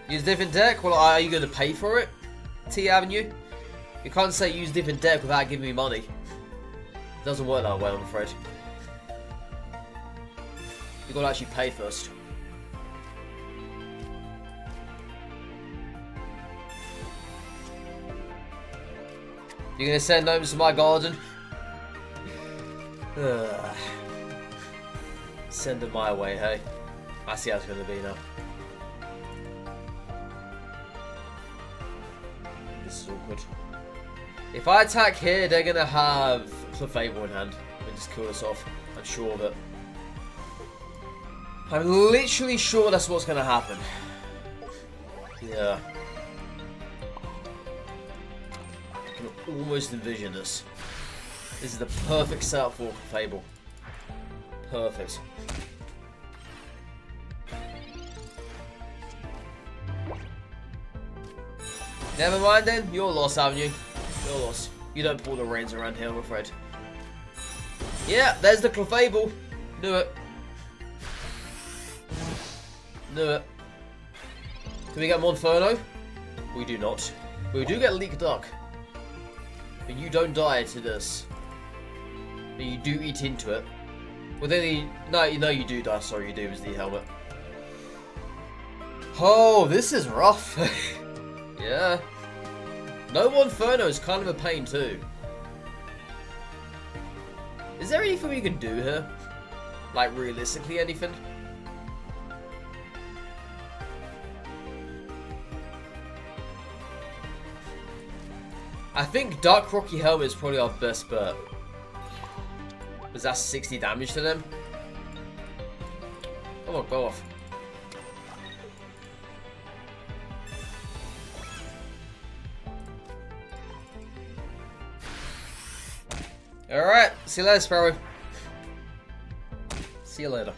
Use different deck? Well, are you going to pay for it? T Avenue? You can't say use different deck without giving me money. It doesn't work that way, I'm afraid. You got to actually pay first. You're going to send gnomes to my garden? Send them my way, hey? I see how it's going to be now. This is awkward. If I attack here, they're going to have Clefable in hand. And just kill us off. I'm sure of it. I'm literally sure that's what's going to happen. Yeah. I can almost envision this. This is the perfect setup for Clefable. Perfect. Never mind then, you're lost, haven't you? You're lost. You don't pull the reins around here, I'm afraid. Yeah, there's the Clefable. Knew it. Knew it. Can we get Monferno? We do not. We do get Leak Duck. But you don't die to this. But you do eat into it. Well then no you do die, sorry you do, is the helmet. Oh, this is rough. Yeah. No Monferno is kind of a pain too. Is there anything we can do here? Like realistically anything? I think Dark Rocky Helmet is probably our best bet. Because that's 60 damage to them. Come on, go off. Alright, see you later, Sparrow. See you later.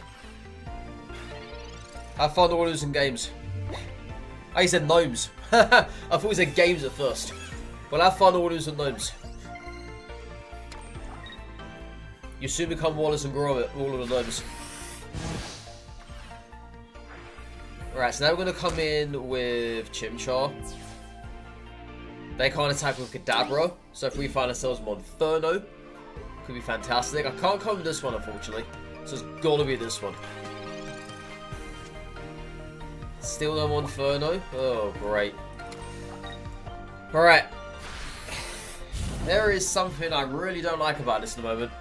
Have fun all losing games. Oh, he said gnomes. I thought he said games at first. Well, have fun all losing gnomes. You soon become Wallace and Gromit, all of the gnomes. Alright, so now we're going to come in with Chimchar. They can't attack with Kadabra, so if we find ourselves Monferno, could be fantastic. I can't come with this one, unfortunately. So it's got to be this one. Still no Monferno? Oh, great. Alright. There is something I really don't like about this at the moment.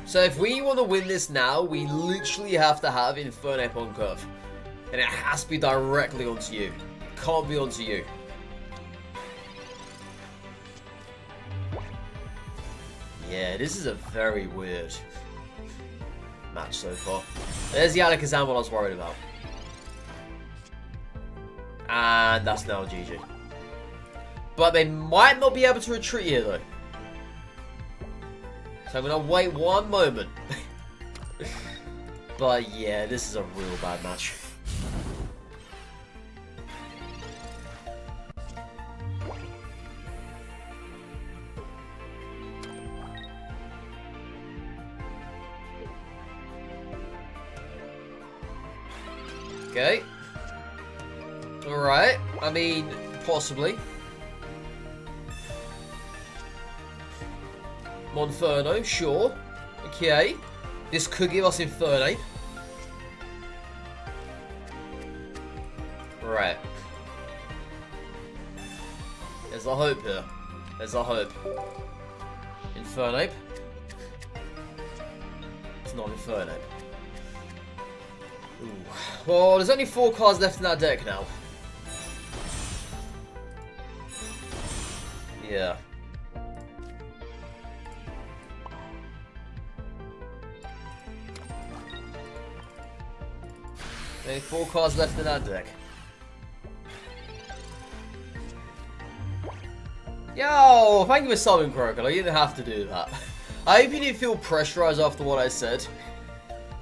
So if we want to win this now, we literally have to have Infernape on curve. And it has to be directly onto you. It can't be onto you. Yeah, this is a very weird match so far. There's the Alakazam I was worried about. And that's now GG. But they might not be able to retreat here though. So I'm going to wait one moment. But yeah, this is a real bad match. Okay. Alright. I mean, possibly. Monferno, sure. Okay. This could give us Infernape. Right. There's a hope here. There's a hope. Infernape. It's not Infernape. Ooh. Well, there's only 4 cards left in that deck now. Yeah. Only 4 cards left in that deck. Yo, thank you for subbing, Crocodile. You didn't have to do that. I hope you didn't feel pressurized after what I said.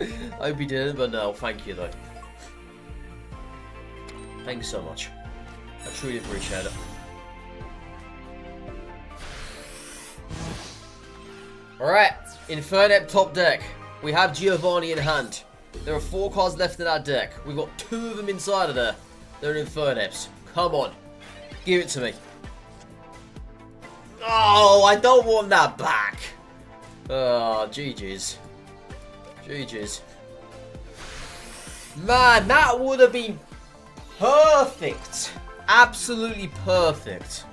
I hope you didn't, but no, thank you though. Thank you so much. I truly appreciate it. Alright, Infernape top deck. We have Giovanni in hand. There are 4 cards left in that deck. We've got 2 of them inside of there. They're Infernapes. Come on. Give it to me. Oh, I don't want that back. Oh, GG's. GG's. Man, that would have been perfect. Absolutely perfect.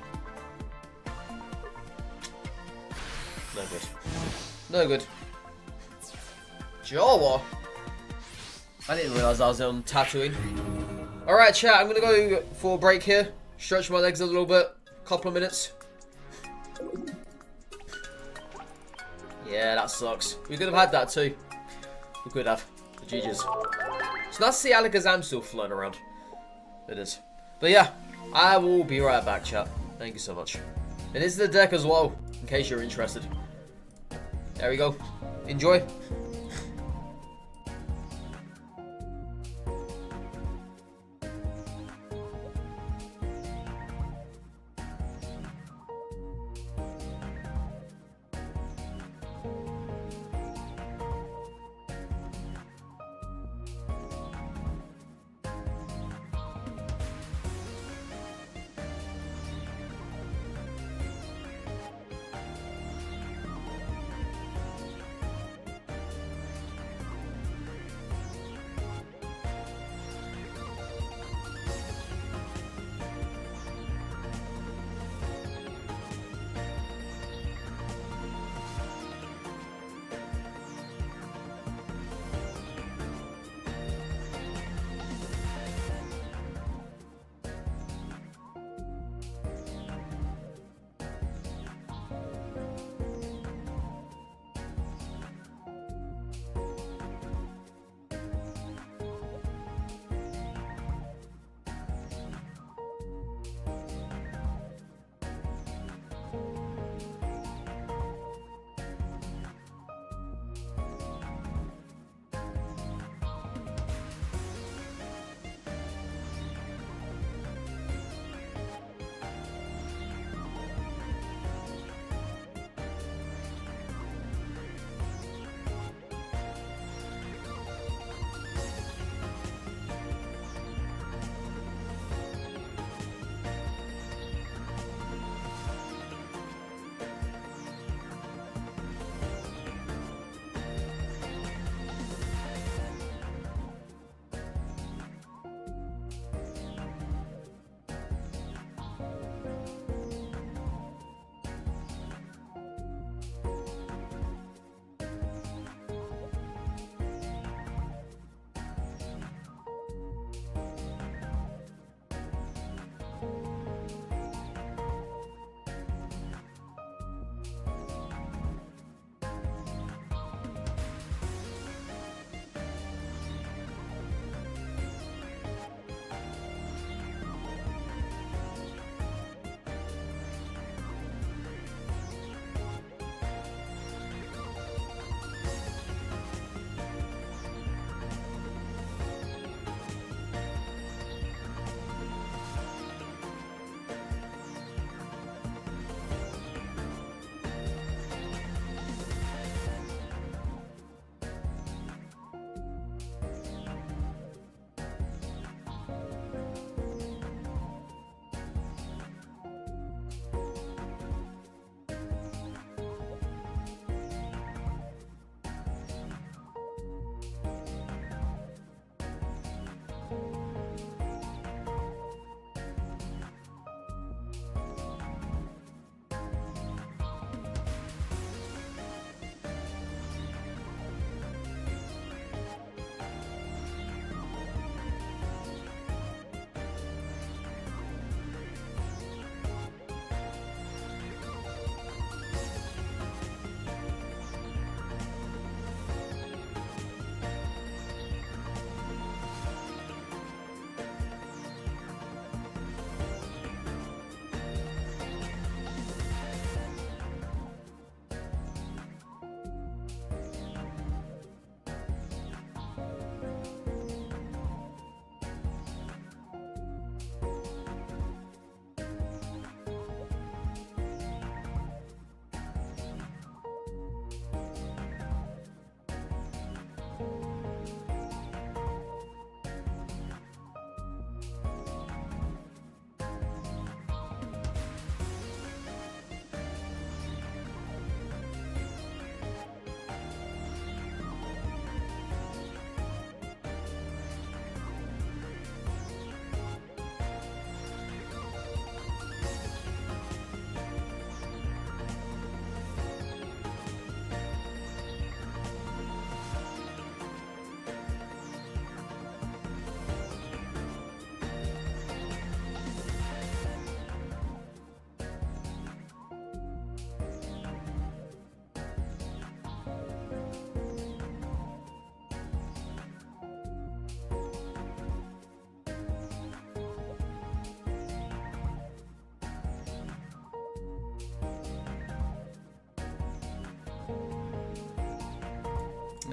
No good. No good. Jawa. I didn't realise I was on Tatooine. Alright, chat, I'm gonna go for a break here. Stretch my legs a little bit. Couple of minutes. Yeah, that sucks. We could have had that too. We could have. GG's. It's nice to see Alakazam still floating around. It is. But yeah, I will be right back, chat. Thank you so much. It is the deck as well, in case you're interested. There we go. Enjoy.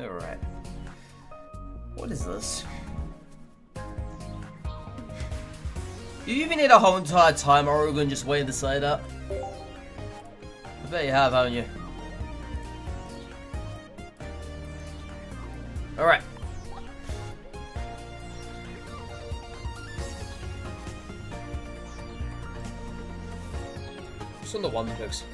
Alright. What is this? You even need a whole entire time, Oregon, just waiting to say that? I bet you have, haven't you? Alright. What's on the one picks?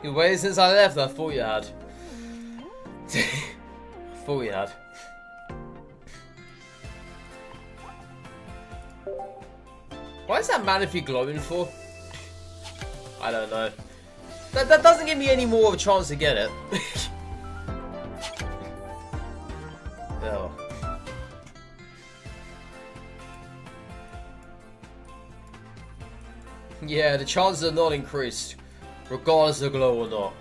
You waited since I left? I thought you had. I thought you had. Why is that Manaphy glowing for? I don't know. That doesn't give me any more of a chance to get it. Oh. Yeah, the chances are not increased. Regardless of glow or not.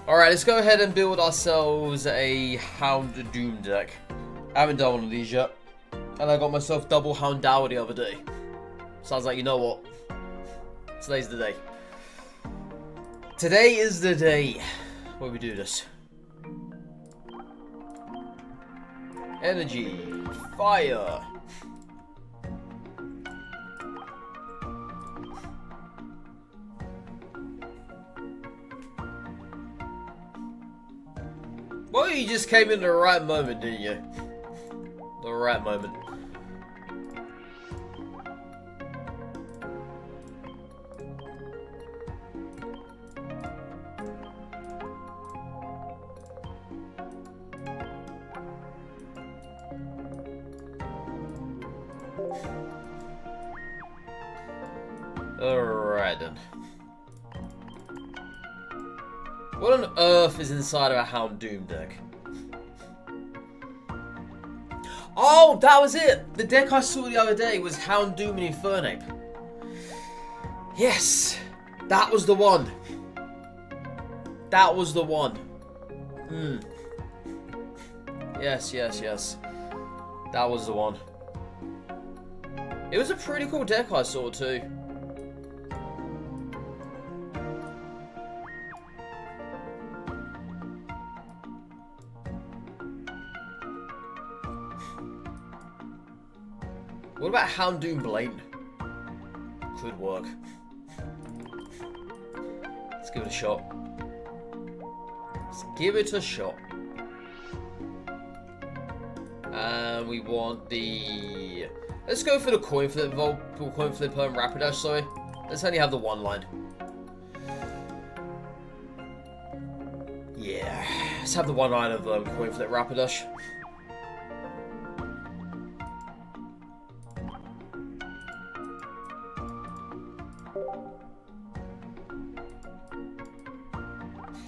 Alright, let's go ahead and build ourselves a Houndoom deck. I haven't done one of these yet. And I got myself double Houndour the other day. Sounds like, you know what? Today's the day. Today is the day where we do this. Energy. Fire. Well, you just came in the right moment, didn't you? The right moment. Alright then. What on earth is inside of a Houndoom deck? Oh, that was it! The deck I saw the other day was Houndoom and Infernape. Yes! That was the one. That was the one. Yes, yes, yes. That was the one. It was a pretty cool deck I saw too. What about Houndoom Blaine? Could work. Let's give it a shot. Let's give it a shot. And we want the... Let's go for the coin flip, coin flip and Rapidash, sorry. Let's only have the one line. Yeah. Let's have the one line of coin flip Rapidash.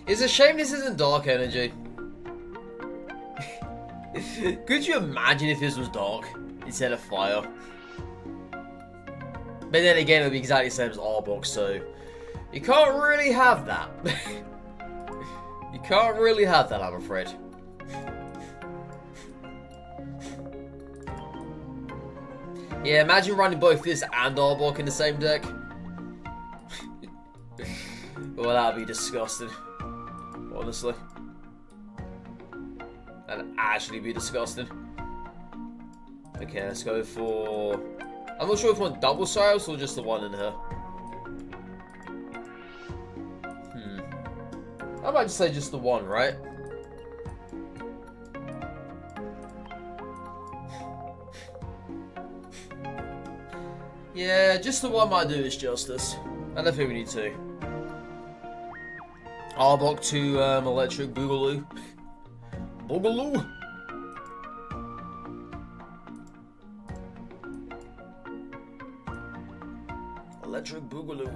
It's a shame this isn't dark energy. Could you imagine if this was dark instead of fire? But then again, it would be exactly the same as Arbok, so you can't really have that. You can't really have that, I'm afraid. Yeah, imagine running both this and Arbok in the same deck. Well, that would be disgusting. Honestly. That'd actually be disgusting. Okay, let's go for... I'm not sure if we want double Cyrus or just the one in here. I might just say just the one, right? Yeah, just the one might do us justice. I don't think we need two. Arbok to Electric Boogaloo. Boogaloo! Electric Boogaloo.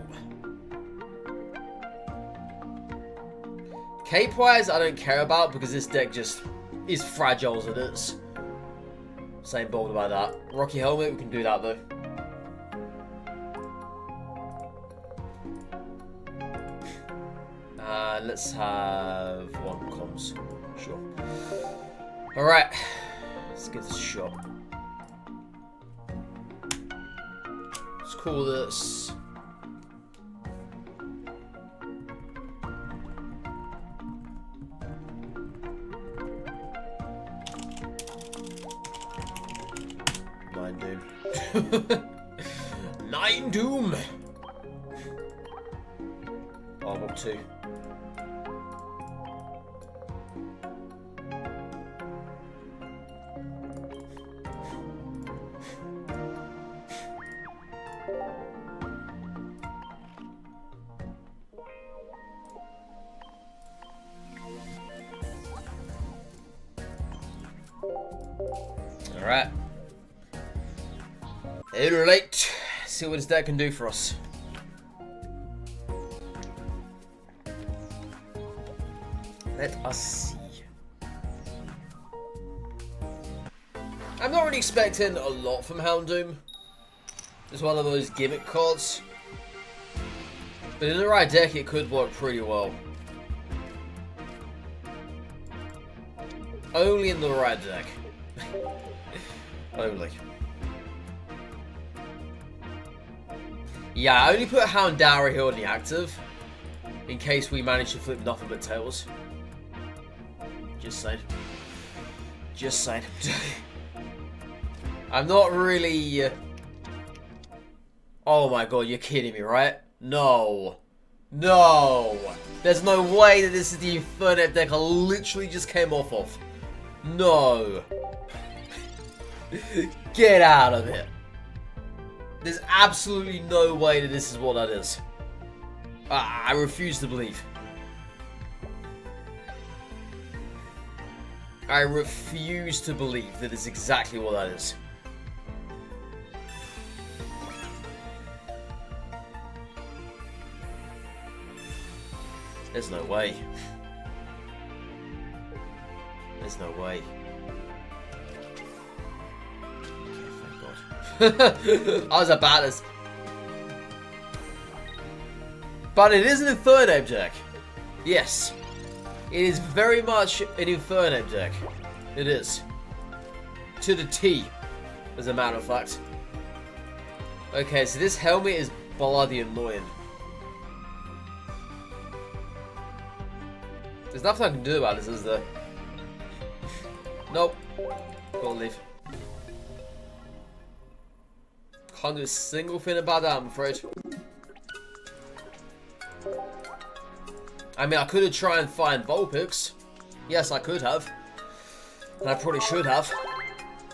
Cape-wise, I don't care about because this deck just is fragile as it is. Same bold about that. Rocky Helmet, we can do that though. Let's have one comms. Sure. Alright. Let's give this a shot. Let's call this. Nine Doom. Oh, I've got 2. All right. Alright, see what this deck can do for us. Let us see. I'm not really expecting a lot from Houndoom. It's one of those gimmick cards. But in the right deck, it could work pretty well. Only in the right deck. Only. Yeah, I only put Houndoom here on the active, in case we manage to flip nothing but tails. Just saying. Just saying. I'm not really... Oh my god, you're kidding me, right? No. No. There's no way that this is the Infernape deck I literally just came off of. No. Get out of it. There's absolutely no way that this is what that is. I refuse to believe. I refuse to believe that it's exactly what that is. There's no way. There's no way. I was about this. But it is an Infernape deck. Yes. It is very much an Infernape deck. It is. To the T, as a matter of fact. Okay, so this helmet is bloody annoying. There's nothing I can do about this, is there? Nope. Gotta leave. Can't do a single thing about that, I'm afraid. I mean, I could have tried and find Vulpix. Yes, I could have. And I probably should have.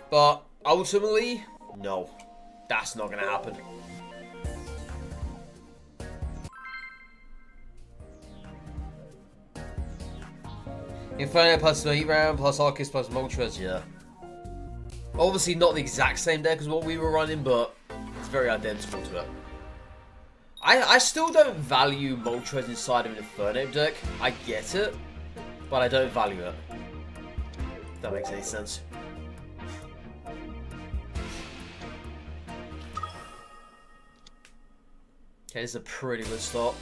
But ultimately, no. That's not going to happen. Infernape plus Heatran plus Arceus plus Moltres, yeah. Obviously not the exact same deck as what we were running, but it's very identical to it. I still don't value Moltres inside of an Infernape deck. I get it, but I don't value it. If that makes any sense. Okay, this is a pretty good start.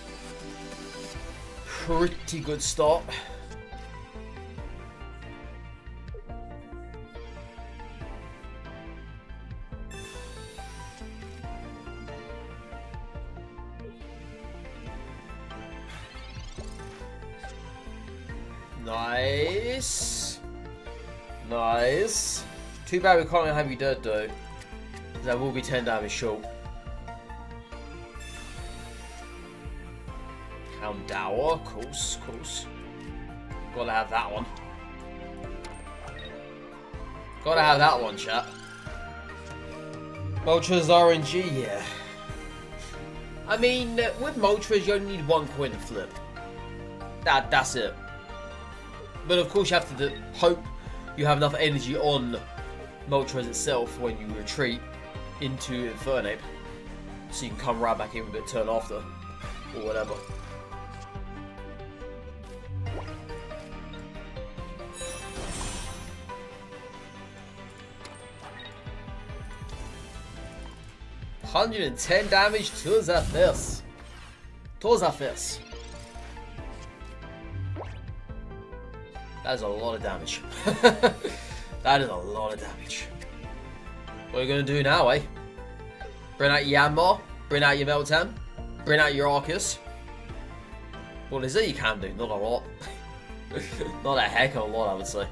Pretty good start. Nice. Nice. Too bad we can't have you dead though. That will be 10 damage short. Houndoom, of course, of course. Gotta have that one. Gotta have that one, chat. Moltres RNG, yeah. I mean, with Moltres you only need one coin to flip. That's it. But of course you have to hope you have enough energy on Moltres itself when you retreat into Infernape. So you can come right back in with it turn after. Or whatever. 110 damage to the face. To the face. That is a lot of damage. That is a lot of damage. What are you going to do now, eh? Bring out your Yanmar? Bring out your Meltan? Bring out your Arceus? What is it you can do? Not a lot. Not a heck of a lot, I would say.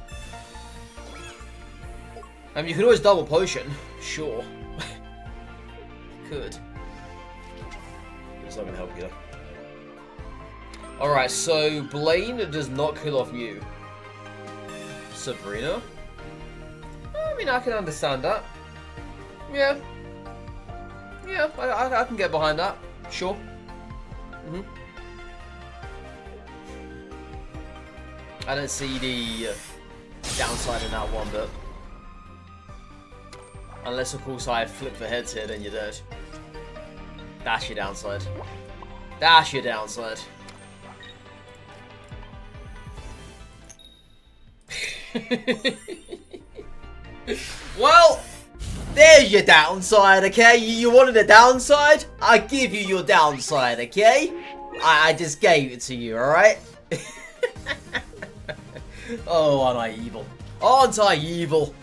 I mean, you can always double potion. Sure. Could. It's not going to help you, though. Alright, so Blaine does not kill off Mew. Sabrina? I mean, I can understand that. Yeah. Yeah, I can get behind that. Sure. I don't see the downside in that one, but unless, of course, I flip the heads here, then you're dead. That's your downside. That's your downside. Well, there's your downside, okay? You wanted a downside? I give you your downside, okay? I just gave it to you, alright? Oh, aren't I evil? Aren't I evil?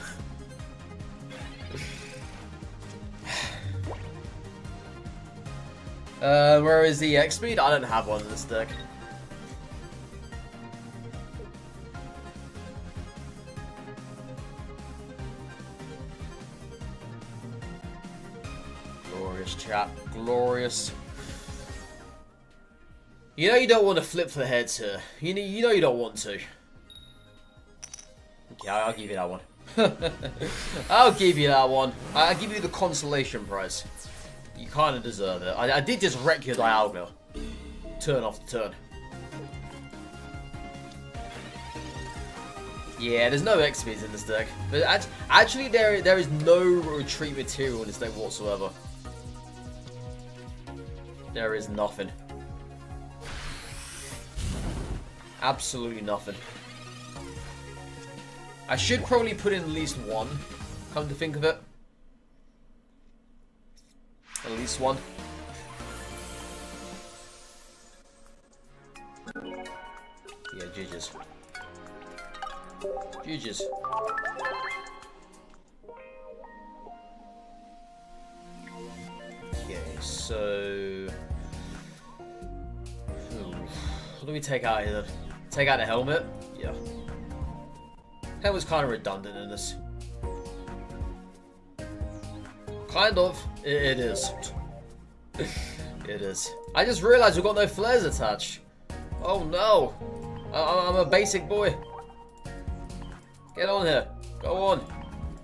Where is the X speed? I don't have one in this deck. Glorious, chat. Glorious. You know you don't want to flip for the heads here. You know you don't want to. Okay, I'll give you that one. I'll give you that one. I'll give you the consolation prize. You kind of deserve it. I did just wreck your Dialga. Turn off the turn. Yeah, there's no X-Speeds in this deck. But actually, there is no retreat material in this deck whatsoever. There is nothing. Absolutely nothing. I should probably put in at least one, come to think of it. At least one. Yeah, GG's. GG's. Okay, so... What do we take out here then? Take out the helmet? Yeah. Helmet's kind of redundant in this. Kind of. It is. It is. I just realized we've got no flares attached. Oh no. I'm a basic boy. Get on here. Go on.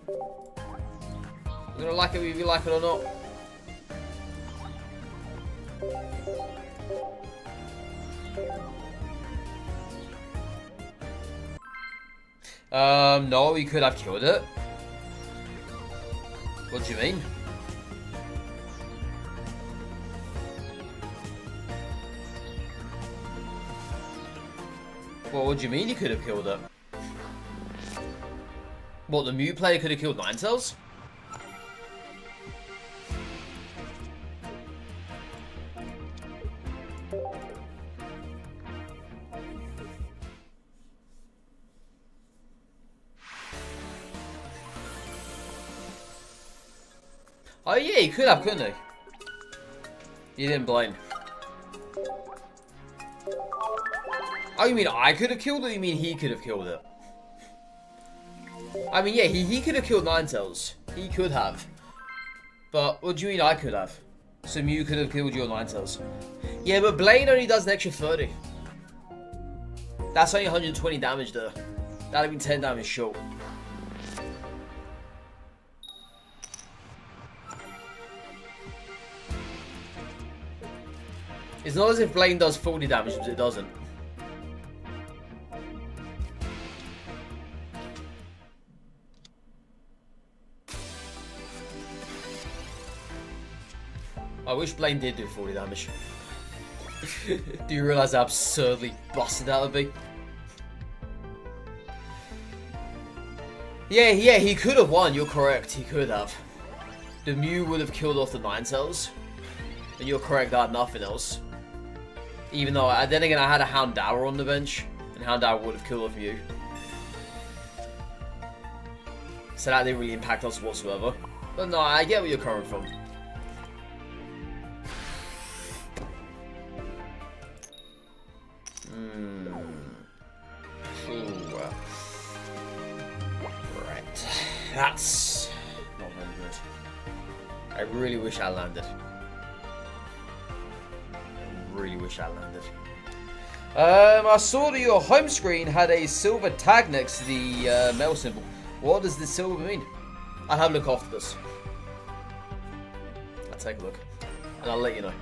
You're gonna like it whether you like it or not. No, we could have killed it. What do you mean? Well, what do you mean you could have killed it? What, the Mew player could have killed Ninetales? Oh yeah, he could have, couldn't he? You didn't blind. Oh, you mean I could have killed it, or you mean he could have killed it? I mean, yeah, he could have killed Ninetales. He could have. But what do you mean I could have? So Mew could have killed your Ninetales. Yeah, but Blaine only does an extra 30. That's only 120 damage there. That'd be 10 damage short. It's not as if Blaine does 40 damage, because it doesn't. I wish Blaine did do 40 damage. Do you realise how absurdly busted that would be? Yeah, he could have won, you're correct, he could have. the Mew would have killed off the Ninetales. And you're correct, I had nothing else. Even though, then again, I had a Houndour on the bench. And Houndour would have killed off Mew. So that didn't really impact us whatsoever. But no, I get where you're coming from. Right. That's not very good. I really wish I landed. I saw that your home screen had a silver tag next to the mail symbol. What does this silver mean? I'll have a look after this. I'll take a look. And I'll let you know.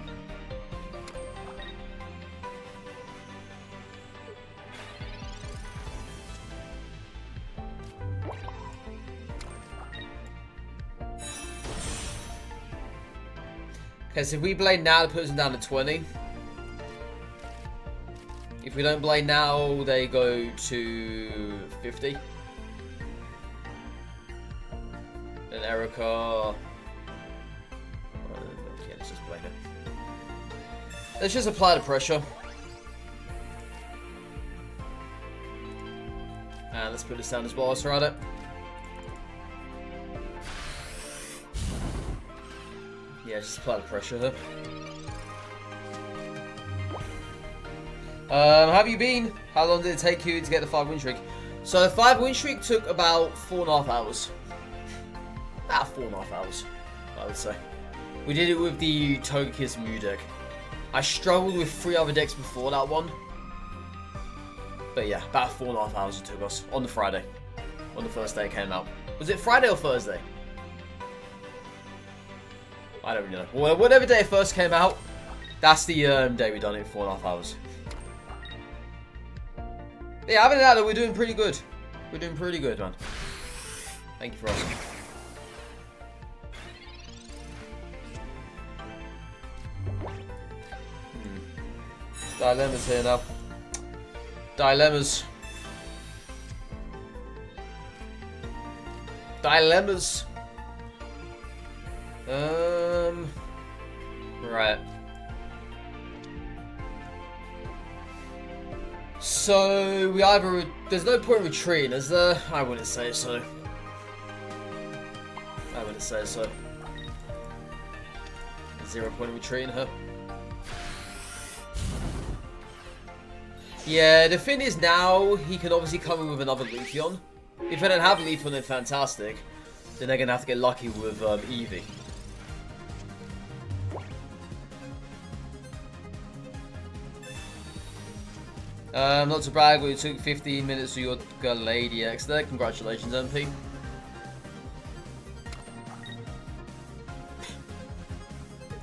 Okay, so if we blade now, it puts them down to 20. If we don't blade now, they go to 50. And Erica... okay, let's just blade it. Let's just apply the pressure. And let's put this down as well, let's ride it. Yeah, just apply the pressure here. How have you been? How long did it take you to get the 5 win streak? So the 5 win streak took about 4.5 hours. About 4.5 hours, I would say. We did it with the Togekiss Mew deck. I struggled with 3 other decks before that one. But yeah, about 4.5 hours it took us on the Friday. On the first day it came out. Was it Friday or Thursday? I don't really know. Well, whatever day it first came out, that's the day we done it in 4.5 hours. Yeah, other than that, we're doing pretty good. We're doing pretty good, man. Thank you for asking. Dilemmas here now. Dilemmas. Dilemmas. Right. So we either there's no point retreating, is there? I wouldn't say so. I wouldn't say so. 0 point retreating her. Yeah, the thing is now he can obviously come in with another Leafeon. If they don't have Leafeon, then fantastic. Then they're gonna have to get lucky with Eevee. Not to brag, but it took 15 minutes for your Lady X there. Congratulations, MP.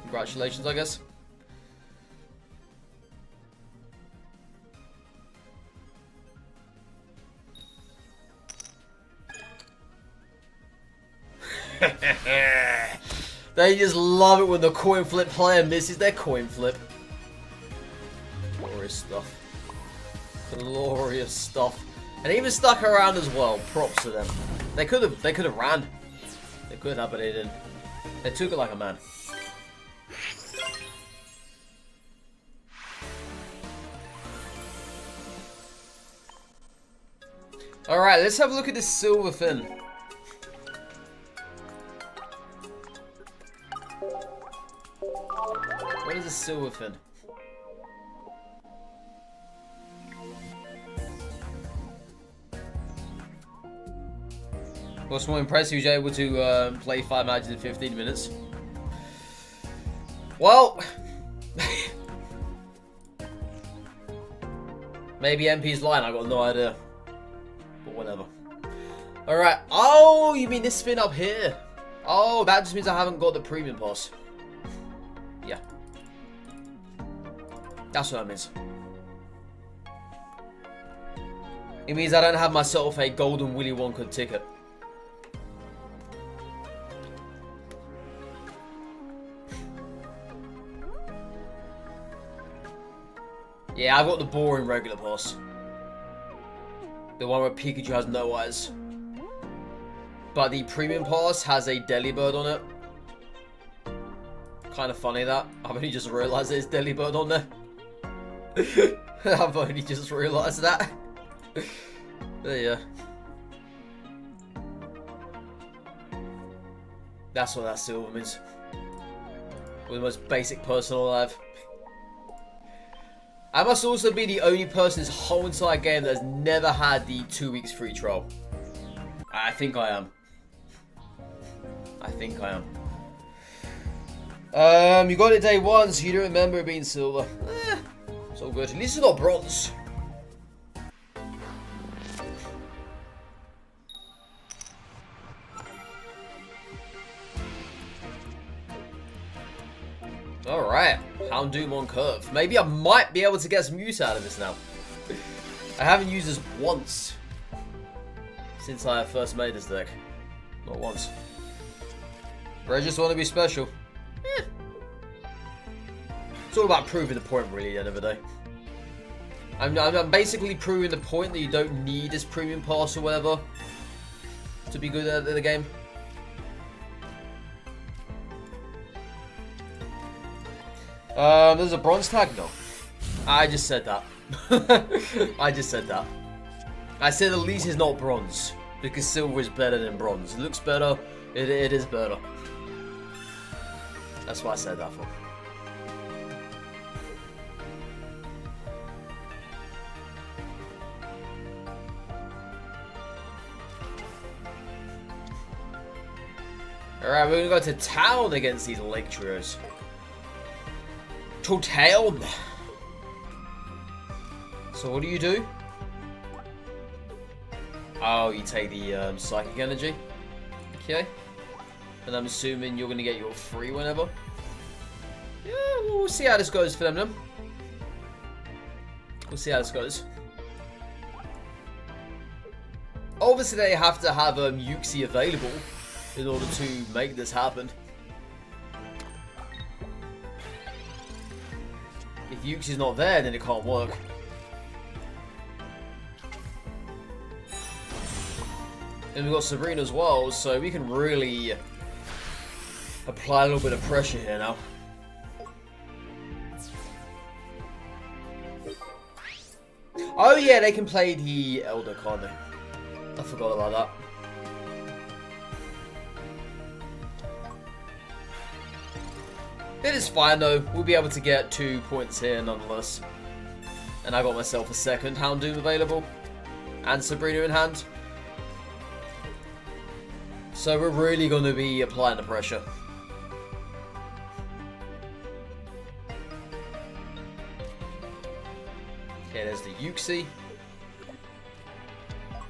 Congratulations, I guess. They just love it when the coin flip player misses their coin flip. Glorious stuff. Glorious stuff. And even stuck around as well. Props to them. They could have ran. They could have, but they didn't. They took it like a man. Alright, let's have a look at this silver fin. What is a silver fin? What's more impressive, you're able to play 5 matches in 15 minutes. Well, maybe MP's lying, I got no idea. But whatever. Alright, oh, you mean this fin up here? Oh, that just means I haven't got the premium pass. Yeah. That's what that means. It means I don't have myself a golden Willy Wonka ticket. Yeah, I've got the boring regular pass. The one where Pikachu has no eyes. But the premium pass has a Delibird on it. Kind of funny that. I've only just realised there's Delibird on there. I've only just realised that. There you go. That's what that silver means. We're the most basic person alive. I must also be the only person in this whole entire game that has never had the 2 weeks free trial. I think I am. I think I am. You got it day one, so you don't remember it being silver. It's all good. At least it's not bronze. Alright, Houndoom on curve. Maybe I might be able to get some use out of this now. I haven't used this once since I first made this deck. Not once. But I just want to be special. It's all about proving the point, really, at the end of the day. I'm basically proving the point that you don't need this premium pass or whatever to be good at the game. There's a bronze tag? No. I just said that. I just said that. I said at least it's not bronze. Because silver is better than bronze. It looks better. It is better. That's what I said that for. Alright, we're going to go to town against these lake trios. To town! So what do? Oh, you take the psychic energy. Okay. And I'm assuming you're going to get your free whenever. Yeah, we'll see how this goes for them then. We'll see how this goes. Obviously they have to have Yuxi available in order to make this happen. If Yuxi's not there, then it can't work. And we've got Sabrina as well, so we can really apply a little bit of pressure here now. Oh yeah, they can play the Elder, can't they? I forgot about that. It is fine though, we'll be able to get 2 points here nonetheless. And I got myself a second Houndoom available. And Sabrina in hand. So we're really going to be applying the pressure. Okay, there's the Yuxi.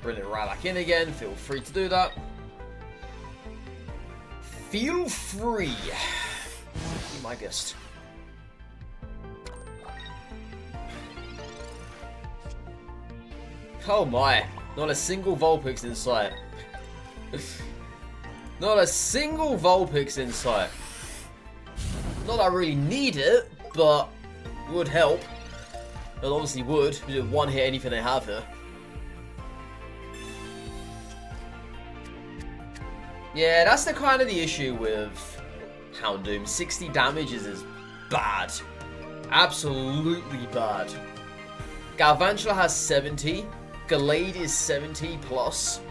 Bring it right back in again, feel free to do that. Feel free. Be my guest. Oh my, not a single Vulpix in sight. Not a single Vulpix in sight. Not that I really need it, but would help. It obviously would. You would one hit anything they have here. Yeah, that's the kind of the issue with Houndoom. 60 damage is bad. Absolutely bad. Galvantula has 70. Gallade is 70 plus.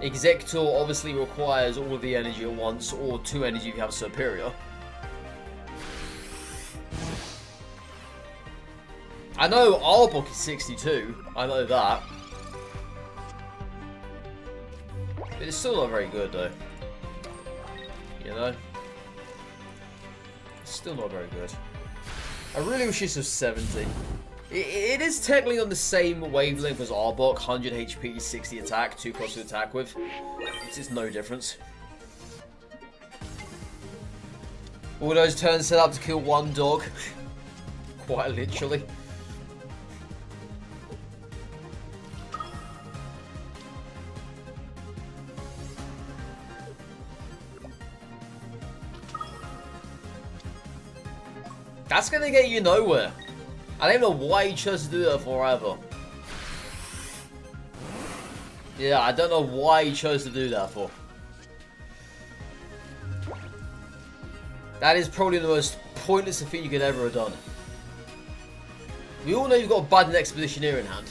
Executor obviously requires all of the energy at once, or 2 energy if you have Superior. I know Arbok is 62. I know that. But it's still not very good though. You know? It's still not very good. I really wish this was 70. It is technically on the same wavelength as Arbok. 100 HP, 60 attack, 2 cost to attack with. It's just no difference. All those turns set up to kill one dog. Quite literally. That's gonna get you nowhere. I don't know why he chose to do that for either. Yeah, I don't know why he chose to do that for. That is probably the most pointless thing you could ever have done. We all know you've got a Bud and Expeditioneer in hand.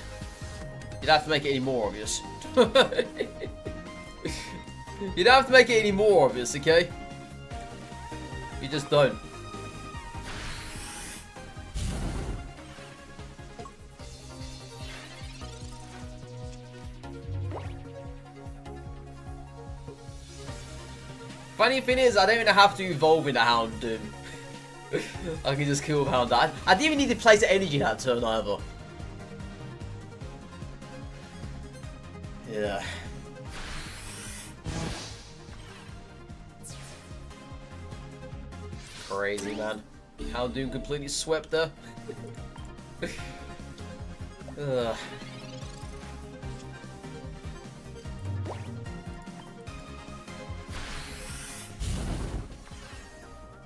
You'd have to make it any more obvious. You'd have to make it any more obvious, okay? You just don't. Funny thing is, I don't even have to evolve into Houndoom. I can just kill Houndoom. I didn't even need to place energy that turn either. Yeah. Crazy, man. Houndoom completely swept there. Ugh.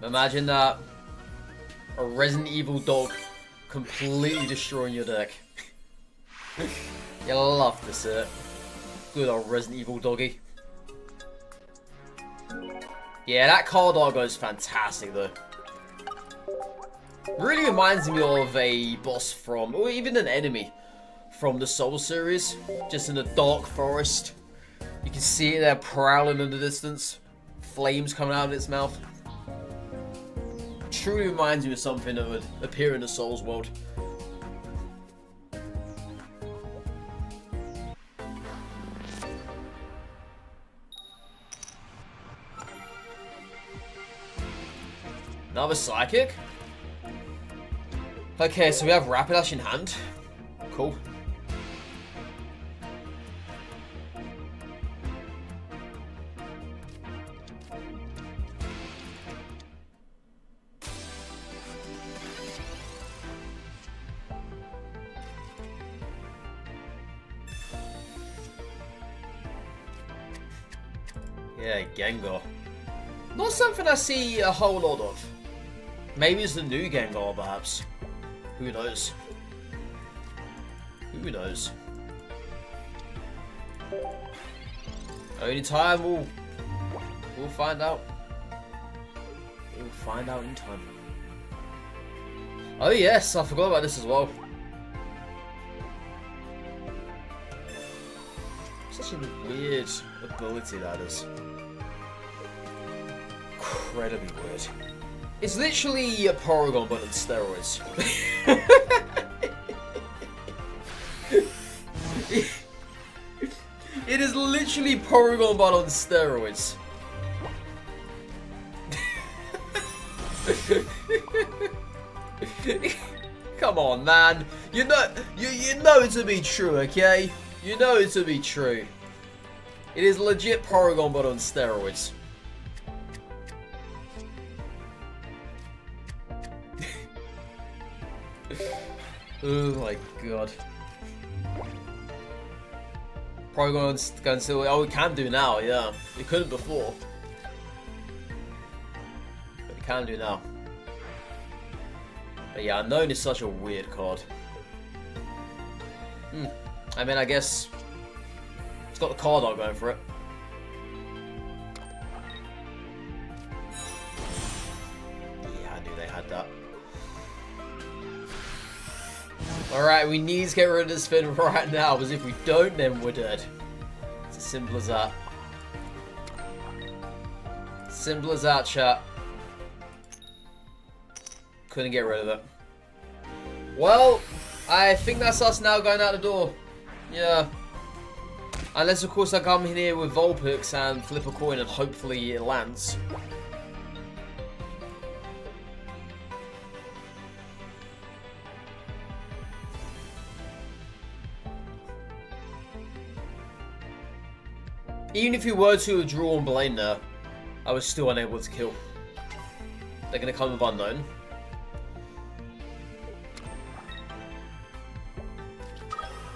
Imagine that. A Resident Evil dog completely destroying your deck. You'll love to see it. Good old Resident Evil doggy. Yeah, that card art goes fantastic though. Really reminds me of a boss from, or even an enemy from the Soul series. Just in a dark forest. You can see it there prowling in the distance. Flames coming out of its mouth. Truly reminds me of something that would appear in the Souls world. Another Psychic? Okay, so we have Rapidash in hand. Cool. Yeah, Gengar. Not something I see a whole lot of. Maybe it's the new Gengar, perhaps. Who knows? Who knows? Only time we'll find out. We'll find out in time. Oh yes, I forgot about this as well. Such a weird ability that is. Incredibly weird. It's literally a Porygon but on steroids. It is literally Porygon but on steroids. Come on, man. You know it to be true, okay? You know it to be true. It is legit Porygon but on steroids. Oh my god. Porygon's going to... Oh, we can do now, yeah. We couldn't before. But we can do now. But yeah, Unknown is such a weird card. I mean, I guess... It's got the card art going for it. Yeah, I knew they had that. Alright, we need to get rid of this Finn right now, because if we don't, then we're dead. It's as simple as that. Simple as that, chat. Couldn't get rid of it. Well, I think that's us now going out the door. Yeah. Unless, of course, I come in here with Vulpix and flip a coin and hopefully it lands. Even if you were to draw on Blaine there, I was still unable to kill. They're going to come with Unknown.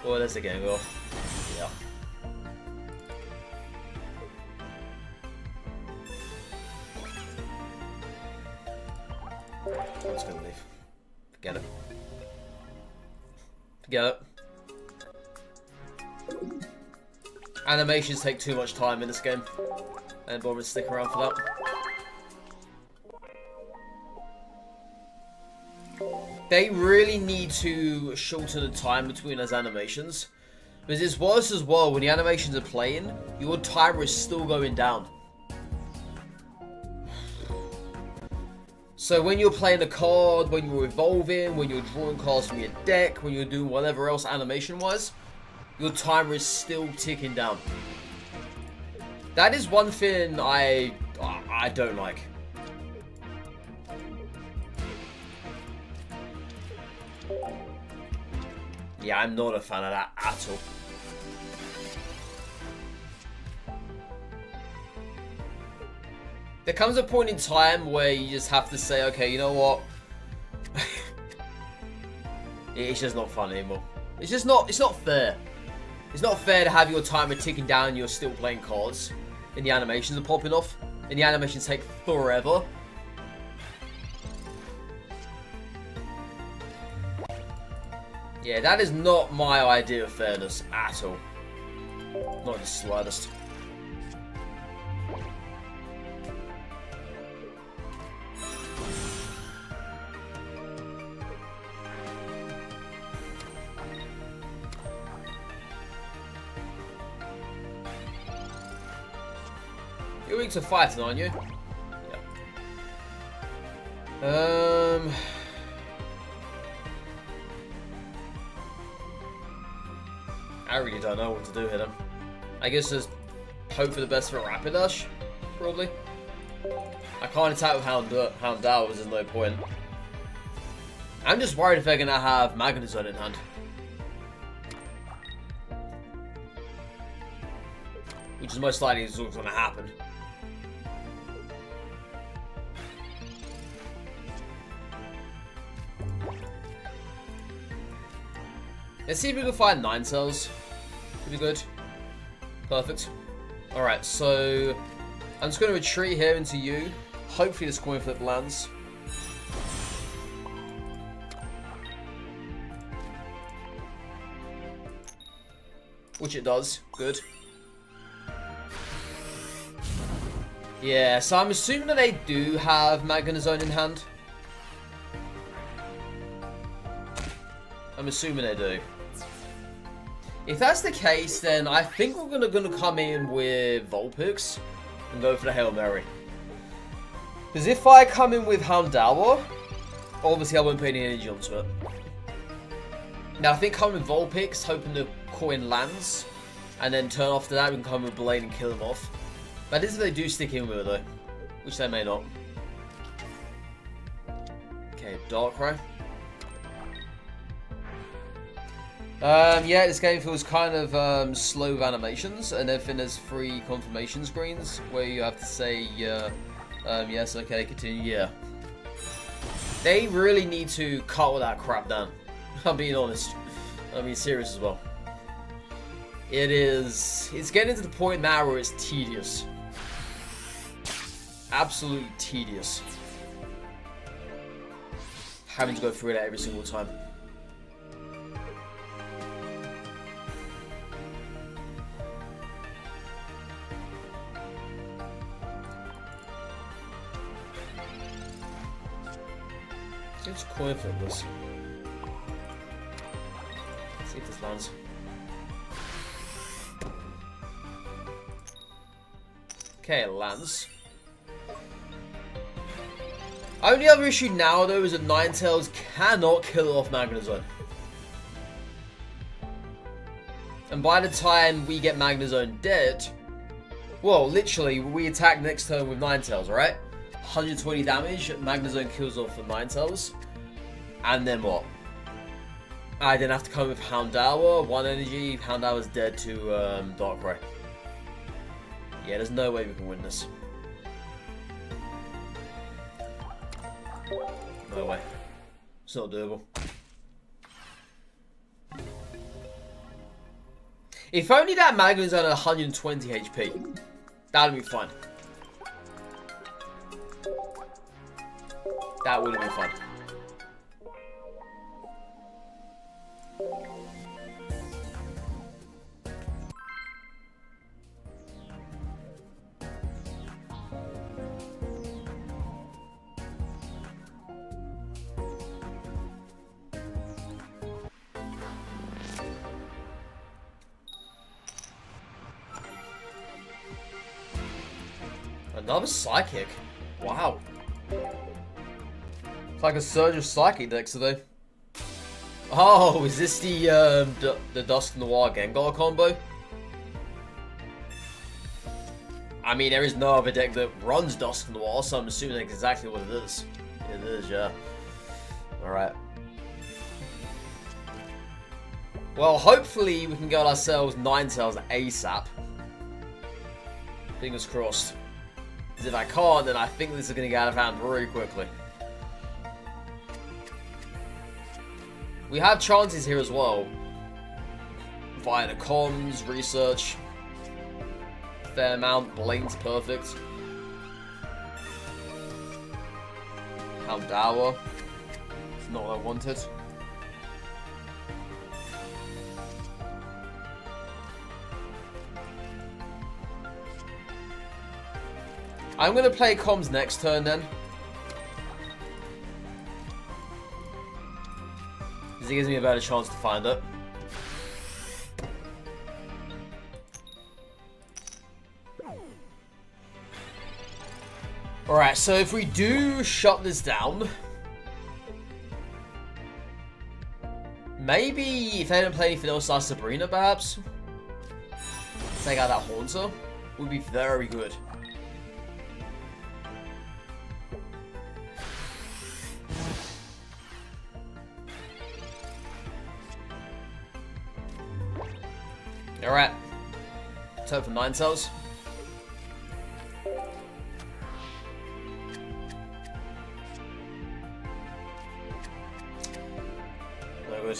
Oh, there's the Gengar. Yeah. I'm just going to leave. Forget it. Forget it. Animations take too much time in this game. I didn't bother to stick around for that. They really need to shorten the time between those animations. Because it's worse as well, when the animations are playing, your timer is still going down. So when you're playing a card, when you're evolving, when you're drawing cards from your deck, when you're doing whatever else animation-wise, your timer is still ticking down. That is one thing I don't like. Yeah, I'm not a fan of that at all. There comes a point in time where you just have to say, okay, you know what? It's just not fun anymore. It's just not, it's not fair. It's not fair to have your timer ticking down and you're still playing cards. And the animations are popping off. And the animations take forever. Yeah, that is not my idea of fairness at all. Not the slightest. You're weak to fighting, aren't you? Yeah. I really don't know what to do here then. I guess just hope for the best for Rapidash, probably. I can't attack with Houndoom, there's no point. I'm just worried if they're gonna have Magnezone in hand. Which is most likely what's gonna happen. Let's see if we can find Ninetales. Could be good. Perfect. Alright, so I'm just going to retreat here into you. Hopefully this coin flip lands. Which it does. Good. Yeah, so I'm assuming that they do have Magnezone in hand. I'm assuming they do. If that's the case, then I think we're gonna come in with Vulpix and go for the Hail Mary. Because if I come in with Houndoom, obviously I won't put any energy onto it. Now I think coming with Vulpix, hoping the coin lands, and then turn after that we can come with Blade and kill them off. That is if they do stick in with it though, which they may not. Okay, Darkrai. Yeah, this game feels kind of slow with animations, and everything has 3 confirmation screens where you have to say, yes, okay, continue, yeah. They really need to cut all that crap down. I'm being honest. I'm being serious as well. It's getting to the point now where it's tedious. Absolutely tedious. Having to go through that every single time. Let's coin flip this. Let's see if this lands. Okay, it lands. Only other issue now though is that Ninetales cannot kill off Magnezone. And by the time we get Magnezone dead, well, literally, we attack next turn with Ninetales, right? 120 damage, Magnezone kills off the Ninetales. And then what? I then have to come with Houndoom, 1 energy, Houndoom is dead to Darkrai. Yeah, there's no way we can win this. No way. It's not doable. If only that Magnezone had 120 HP, that would be fun. That would have been fun. Another Psychic. Wow. It's like a surge of Psychic decks today. Oh, is this the Dusk Noir Gengar combo? I mean, there is no other deck that runs Dusk Noir, so I'm assuming that's exactly what it is. It is, yeah. Alright. Well, hopefully we can get ourselves Ninetales ASAP. Fingers crossed. Because if I can't, then I think this is going to get out of hand very quickly. We have chances here as well. Via the comms, research. Fair amount. Blaine's perfect. Houndoom. It's not what I wanted. I'm going to play comms next turn then. Because it gives me a better chance to find it. Alright, so if we do shut this down, maybe if they don't play anything else like Sabrina perhaps, take out that Haunter, would be very good. Alright, turn for Ninetales. No good.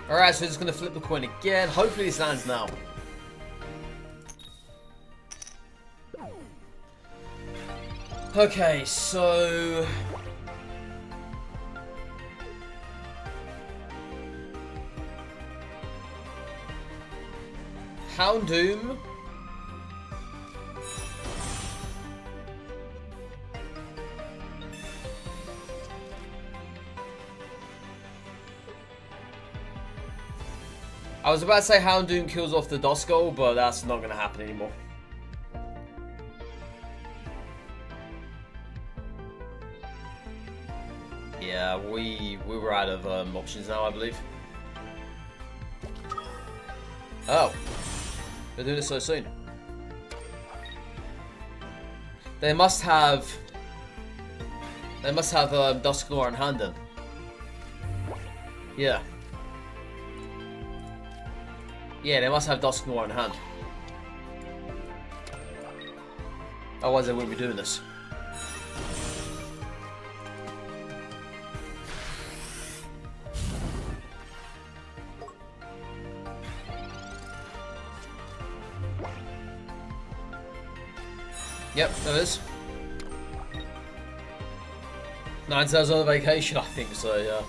Alright, so just going to flip the coin again. Hopefully this lands now. Okay, so... Houndoom. I was about to say Houndoom kills off the Duskull, but that's not going to happen anymore. Yeah, we were out of options now, I believe. Oh. They're doing it so soon. They must have Dusknoir in hand then. Yeah. Yeah, they must have Dusknoir in hand. Otherwise they wouldn't be doing this. Yep, there is. Ninetales on vacation, I think so, yeah.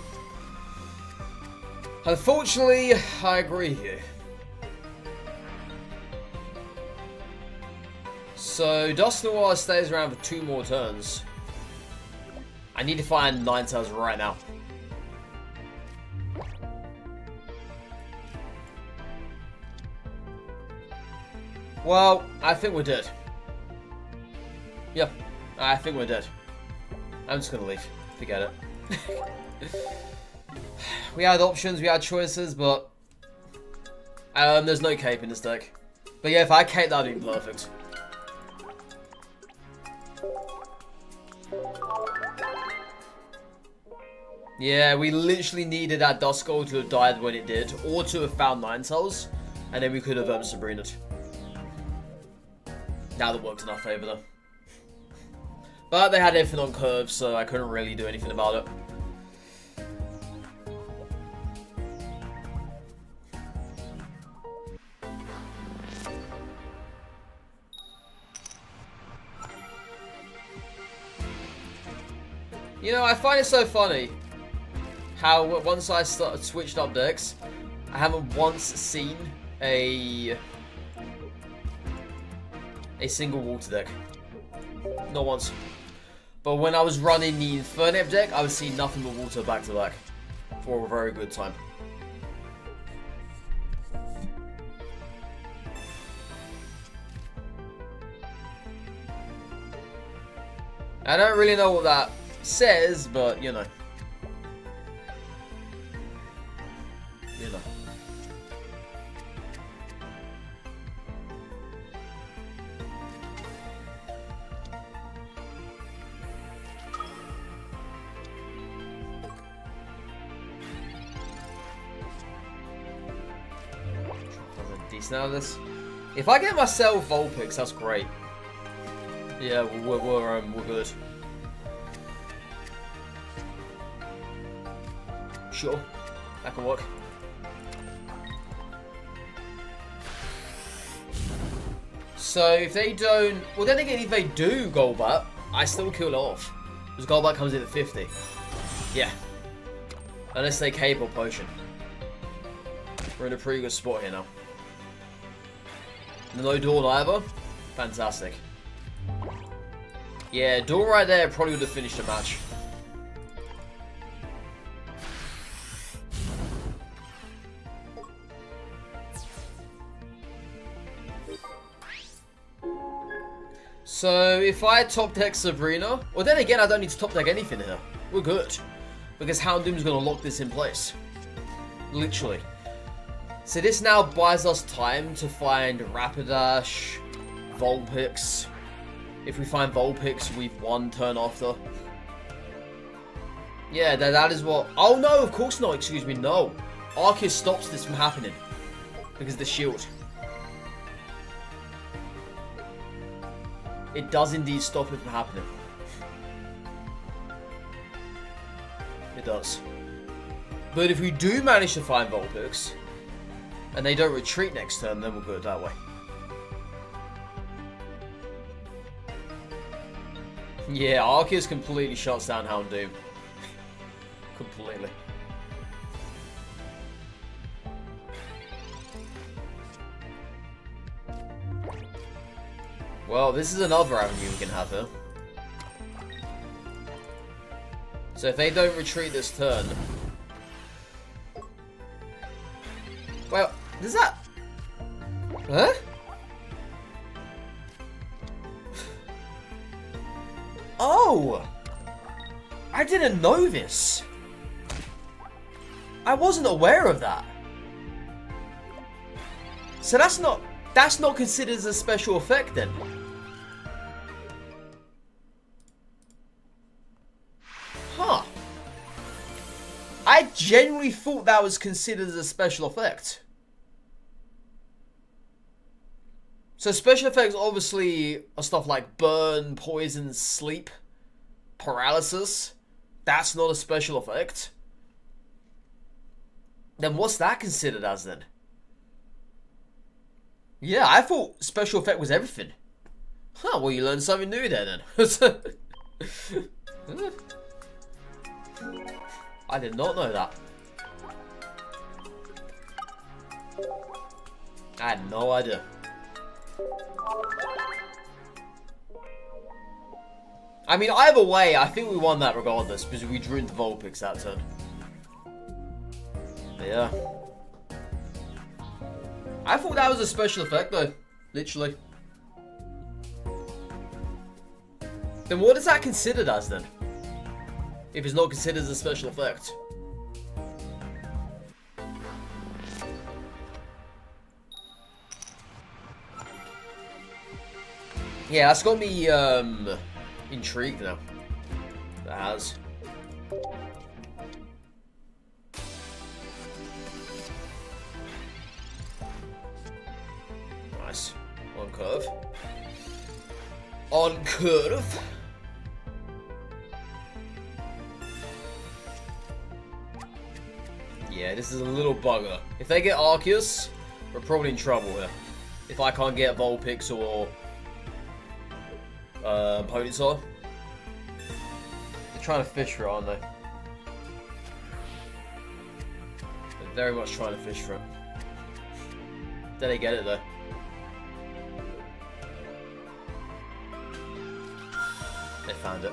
Unfortunately, I agree here. So, Dusknoir stays around for 2 more turns. I need to find Ninetales right now. Well, I think we're dead. Yep, I think we're dead. I'm just gonna leave. Forget it. We had options, we had choices, but there's no cape in this deck. But yeah, if I cape, that'd be perfect. Yeah, we literally needed that Duskull to have died when it did, or to have found Ninetales, and then we could have Sabrina'd. Now that worked in our favour though. But they had everything on curve, so I couldn't really do anything about it. You know, I find it so funny how once I switched up decks, I haven't once seen a single water deck. Not once. But when I was running the Infernape deck, I was seeing nothing but water back to back for a very good time. I don't really know what that says, but you know. You know. Decent out of this. If I get myself Vulpix, that's great. Yeah, we're good. Sure, that can work. So if they don't, well then again, if they do Golbat, I still kill it off because Golbat comes in at 50. Yeah, unless they Cape or Potion. We're in a pretty good spot here now. No Dawn either. Fantastic. Yeah, Dawn right there probably would have finished the match. So if I top deck Sabrina, well then again I don't need to top deck anything here. We're good. Because Houndoom's going to lock this in place. Literally. So this now buys us time to find Rapidash, Vulpix. If we find Vulpix, we've won turn after. Yeah, that is what... Oh no, of course not, excuse me, no. Arceus stops this from happening. Because of the shield. It does indeed stop it from happening. It does. But if we do manage to find Vulpix, and they don't retreat next turn, then we'll go that way. Yeah, Arceus completely shuts down Houndoom. Completely. Well, this is another avenue we can have here. So if they don't retreat this turn... Well, does that... Huh? Oh! I didn't know this. I wasn't aware of that. So that's not considered as a special effect then. Huh. I genuinely thought that was considered as a special effect. So special effects obviously are stuff like burn, poison, sleep, paralysis. That's not a special effect. Then what's that considered as then? Yeah, I thought special effect was everything. Huh, well you learned something new there then. I did not know that. I had no idea. I mean, either way, I think we won that regardless, because we drew into Vulpix that turn. But yeah. I thought that was a special effect though, literally. Then what is that considered as then? If it's not considered as a special effect. Yeah, that's got me intrigued now. That has. Nice. On curve. On curve. Yeah, this is a little bugger. If they get Arceus, we're probably in trouble here. If I can't get Vulpix or Ponytail. They're trying to fish for it, aren't they? They're very much trying to fish for it. Did they get it though? They found it.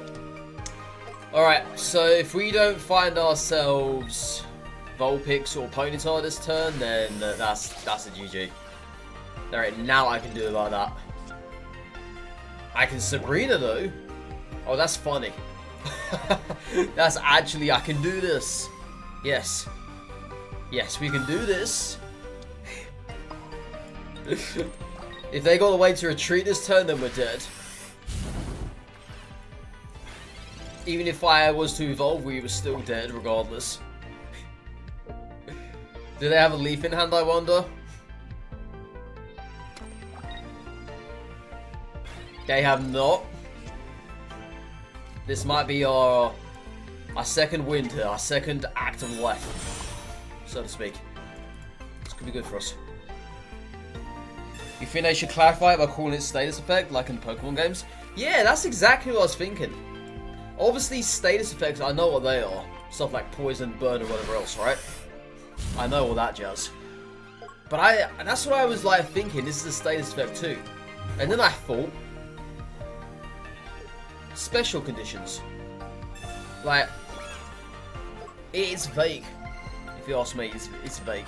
Alright, so if we don't find ourselves Vulpix or Ponytail this turn, then that's a GG. Alright, now I can do about that. I can Sabrina though. Oh, that's funny. That's actually, I can do this. Yes. Yes, we can do this. If they got a way to retreat this turn, then we're dead. Even if I was to evolve, we were still dead regardless. Do they have a leaf in hand, I wonder? They have not. This might be our second wind here, our second act of life, so to speak. This could be good for us. You think they should clarify it by calling it status effect, like in Pokemon games? Yeah, that's exactly what I was thinking. Obviously, status effects, I know what they are. Stuff like poison, burn, or whatever else, right? I know all that jazz. But that's what I was like thinking, this is a status effect too. And then I thought, special conditions. Like, it's vague. If you ask me, it's vague.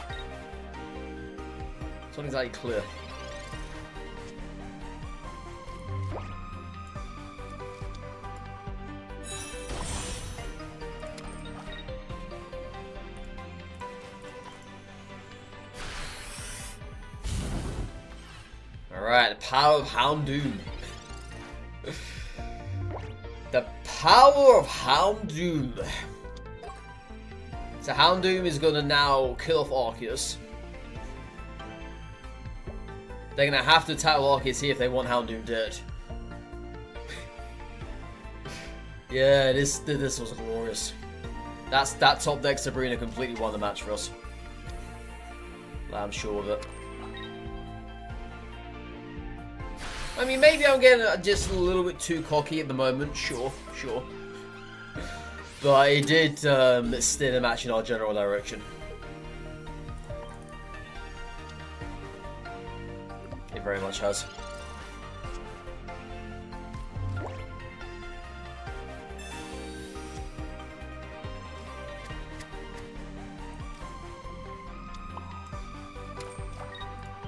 It's not exactly clear. Alright, the power of Houndoom. The power of Houndoom. So Houndoom is gonna now kill off Arceus. They're gonna have to tackle Arceus here if they want Houndoom dead. Yeah, this was glorious. That top deck Sabrina completely won the match for us. I'm sure of it. I mean, maybe I'm getting just a little bit too cocky at the moment. Sure. But it did steer the match in our general direction. It very much has.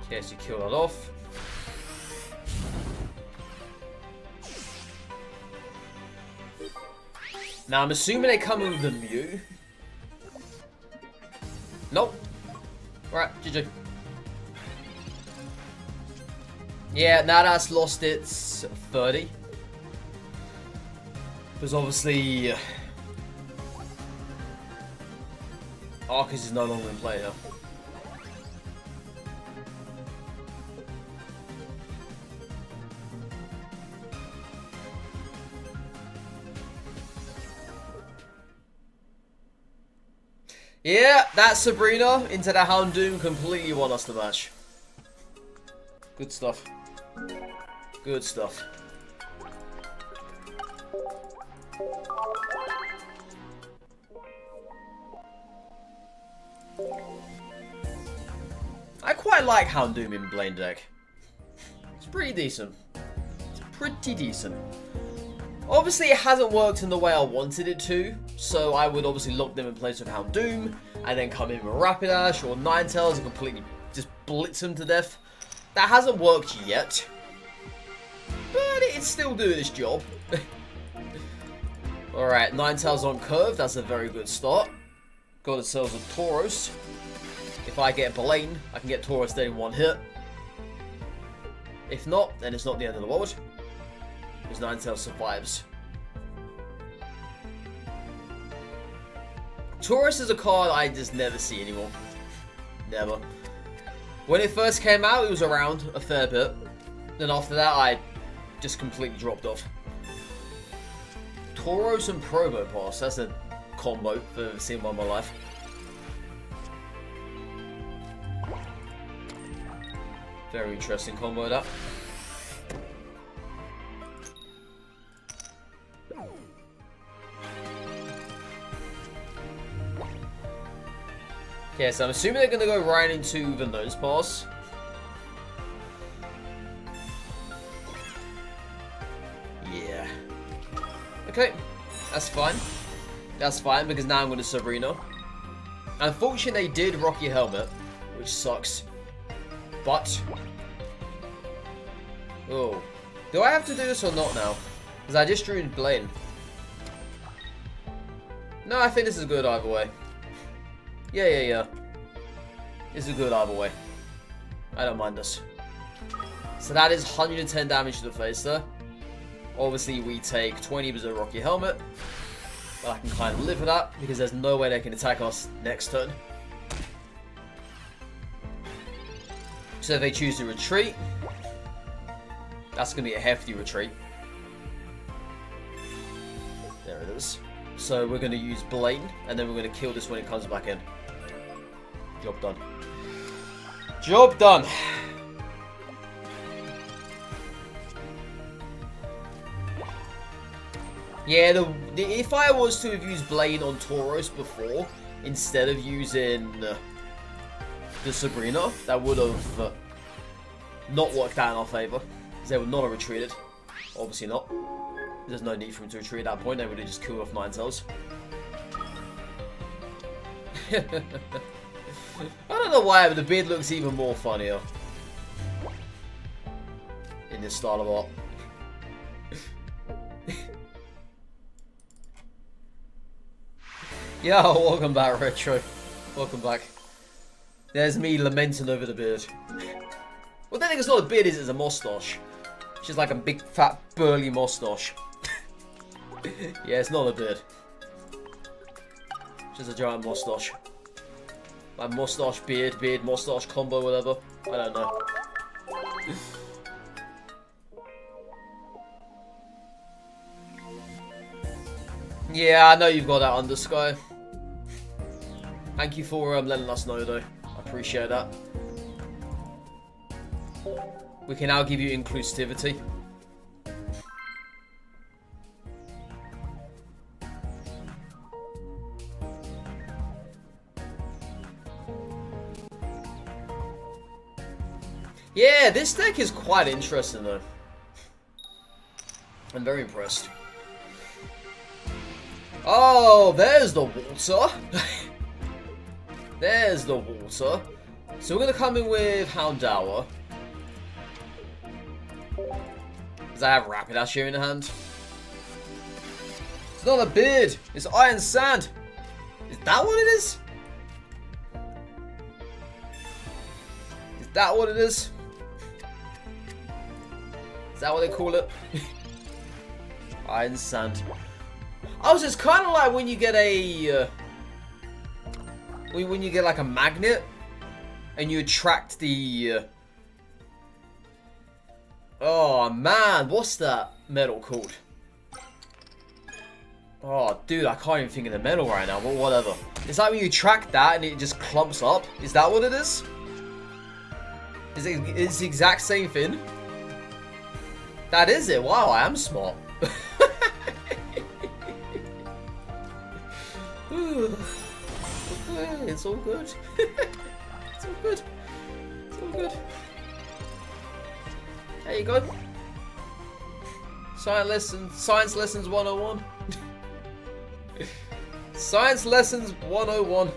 Okay, so you kill that off. Now, I'm assuming they come in with the Mew. Nope. Alright, GG. Yeah, now that's lost its 30. Because obviously, Arceus is no longer in play now. Yeah, that Sabrina into the Houndoom completely won us the match. Good stuff. Good stuff. I quite like Houndoom in Blaine deck. It's pretty decent. It's pretty decent. Obviously, it hasn't worked in the way I wanted it to, so I would obviously lock them in place with Houndoom, and then come in with Rapidash or Ninetales and completely just blitz them to death. That hasn't worked yet, but it's still doing its job. Alright, Ninetales on curve, that's a very good start. Got ourselves a Tauros. If I get Blaine, I can get Tauros dead in one hit. If not, then it's not the end of the world. Because Ninetales survives. Tauros is a card I just never see anymore. Never. When it first came out, it was around a fair bit. Then after that, I just completely dropped off. Tauros and Probopass, that's a combo I've ever seen one in my life. Very interesting combo that. Okay, so I'm assuming they're going to go right into the Nose Pass. Yeah. Okay, that's fine. That's fine, because now I'm going to Sabrina. Unfortunately, they did rock your helmet, which sucks. But... oh. Do I have to do this or not now? Because I just drew Blaine. No, I think this is good either way. Yeah. This is good either way. I don't mind this. So that is 110 damage to the face there. Obviously, we take 20% Rocky Helmet. But I can kind of live with that, because there's no way they can attack us next turn. So if they choose to retreat, that's going to be a hefty retreat. There it is. So we're going to use Blaine, and then we're going to kill this when it comes back in. Job done. Job done! Yeah, if I was to have used Blaine on Tauros before, instead of using the Sabrina, that would have not worked out in our favour. Because they would not have retreated. Obviously not. There's no need for him to retreat at that point, they would have just killed off Ninetales. I don't know why, but the beard looks even more funnier in this style of art. Yo, welcome back, Retro. Welcome back. There's me lamenting over the beard. Well, the thing is not a beard, it's a moustache. It's just like a big, fat, burly moustache. Yeah, it's not a beard. It's just a giant moustache. Like moustache, beard, moustache combo, whatever. I don't know. Yeah, I know you've got that under, Sky. Thank you for letting us know, though. I appreciate that. We can now give you inclusivity. Yeah, this deck is quite interesting, though. I'm very impressed. Oh, there's the water. There's the water. So we're going to come in with Houndoom. Does I have Rapidash here in the hand? It's not a beard. It's Iron Sand. Is that what it is? Is that what it is? Is that what they call it? Iron Sand. Oh, so it's kind of like when you get a... when you get like a magnet and you attract the oh man, what's that metal called? Oh dude, I can't even think of the metal right now, but whatever. It's like when you attract that and it just clumps up. Is that what it is? It's the exact same thing? That is it. Wow, I am smart. It's all good. It's all good. It's all good. There you go. Science lessons 101. Science lessons 101.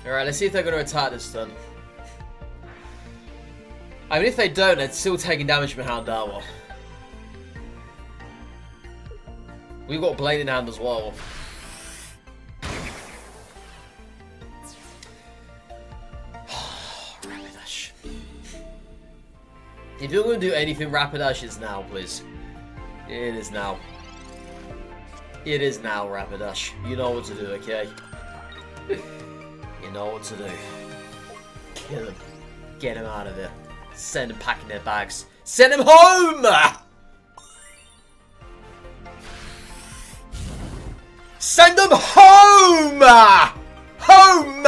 Alright, let's see if they're going to attack this turn. I mean, if they don't, they're still taking damage from Houndoom. We've got Blade in hand as well. Rapidash. If you're going to do anything, Rapidash is now, please. It is now. It is now, Rapidash. You know what to do, okay? You know what to do. Kill him. Get him out of there. Send him packing their bags. Send him home! Send them home! Home!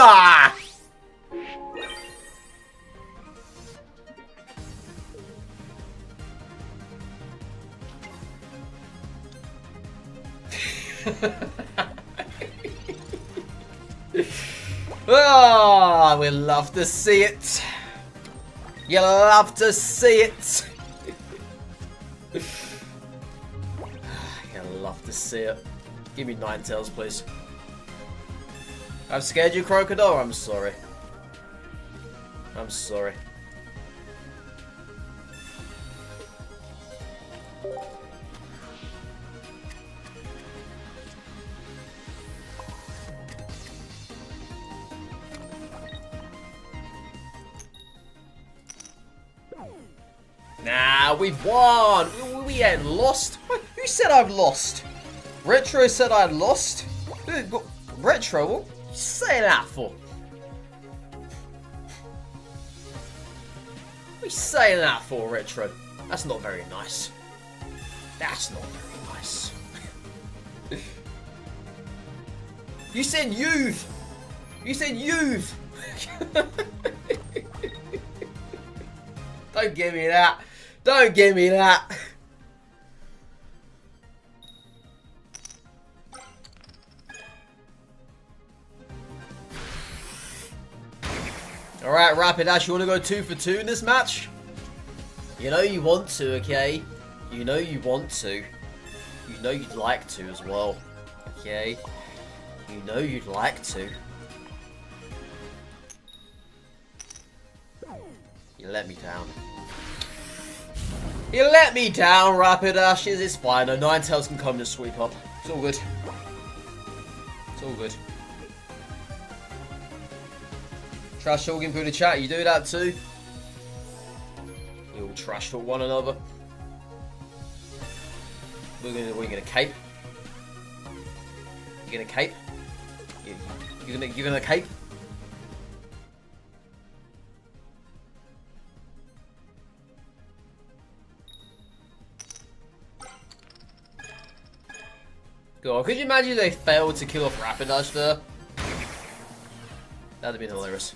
Oh, we love to see it. You love to see it. I'd love to see it. Give me Ninetales, please. I've scared you, Crocodile? I'm sorry. I'm sorry. Nah, we've won! We ain't lost. Who said I've lost? Retro said I'd lost? Retro? What you say that for? What are you saying that for, Retro? That's not very nice. That's not very nice. You said youth! You said youth! Don't give me that. Don't give me that. Alright, Rapidash, you want to go 2 for 2 in this match? You know you want to, okay? You know you want to. You know you'd like to as well. Okay? You know you'd like to. You let me down. You let me down, Rapidashes. It's fine. No, Ninetales can come to sweep up. It's all good. It's all good. Trash talking through the chat. You do that too? You all trash talk one another. We're gonna cape. You're gonna cape. You're gonna cape. God, could you imagine if they failed to kill off Rapidash there? That'd have been hilarious.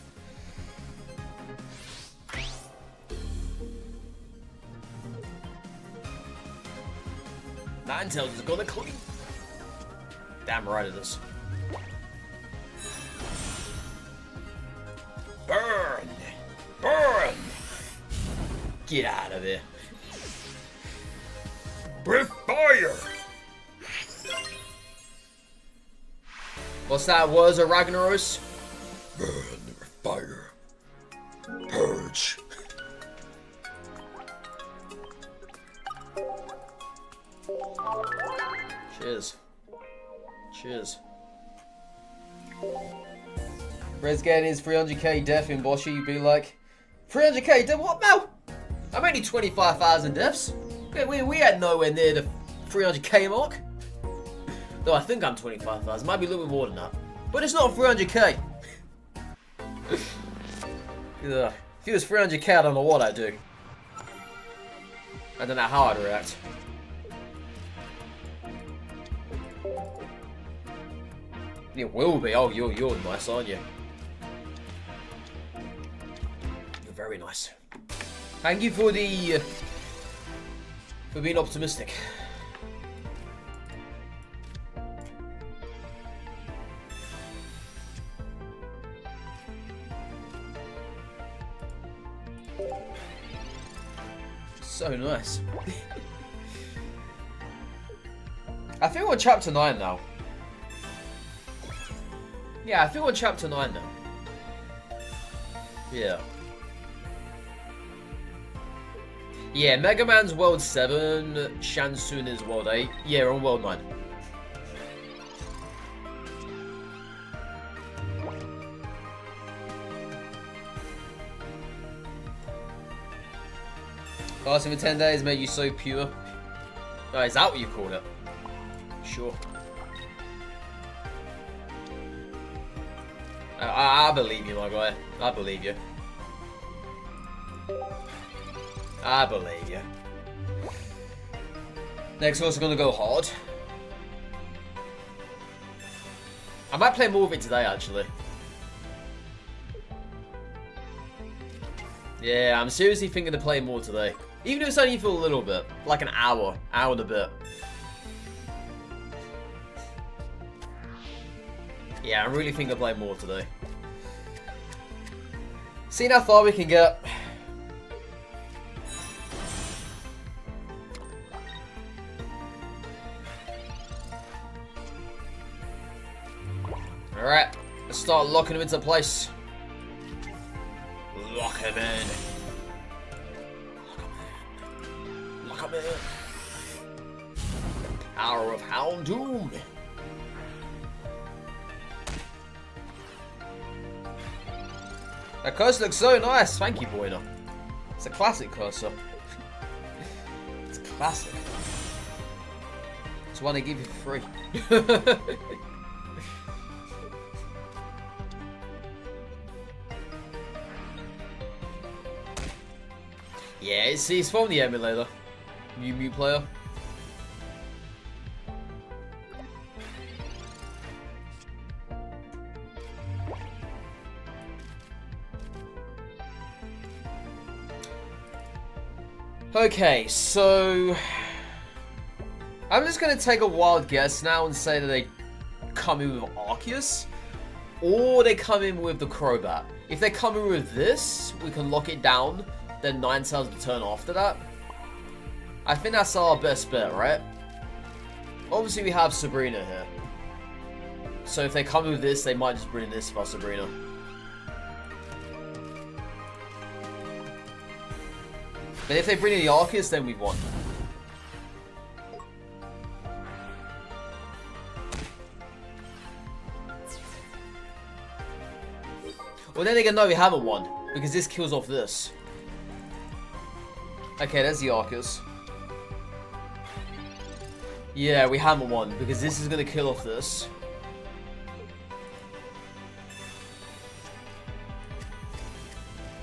Ninetales is gonna clean. Damn right it is. Burn! Burn! Get out of there. With fire! What's that? Words of Ragnaros? Burn with fire. Purge. Cheers. Cheers. Red's getting his 300k death in Boshi, you'd be like, 300k death? What now? I'm only 25,000 deaths. We had nowhere near the 300k mark. Though I think I'm 25,000, might be a little bit more than that. But it's not 300k. If it was 300k, I don't know what I'd do. I don't know how I'd react. It will be. Oh, you're nice, aren't you? You're very nice. Thank you for the for being optimistic. So nice. I think we're on chapter 9 now. Yeah, I think we're on chapter 9 now. Yeah. Yeah, Mega Man's World 7, Shansun is World 8. Yeah, we're on World 9. Fasting for 10 days made you so pure. Oh, is that what you call it? Sure. I believe you, my guy. I believe you. I believe you. Next one's gonna go hard. I might play more of it today, actually. Yeah, I'm seriously thinking to play more today. Even if it's only for a little bit. Like an hour. Hour and a bit. Yeah, I'm really thinking to play more today. Seeing how far we can get. Alright, let's start locking him into place. Lock him in. Lock him in. Power of Houndoom. That cursor looks so nice. Thank you, Boyner. It's a classic cursor. It's classic. It's one they give you for free. Yeah, it's from the emulator. Mew player. Okay, so I'm just gonna take a wild guess now and say that they come in with Arceus, or they come in with the Crobat. If they come in with this, we can lock it down. Then Ninetales will turn after that. I think that's our best bet, right? Obviously, we have Sabrina here. So if they come with this, they might just bring this for Sabrina. But if they bring in the Arceus, then we've won. Well, then again, no, we haven't won. Because this kills off this. Okay, there's the Arceus. Yeah, we haven't won. Because this is going to kill off this.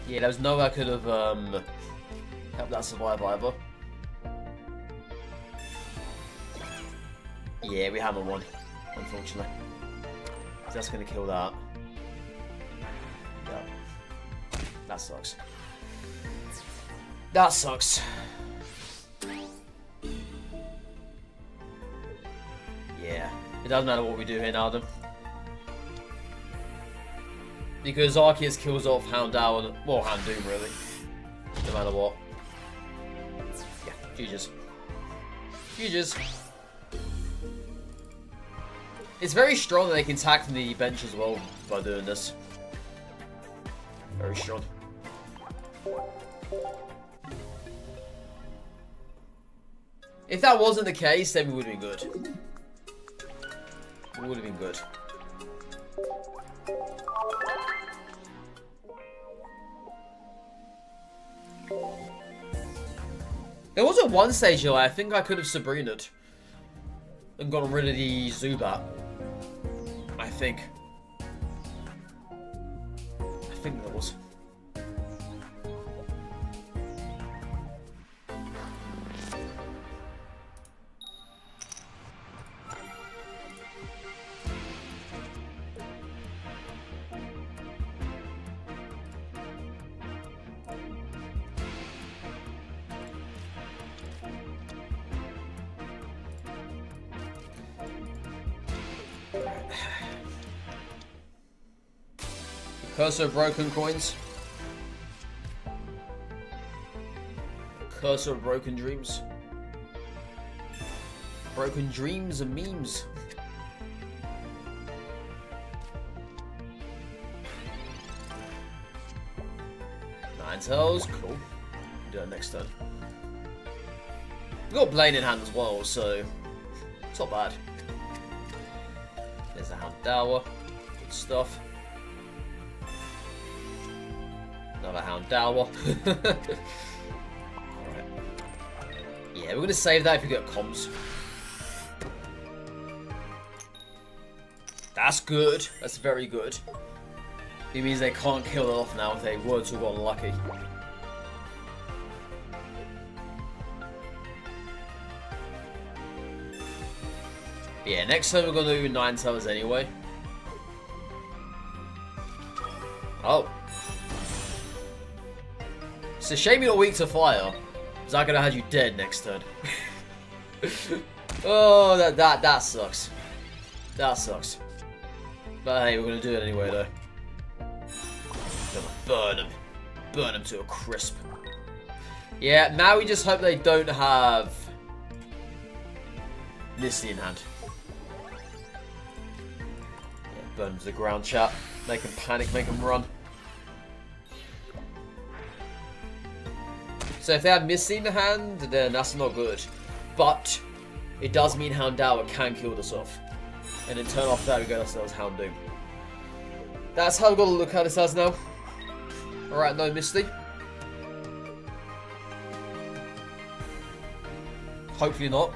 Yeah, there was no way I could have helped that survive either. Yeah, we haven't won, unfortunately. So that's going to kill that. Yeah. That sucks. That sucks. Yeah. It doesn't matter what we do here now, then. Because Arceus kills off Houndoom and... well, Houndoom, really. No matter what. Yeah, GG's. GG's. It's very strong that they can attack from the bench as well by doing this. Very strong. If that wasn't the case, then we would have been good. We would have been good. There was at one stage where I think I could have Sabrina'd and gotten rid of the Zubat. I think there was. Curse of broken coins. Curse of broken dreams. Broken dreams and memes. Ninetales, cool. Do that next turn. We've got Blaine in hand as well, so it's not bad. There's a Houndour. Good stuff. Another Houndour. Alright. Yeah, we're going to save that if we get comms. That's good. That's very good. It means they can't kill it off now if they were to have gotten lucky. Yeah, next time we're going to do Ninetales anyway. Oh. It's a shame you're not weak to fire. Because I could have had you dead next turn. Oh, that sucks. That sucks. But hey, we're going to do it anyway though. Gonna burn them. Burn them to a crisp. Yeah, now we just hope they don't have Misty in hand. Yeah, Burn to the ground, chat. Make him panic, make him run. So if they have Misty in the hand, then that's not good. But it does mean Houndour can kill this off. And in turn after that, we get ourselves Houndoom. That's how we've got to look at this as now. Alright, no Misty. Hopefully not.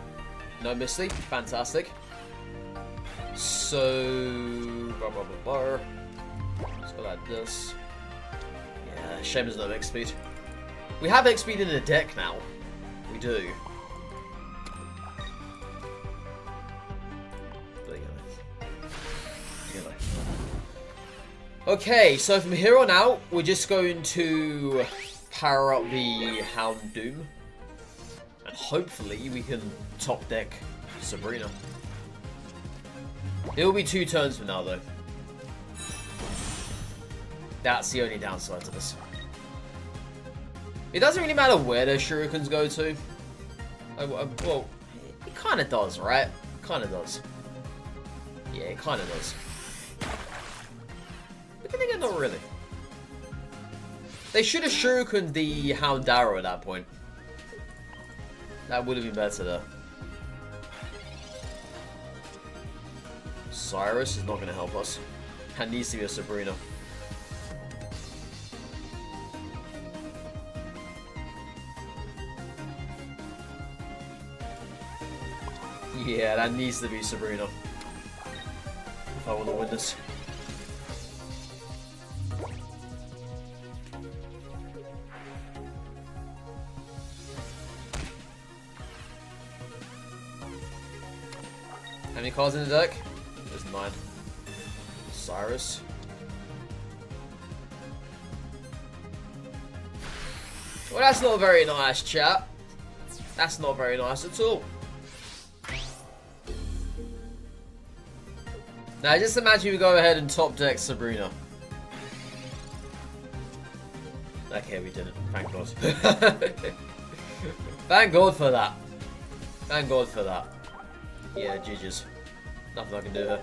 No Misty. Fantastic. So... Let's go like this. Yeah, shame there's no X speed. We have X speed in the deck now. We do. Okay, so from here on out, we're just going to power up the Houndoom. And hopefully we can top deck Sabrina. It will be 2 turns from now though. That's the only downside to this. It doesn't really matter where the shurikens go to. Well, it kind of does, right? Kind of does. Yeah, it kind of does. But then again, not really. They should have shurikened the Houndour at that point. That would have been better there. Cyrus is not going to help us. That needs to be a Sabrina. Yeah, that needs to be Sabrina. If I want to win this. How many cards in the deck? There's 9. Cyrus. Well, that's not very nice, chat. That's not very nice at all. Now, just imagine we go ahead and top deck Sabrina. Okay, we didn't. Thank God. Thank God for that. Thank God for that. Yeah, GG's. Nothing I can do there.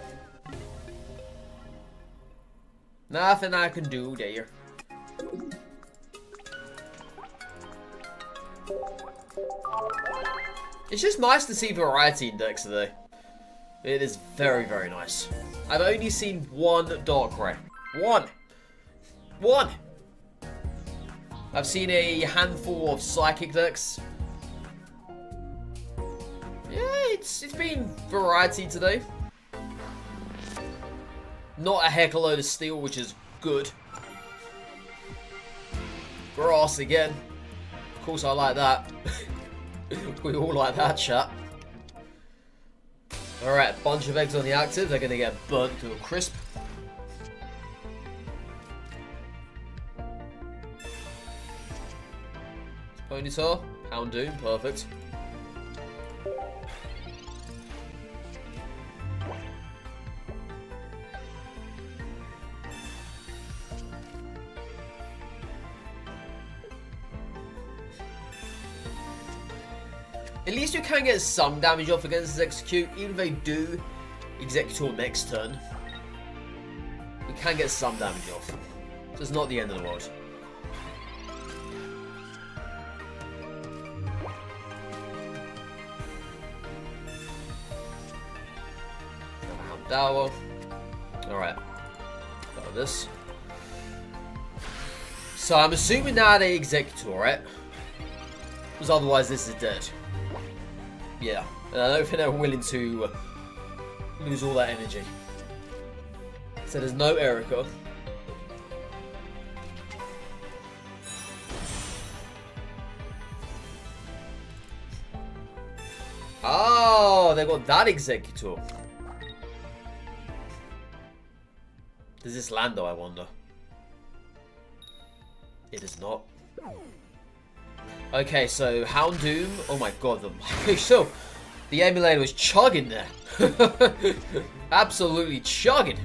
Nothing I can do there. It's just nice to see variety in decks today. It is very, very nice. I've only seen 1 Darkrai. One! I've seen a handful of Psychic decks. Yeah, it's been variety today. Not a heck of a load of steel, which is good. Grass again. Of course I like that. We all like that, chat. Alright, bunch of eggs on the active. They're going to get burnt to a crisp. Ponytail, Houndoom, perfect. At least you can get some damage off against this Execute, even if they do Executor next turn. We can get some damage off. So it's not the end of the world. Houndour. Alright. Got this. So I'm assuming now they Executor, right? Because otherwise this is dead. Yeah, and I don't think they're willing to lose all that energy. So there's no Erica. Oh, they got that Executor. Does this land though, I wonder? It does not. Okay, so Houndoom. Oh my god, the emulator was chugging there. Absolutely chugging.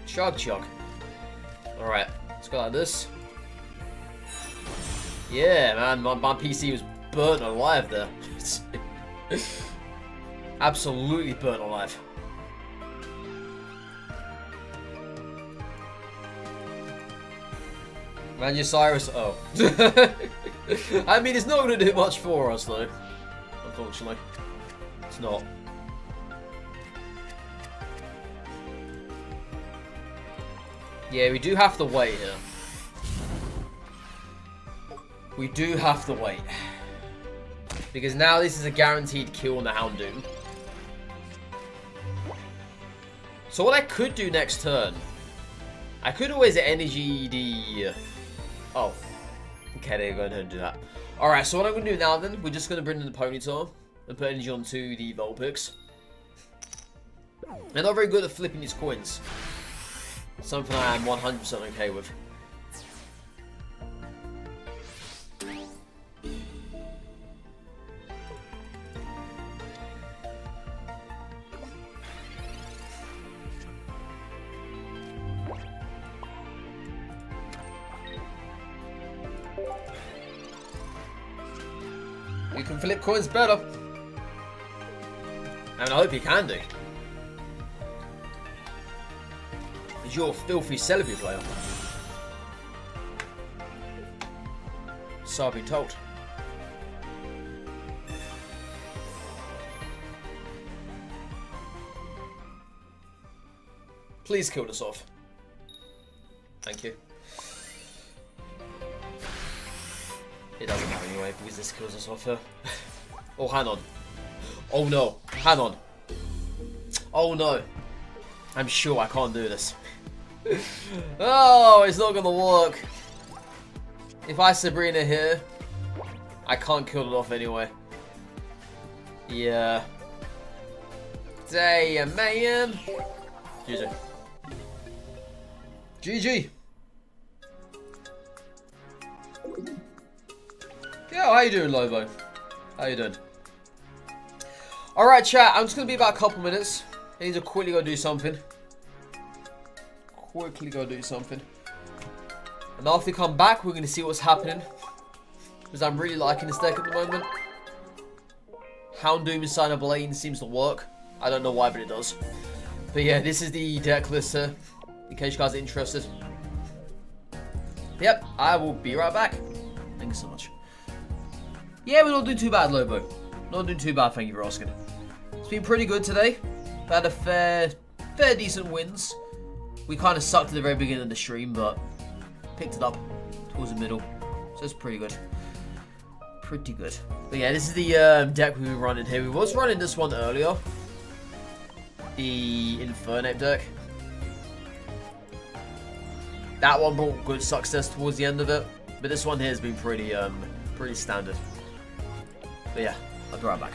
Chug. Alright, let's go like this. Yeah, man, my PC was burnt alive there. Absolutely burnt alive. Cyrus. Oh. I mean, it's not going to do much for us, though. Unfortunately. It's not. Yeah, we do have to wait here. We do have to wait. Because now this is a guaranteed kill on the Houndoom. So what I could do next turn... I could always energy the... Oh. Okay, they're going to do that. Alright, so what I'm going to do now then, we're just going to bring in the Ponytail and put energy onto the Vulpix. They're not very good at flipping these coins. Something I am 100% okay with. You can flip coins better. And I hope you can do. Because you're a filthy Celebi player. So I've been told. Please kill this off. Thank you. It doesn't matter anyway, because this kills us off her. Oh, hang on. Oh no. Hang on. Oh no. I'm sure I can't do this. Oh, it's not gonna work. If I Sabrina here, I can't kill it off anyway. Yeah. Damn, man. GG. GG. Yo, how you doing, Lobo? How you doing? Alright, chat, I'm just going to be about a couple minutes. I need to quickly go do something. And after we come back, we're going to see what's happening. Because I'm really liking this deck at the moment. Houndoom inside of Blaine seems to work. I don't know why, but it does. But yeah, this is the deck list here, in case you guys are interested. Yep, I will be right back. Thank you so much. Yeah, we're not doing too bad, Lobo. Not doing too bad, thank you for asking. It's been pretty good today. We had a fair decent wins. We kind of sucked at the very beginning of the stream, but picked it up towards the middle. So it's pretty good. Pretty good. But yeah, this is the deck we were running here. We was running this one earlier. The Infernape deck. That one brought good success towards the end of it. But this one here has been pretty standard. But yeah, I'll be right back.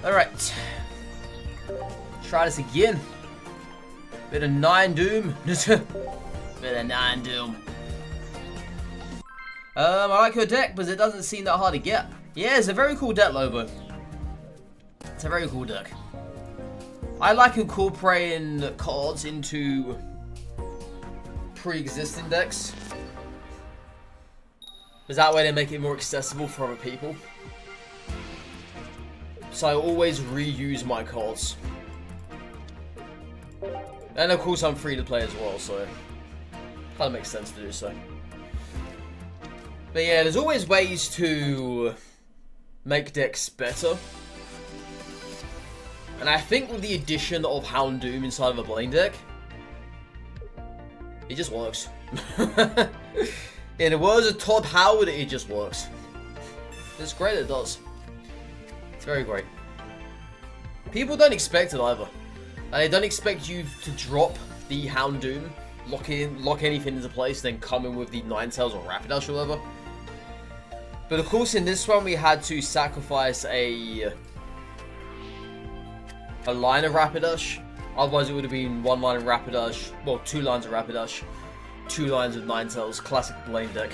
Alright. Try this again. Bit of 9 Doom. Bit of 9 Doom. I like your deck, but it doesn't seem that hard to get. Yeah, it's a very cool deck, Lobo. It's a very cool deck. I like incorporating cards into pre-existing decks. Because that way they make it more accessible for other people. So I always reuse my cards. And of course I'm free to play as well, so kind of makes sense to do so. But yeah, there's always ways to make decks better. And I think with the addition of Houndoom inside of a Blaine deck, it just works. In the words of Todd Howard, it just works. It's great, it does. It's very great. People don't expect it either. And they don't expect you to drop the Houndoom, lock anything into place, then come in with the Ninetales or Rapidash or whatever. But of course in this one we had to sacrifice a line of Rapidash. Otherwise it would have been 1 line of Rapidash, well 2 lines of Rapidash, 2 lines of Ninetales, classic Blaine deck.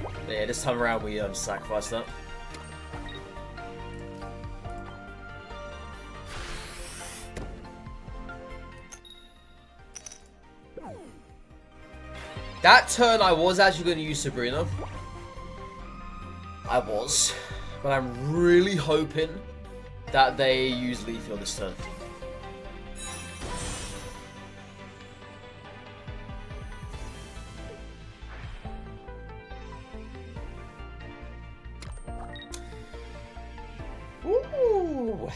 But yeah, this time around we sacrificed that. That turn I was actually going to use Sabrina. I was. But I'm really hoping that they use Leafy on this turn. Ooh.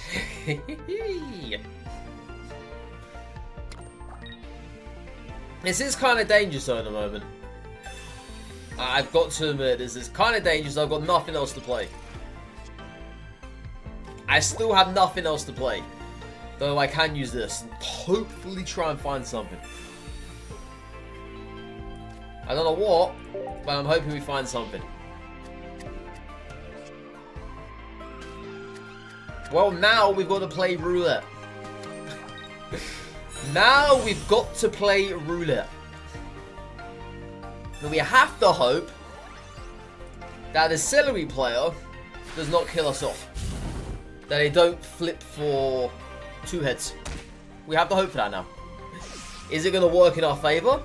This is kind of dangerous though at the moment. I've got to admit, this is kind of dangerous. I've got nothing else to play. I still have nothing else to play. Though I can use this and hopefully try and find something. I don't know what, but I'm hoping we find something. Well, now we've got to play roulette. Now we've got to play roulette. And we have to hope that the celery player does not kill us off. That they don't flip for 2 heads. We have to hope for that now. Is it going to work in our favour?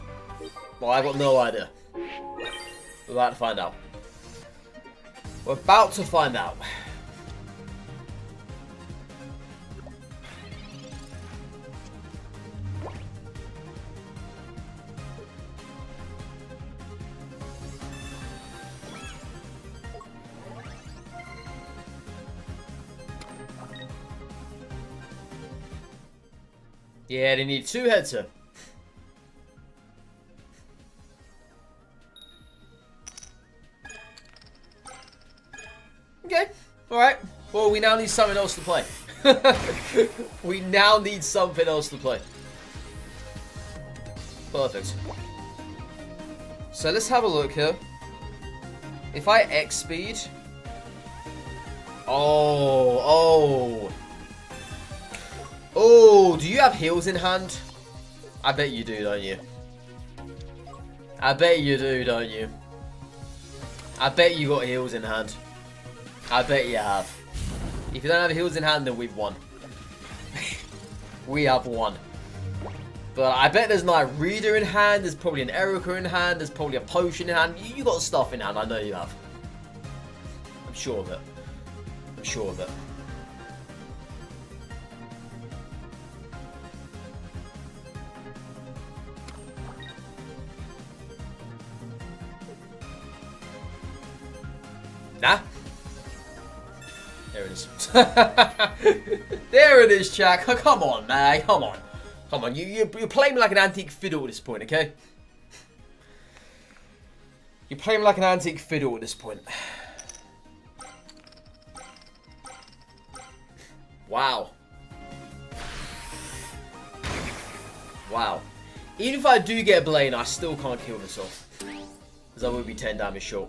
Well, I've got no idea. We're about to find out. We're about to find out. Yeah, they need 2 heads, sir. Okay, alright. Well, we now need something else to play. We now need something else to play. Perfect. So let's have a look here. If I X speed... Oh, do you have heals in hand? I bet you do, don't you? I bet you do, don't you? I bet you got heals in hand. I bet you have. If you don't have heals in hand, then we've won. We have won. But I bet there's not a Reader in hand, there's probably an Erica in hand, there's probably a Potion in hand. You got stuff in hand, I know you have. I'm sure of it. I'm sure of it. Nah. There it is. There it is, Jack. Come on, man. Come on. Come on. You're playing me like an antique fiddle at this point, okay? You're playing me like an antique fiddle at this point. Wow. Wow. Even if I do get Blaine, I still can't kill myself. Because I will be 10 damage short.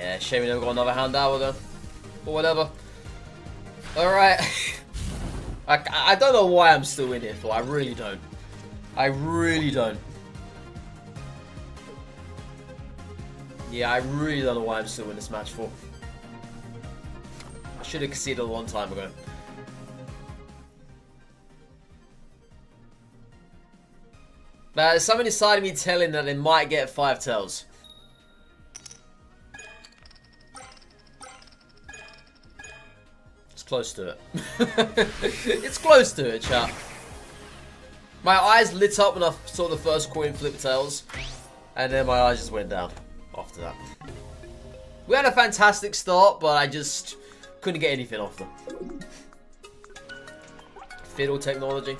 Yeah, shame we never got another Houndoom though. Or whatever. Alright. I don't know why I'm still in here for. I really don't. I really don't. Yeah, I really don't know why I'm still in this match for. I should have conceded a long time ago. But there's something inside of me telling that they might get 5 tails. It's close to it. It's close to it, chat. My eyes lit up when I saw the first coin flip tails. And then my eyes just went down after that. We had a fantastic start, but I just couldn't get anything off them. Fiddle technology.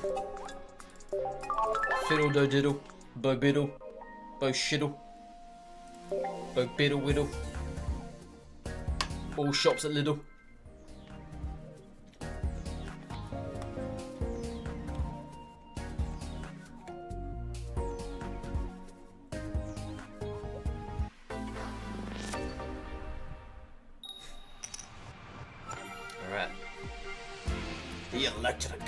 Fiddle do diddle. Bo biddle. Bo shiddle. Bo biddle whittle. All shops at Lidl. Electric.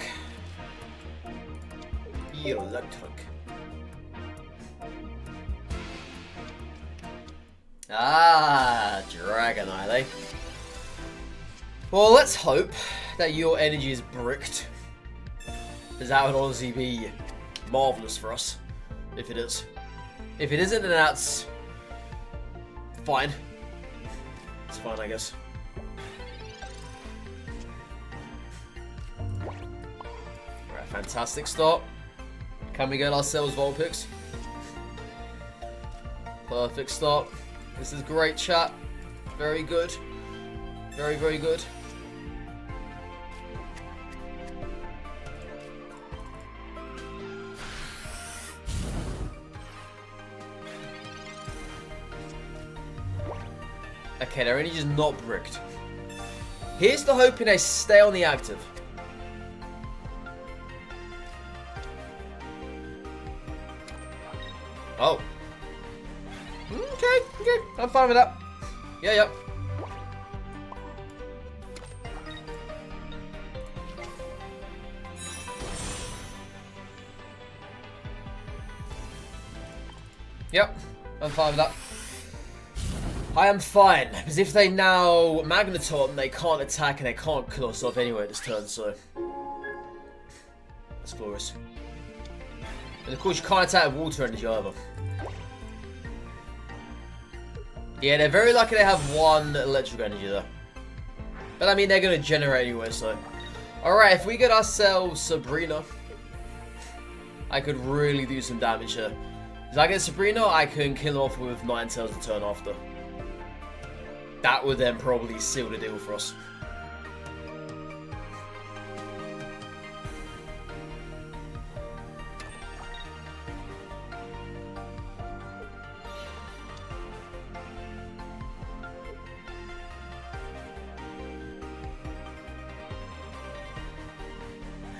Electric. Ah, Dragonite, eh? Well, let's hope that your energy is bricked. Because that would honestly be marvellous for us. If it is. If it isn't, then that's fine. It's fine, I guess. Fantastic start. Can we get ourselves Vulpix? Perfect start. This is great, chat. Very good. Very, very good. Okay, they're only just not bricked. Here's the hoping they stay on the active. Oh. Okay. I'm fine with that. Yeah. Yep, I'm fine with that. I am fine, because if they now Magnezone, they can't attack and they can't kill us off anyway this turn, so that's glorious. And of course you can't attack with water energy either. Yeah, they're very lucky they have 1 electric energy though. But I mean, they're going to generate anyway, so. Alright, if we get ourselves Sabrina, I could really do some damage here. If I get Sabrina, I can kill off with 9 tails the turn after. That would then probably seal the deal for us.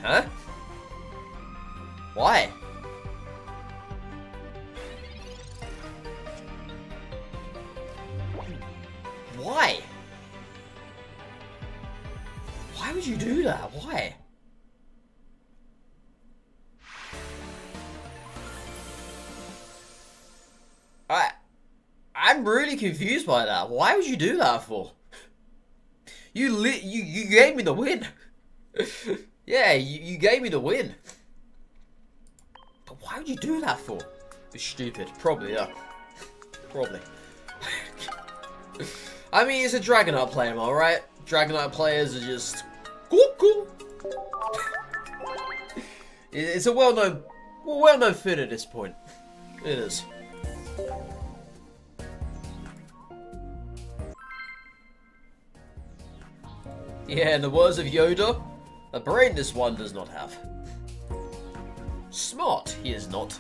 Huh? Why? Why? Why would you do that? Why? I'm really confused by that. Why would you do that for? You gave me the win. Yeah, you gave me the win. But why would you do that for? It's stupid. Probably, yeah. Probably. I mean, it's a Dragonite player, alright? Dragonite players are just cool. It's a well-known fit at this point. It is. Yeah, in the words of Yoda, a brain this one does not have. Smart, he is not.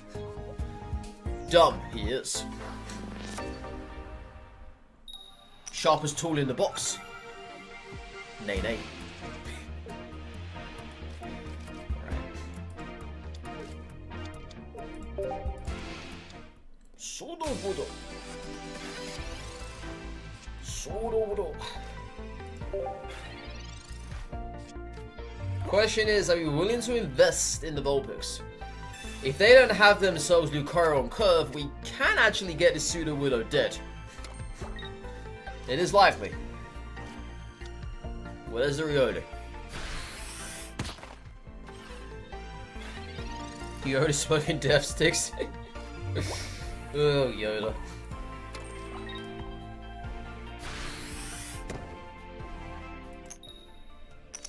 Dumb, he is. Sharpest tool in the box. Nay, nay. Sodo Vodo. Question is, are we willing to invest in the Vulpix? If they don't have themselves Lucario on curve, we can actually get the Pseudo Willow dead. It is likely. Where's the Riolu? Yoda smoking death sticks. Oh, Yoda.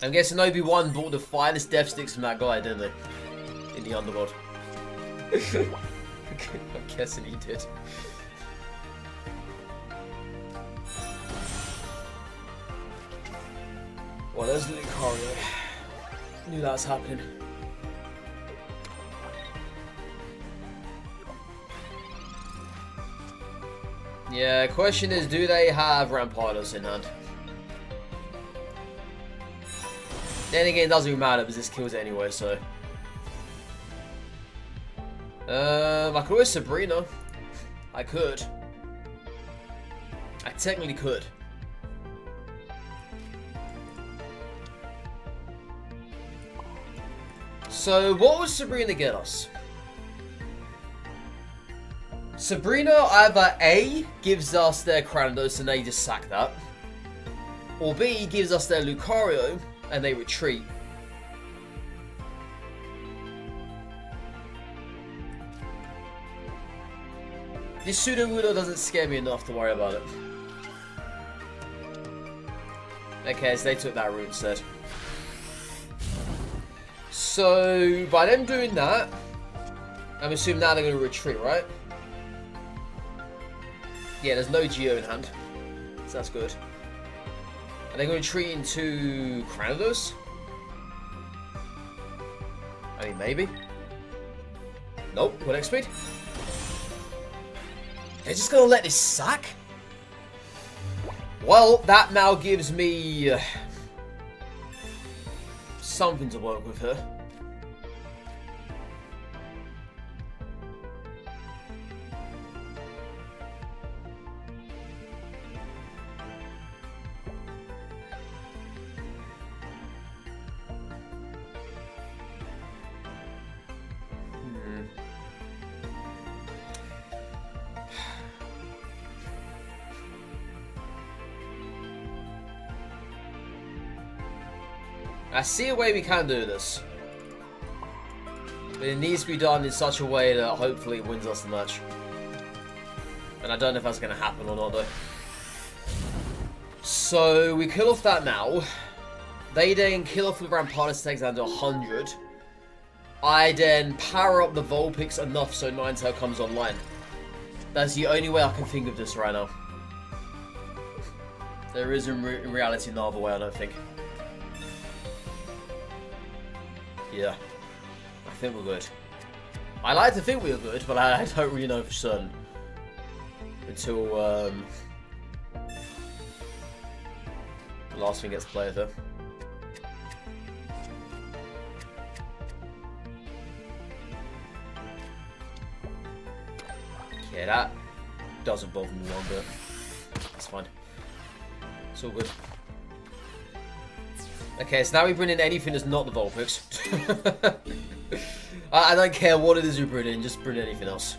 I'm guessing Obi-Wan bought the finest death sticks from that guy, didn't they? In the underworld. I'm guessing he did. Well, there's Lucario. Knew that was happening. Yeah, question is, do they have Rampardos in hand? Then again, it doesn't even matter because this kills it anyway, so. I could always Sabrina. I could. I technically could. So, what would Sabrina get us? Sabrina either A, gives us their Cranidos and they just sack that, or B, gives us their Lucario and they retreat. This Pseudo Willow doesn't scare me enough to worry about it. Okay, so they took that route instead. So, by them doing that, I'm assuming now they're going to retreat, right? Yeah, there's no Geo in hand, so that's good. Are they going to retreat into Cranidos? I mean, maybe. Nope, what next speed? They're just going to let this sack? Well, that now gives me something to work with her. I see a way we can do this. But it needs to be done in such a way that hopefully it wins us the match. And I don't know if that's going to happen or not though. So we kill off that now. They then kill off the Rampardos, takes down to 100. I then power up the Vulpix enough so Ninetale comes online. That's the only way I can think of this right now. There is in reality no other way, I don't think. Yeah, I think we're good. I like to think we're good, but I don't really know for certain. Until the last thing gets played though. Yeah, that doesn't bother me one bit. That's fine. It's all good. Okay, so now we bring in anything that's not the Vulpix. I don't care what it is we bring in, just bring anything else.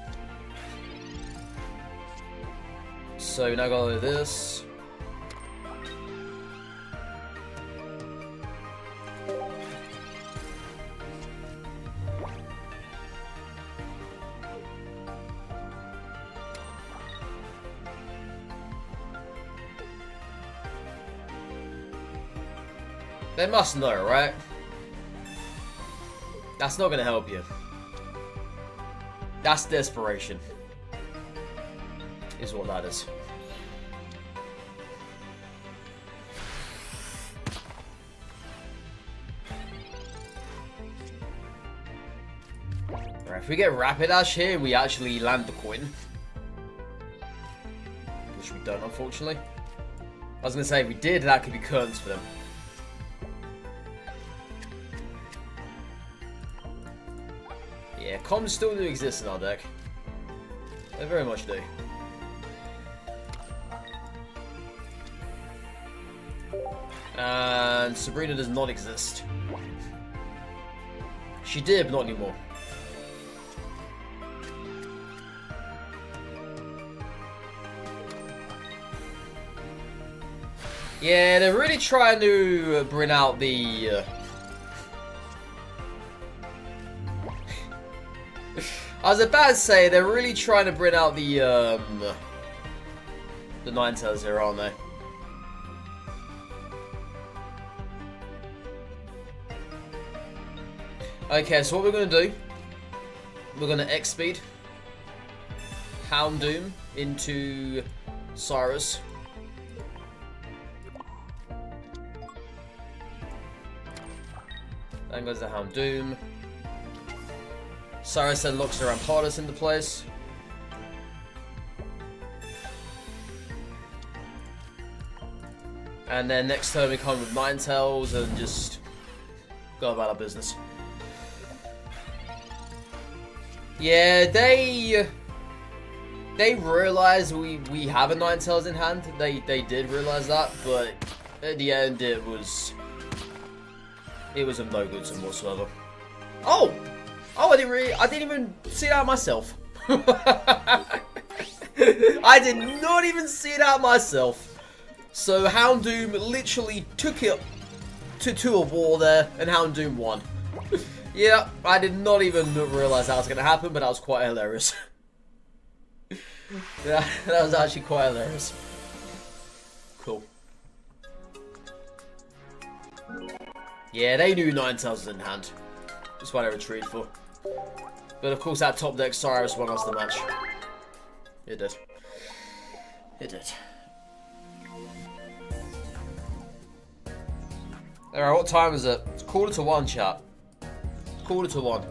So we now go to this. They must know, right? That's not going to help you. That's desperation. Is what that is. Right, if we get Rapidash here, we actually land the coin. Which we don't, unfortunately. I was going to say, if we did, that could be curtains for them. Yeah, comms still do exist in our deck. They very much do. And Sabrina does not exist. She did, but not anymore. Yeah, they're really trying to bring out the... I was about to say, they're really trying to bring out the Ninetales here, aren't they? Okay, so what we're going to do, we're going to X-Speed Houndoom into Cyrus. Then goes the Houndoom. Cyrus then locks the Rampardos into place. And then next turn we come with Ninetales and just go about our business. Yeah, they realize we have a Ninetales in hand. They did realize that, but at the end it was of no good to them whatsoever. Oh, I didn't even see it out myself. I did not even see it out myself. So Houndoom literally took it to a war there, and Houndoom won. Yeah, I did not even realise that was going to happen, but that was quite hilarious. Yeah, that was actually quite hilarious. Cool. Yeah, they knew Ninetales was in hand. That's why they retreated for. But of course, that top deck Cyrus won us the match. It did. It did. Alright, what time is it? It's 1:45, chat. 1:45.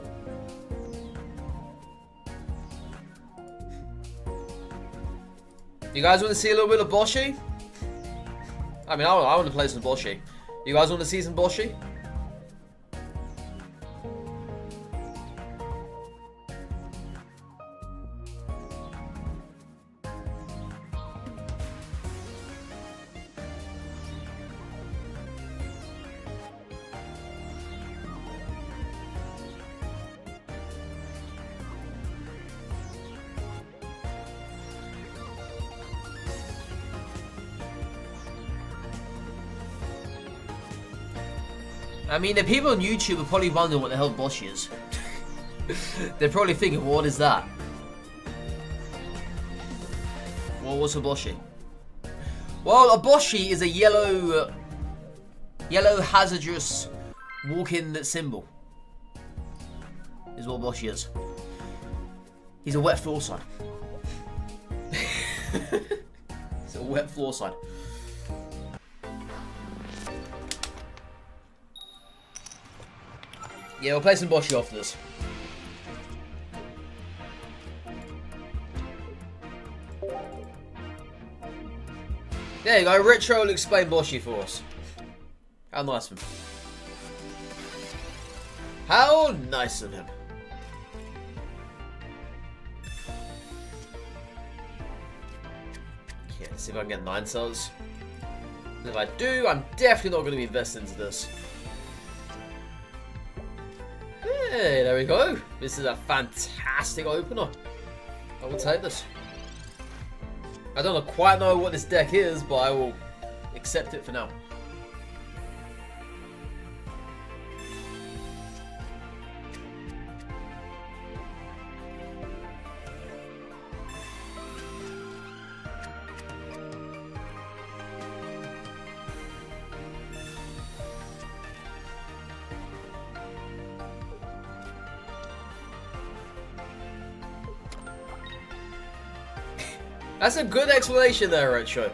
You guys want to see a little bit of Boshi? I mean, I want to play some Boshi. You guys want to see some Boshi? I mean, the people on YouTube are probably wondering what the hell Boshi is. They're probably thinking, what is that? What's a Boshi? Well, a Boshi is a yellow hazardous walk-in symbol. Is what Boshi is. He's a wet floor sign. It's a wet floor sign. Yeah, we'll play some Boshi after this. There you go, Retro will explain Boshi for us. How nice of him. How nice of him. Okay, let's see if I can get 9 cells. If I do, I'm definitely not going to be invested into this. Hey, there we go. This is a fantastic opener. I will take this. I don't quite know what this deck is, but I will accept it for now. That's a good explanation there, Retro.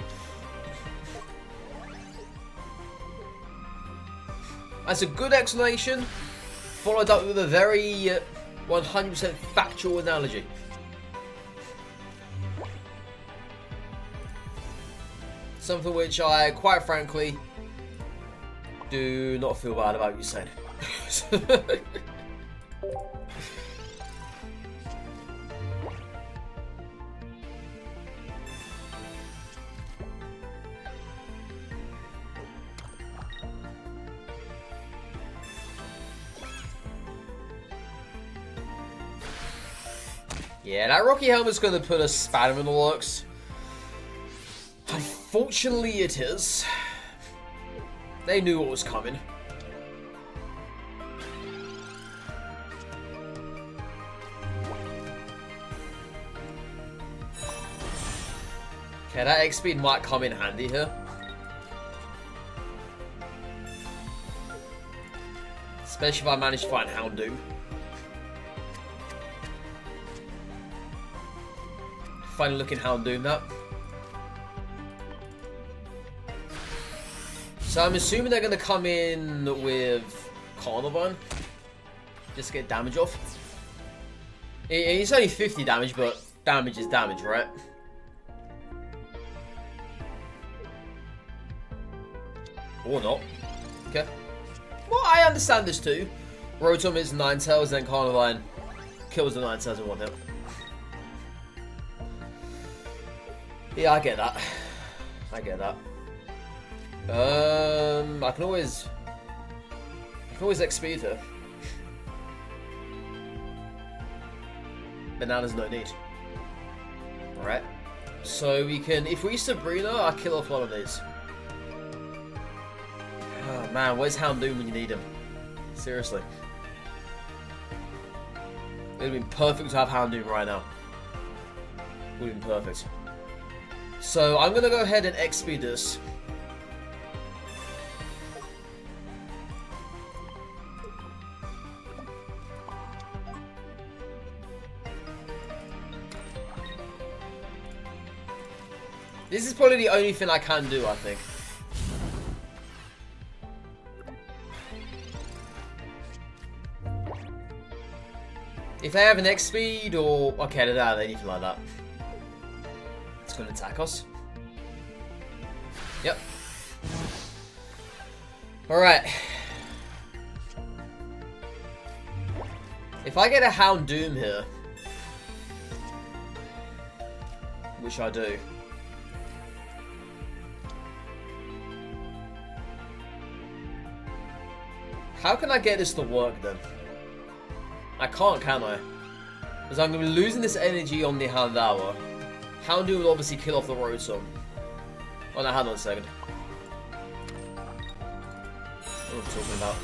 That's a good explanation, followed up with a very 100% factual analogy. Something which I, quite frankly, do not feel bad about you saying. Yeah, that Rocky Helmet's going to put a spanner in the works. Unfortunately, it is. They knew what was coming. Okay, that X-Speed might come in handy here. Especially if I manage to find Houndoom. Funny looking Houndoom, that. So I'm assuming they're going to come in with Carnivine. Just to get damage off. It's only 50 damage, but damage is damage, right? Or not. Okay. Well, I understand this too. Rotom is 9 tails, then Carnivine kills the 9 tails in 1 hit. Yeah, I get that. I get that. I can always X-Speed her. Bananas no need. Alright. So we can, if we Sabrina, I kill off one of these. Oh man, where's Houndoom when you need him? Seriously. It would have been perfect to have Houndoom right now. Would have been perfect. So I'm going to go ahead and X-Speed this. This is probably the only thing I can do, I think. If they have an X-Speed or... Okay, they don't have anything like that. It's going to attack us. Yep. Alright. If I get a Houndoom here, which I do, how can I get this to work then? I can't, can I? Because I'm going to be losing this energy on the Houndour. Houndoom will obviously kill off the Rotom. Oh no, hold on a second. What am I talking about?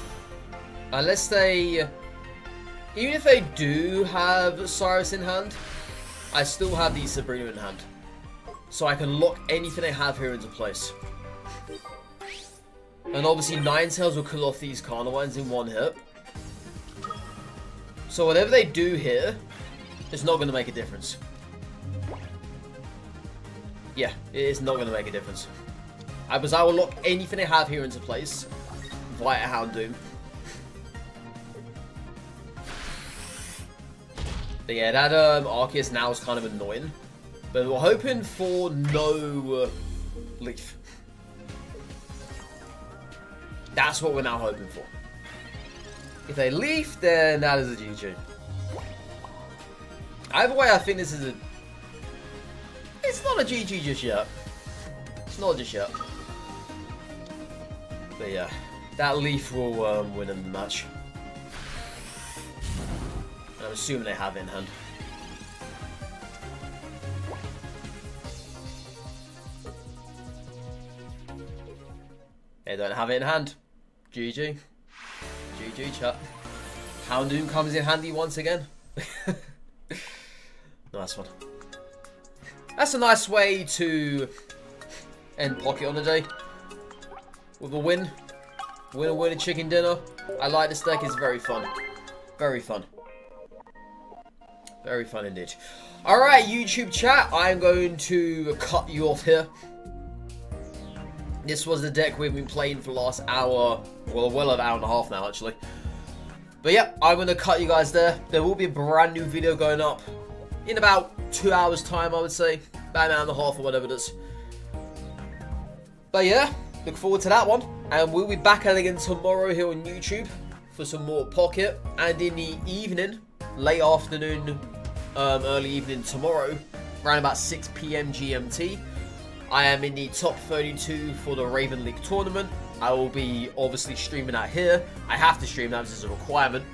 Unless they... Even if they do have Cyrus in hand, I still have the Sabrina in hand. So I can lock anything I have here into place. And obviously Ninetales will kill off these Carnivines in 1 hit. So whatever they do here, it's not going to make a difference. Yeah, it is not going to make a difference. Because I will lock anything I have here into place via Houndoom. But yeah, that Arceus now is kind of annoying. But we're hoping for no Leaf. That's what we're now hoping for. If they Leaf, then that is a GG. Either way, I think this is a... It's not a GG just yet. It's not just yet. But yeah, that Leaf will win in the match. And I'm assuming they have it in hand. They don't have it in hand. GG. GG, chat. Houndoom comes in handy once again. Nice one. That's a nice way to end Pocket on the day. With a win. Winner chicken dinner. I like this deck, it's very fun. Very fun. Very fun indeed. Alright, YouTube chat, I'm going to cut you off here. This was the deck we've been playing for the last hour, well over an hour and a half now actually. But yeah, I'm going to cut you guys there. There will be a brand new video going up in about 2 hours time, I would say. About an hour and a half or whatever it is. But yeah, look forward to that one. And we'll be back at it again tomorrow here on YouTube for some more Pocket. And in the evening, late afternoon, early evening tomorrow, around about 6 PM GMT, I am in the top 32 for the Raven League tournament. I will be obviously streaming that here. I have to stream that, this is a requirement.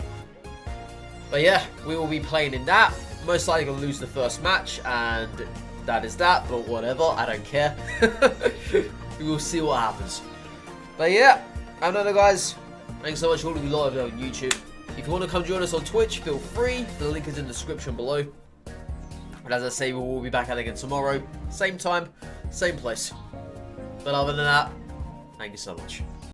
But yeah, we will be playing in that. most likely going to lose the first match, and that is that, but whatever, I don't care. We will see what happens. But yeah, I don't know, guys. Thanks so much for all of you live on YouTube. If you want to come join us on Twitch, feel free. The link is in the description below. But as I say, we will be back at it again tomorrow. Same time, same place. But other than that, thank you so much.